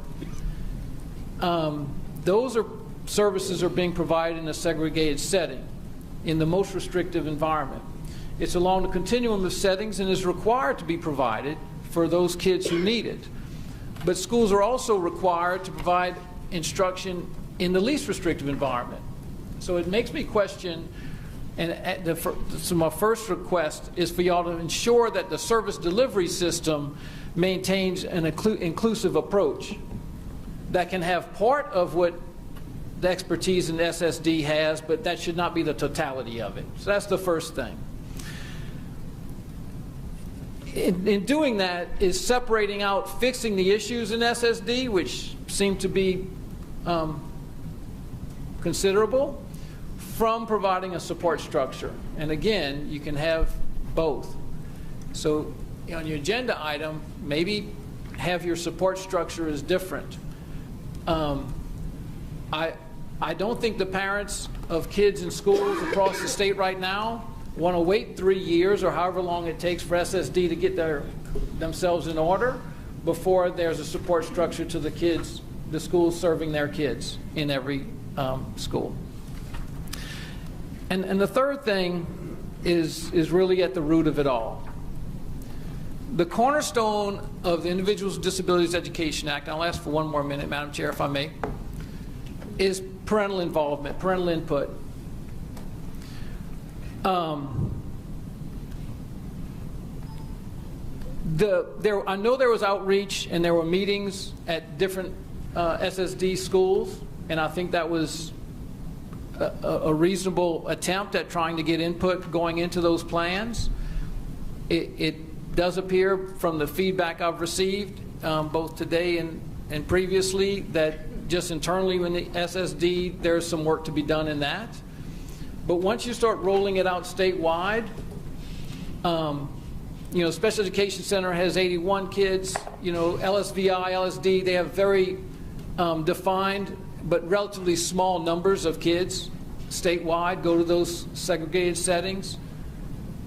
those services are being provided in a segregated setting, in the most restrictive environment. It's along the continuum of settings and is required to be provided for those kids who need it. But schools are also required to provide instruction in the least restrictive environment. So it makes me question, and so my first request is for y'all to ensure that the service delivery system maintains an inclusive approach that can have part of what the expertise in SSD has, but that should not be the totality of it. So that's the first thing. In doing that is separating out fixing the issues in SSD, which seem to be considerable, from providing a support structure. And again, you can have both. So on your agenda item, maybe have your support structure as different. I don't think the parents of kids in schools across the state right now want to wait 3 years or however long it takes for SSD to get themselves in order before there's a support structure to the kids, the schools serving their kids in every school. And the third thing is really at the root of it all. The cornerstone of the Individuals with Disabilities Education Act, and I'll ask for 1 more minute, Madam Chair, if I may, is parental involvement, parental input. I know there was outreach and there were meetings at different SSD schools, and I think that was a reasonable attempt at trying to get input going into those plans. It does appear from the feedback I've received, both today and previously, that just internally in the SSD, there's some work to be done in that. But once you start rolling it out statewide, Special Education Center has 81 kids, LSVI, LSD, they have very defined but relatively small numbers of kids statewide go to those segregated settings.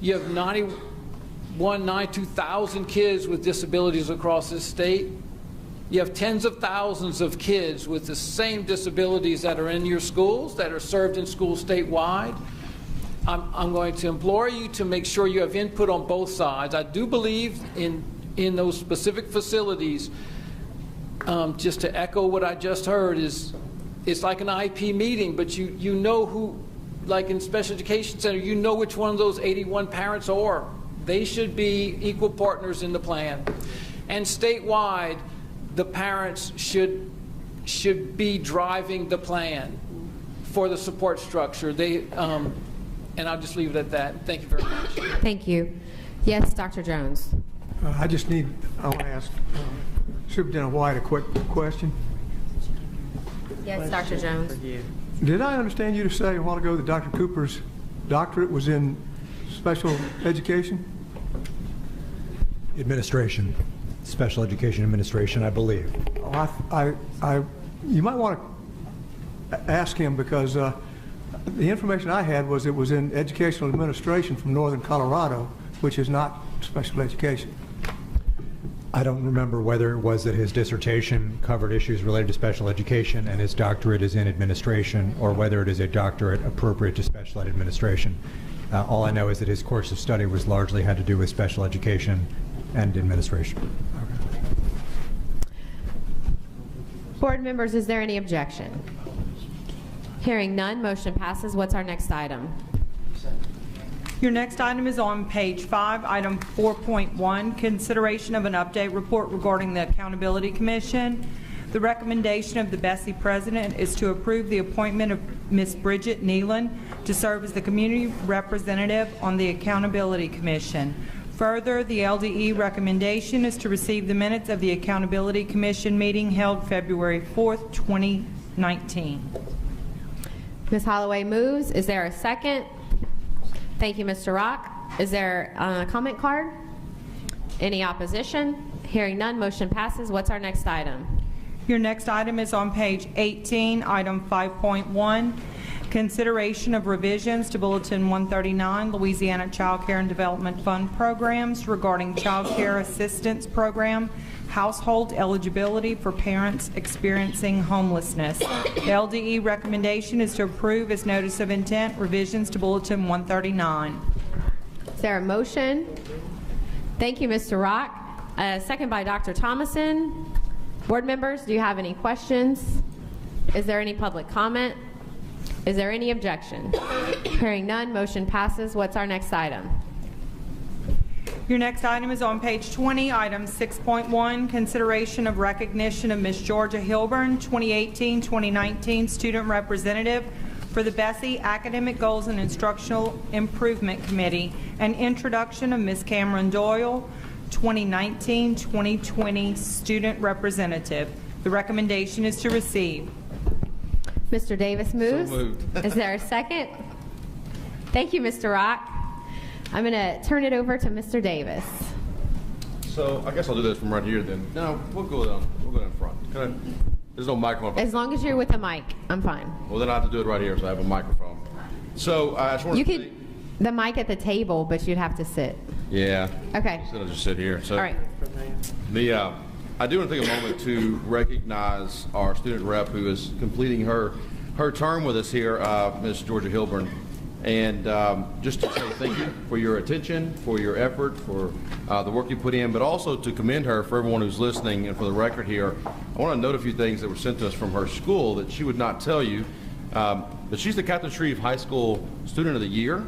You have 92,000 kids with disabilities across this state. You have tens of thousands of kids with the same disabilities that are in your schools, that are served in schools statewide. I'm going to implore you to make sure you have input on both sides. I do believe in those specific facilities, just to echo what I just heard, it's like an IP meeting, but you know who, like in Special Education Center, you know which one of those 81 parents are. They should be equal partners in the plan. And statewide, the parents should be driving the plan for the support structure. And I'll just leave it at that. Thank you very much. Thank you. Yes, Dr. Jones. I want to ask Superintendent White a quick question. Yes, Dr. Jones. Did I understand you to say a while ago that Dr. Cooper's doctorate was in special education? Administration, special education administration, I believe. Oh, you might want to ask him, because the information I had was it was in educational administration from Northern Colorado, which is not special education. I don't remember whether it was that his dissertation covered issues related to special education and his doctorate is in administration, or whether it is a doctorate appropriate to special ed administration. All I know is that his course of study was largely had to do with special education and administration. Board members, is there any objection? Hearing none, motion passes. What's our next item? Your next item is on page 5, item 4.1, consideration of an update report regarding the Accountability Commission. The recommendation of the BESE president is to approve the appointment of Ms. Bridget Nealon to serve as the community representative on the Accountability Commission. Further, the LDE recommendation is to receive the minutes of the Accountability Commission meeting held February 4th, 2019. Ms. Holloway moves. Is there a second? Thank you, Mr. Rock. Is there a comment card? Any opposition? Hearing none, motion passes. What's our next item? Your next item is on page 18, item 5.1, consideration of revisions to Bulletin 139, Louisiana Child Care and Development Fund programs regarding Child Care Assistance Program, household eligibility for parents experiencing homelessness. The LDE recommendation is to approve as notice of intent revisions to Bulletin 139. Is there a motion? Thank you, Mr. Rock. Second by Dr. Thomason. Board members, do you have any questions? Is there any public comment? Is there any objection? Hearing none, motion passes. What's our next item? Your next item is on page 20, item 6.1, consideration of recognition of Ms. Georgia Hilburn, 2018-2019 Student Representative for the BESE Academic Goals and Instructional Improvement Committee, and introduction of Ms. Cameron Doyle, 2019-2020 Student Representative. The recommendation is to receive. Mr. Davis moves. So moved. Is there a second? Thank you, Mr. Rock. I'm going to turn it over to Mr. Davis. So I guess I'll do this from right here then. No, we'll go down front. There's no microphone. As long as you're with a mic, I'm fine. Well, then I have to do it right here, so I have a microphone. So I just want You to could, the mic at the table, but you'd have to sit. Yeah. Okay. So I'll just sit here. So All right. I do want to take a moment to recognize our student rep who is completing her term with us here, Ms. Georgia Hilburn. And just to say thank you for your attention, for your effort, for the work you put in, but also to commend her for everyone who's listening. And for the record here, I want to note a few things that were sent to us from her school that she would not tell you. But she's the Captain Shreve High School Student of the Year.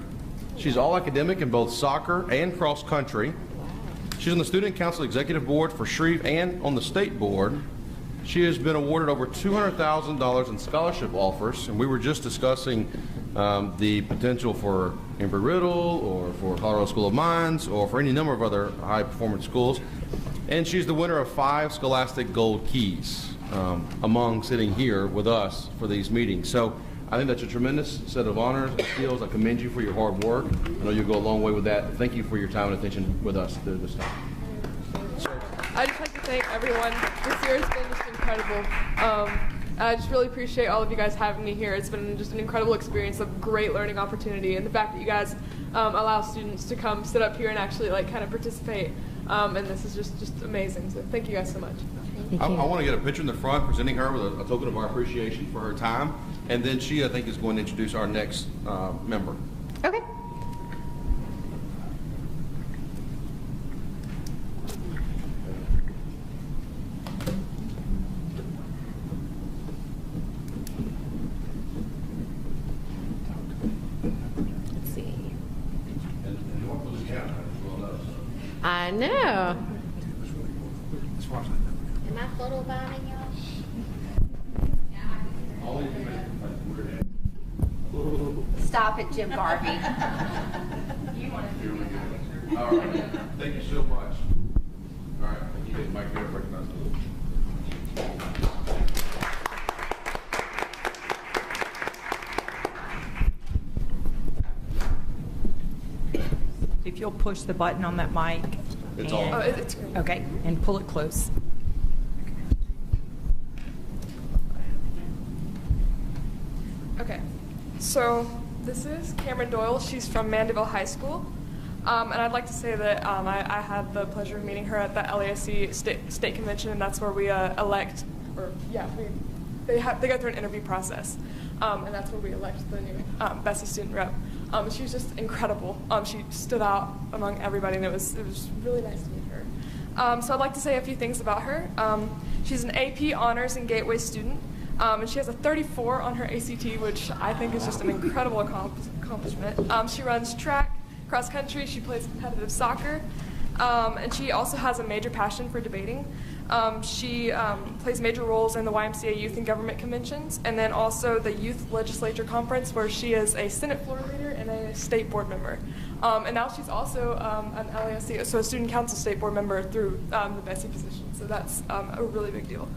She's all academic in both soccer and cross country. She's on the Student Council Executive Board for Shreve and on the State Board. She has been awarded over $200,000 in scholarship offers, and we were just discussing the potential for Embry-Riddle or for Colorado School of Mines or for any number of other high-performance schools. And she's the winner of 5 Scholastic Gold Keys among sitting here with us for these meetings. So I think that's a tremendous set of honors and skills. I commend you for your hard work. I know you'll go a long way with that. Thank you for your time and attention with us through this time. I'd just like to thank everyone. This year has been just incredible. I just really appreciate all of you guys having me here. It's been just an incredible experience, a great learning opportunity, and the fact that you guys allow students to come sit up here and actually kind of participate. And this is just amazing. So thank you guys so much. I want to get a picture in the front presenting her with a token of our appreciation for her time. And then she, I think, is going to introduce our next member. Okay. Let's see. I know. Am I photo bombing y'all? Stop it, Jim Garvey. All right. Thank you so much. All right. Thank you. Mike, you recognize if you'll push the button on that mic. It's on. Oh, it's great. Okay, and pull it close. Okay, so this is Cameron Doyle. She's from Mandeville High School. And I'd like to say that I had the pleasure of meeting her at the LASC state convention, and that's where we elect, or yeah, they go through an interview process, and that's where we elect the new BESE student rep. She was just incredible. She stood out among everybody, and it was really nice to meet her. So I'd like to say a few things about her. She's an AP Honors and Gateway student. And she has a 34 on her ACT, which I think is just an incredible accomplishment. She runs track, cross country, she plays competitive soccer, and she also has a major passion for debating. She plays major roles in the YMCA Youth and Government Conventions, and then also the Youth Legislature Conference, where she is a Senate floor leader and a state board member. And now she's also an LASC, so a student council state board member through the BESE position, so that's a really big deal.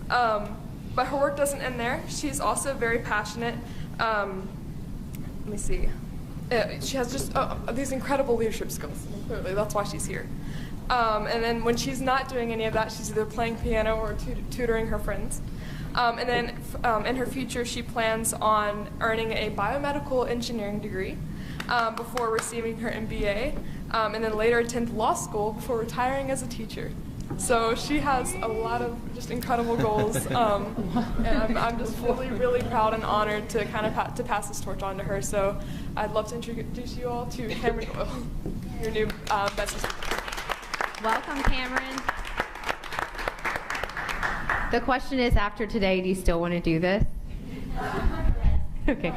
But her work doesn't end there. She's also very passionate. Let me see. She has just these incredible leadership skills. Clearly, that's why she's here. And then when she's not doing any of that, she's either playing piano or tutoring her friends. And then in her future, she plans on earning a biomedical engineering degree before receiving her MBA, and then later attend law school before retiring as a teacher. So she has a lot of just incredible goals, and I'm just really, really proud and honored to kind of to pass this torch on to her. So I'd love to introduce you all to Cameron Doyle, your new BESE student. Welcome, Cameron. The question is, after today, do you still want to do this? Okay.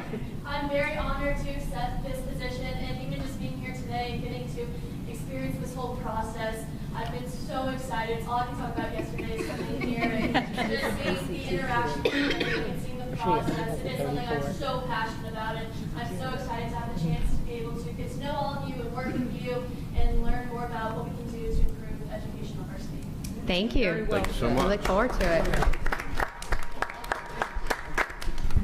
I'm very honored to accept this position, and even just being here today and getting to experience this whole process, I've been so excited. It's all I can talk about yesterday is coming here and just seeing the interaction and seeing the process. It is something I'm so passionate about, and I'm so excited to have the chance to be able to get to know all of you and work with you and learn more about what we can do to improve education of our state. Thank you. Thank you so much. We look forward to it.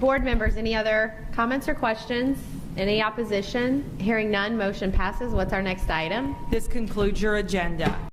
Board members, any other comments or questions? Any opposition? Hearing none, motion passes. What's our next item? This concludes your agenda.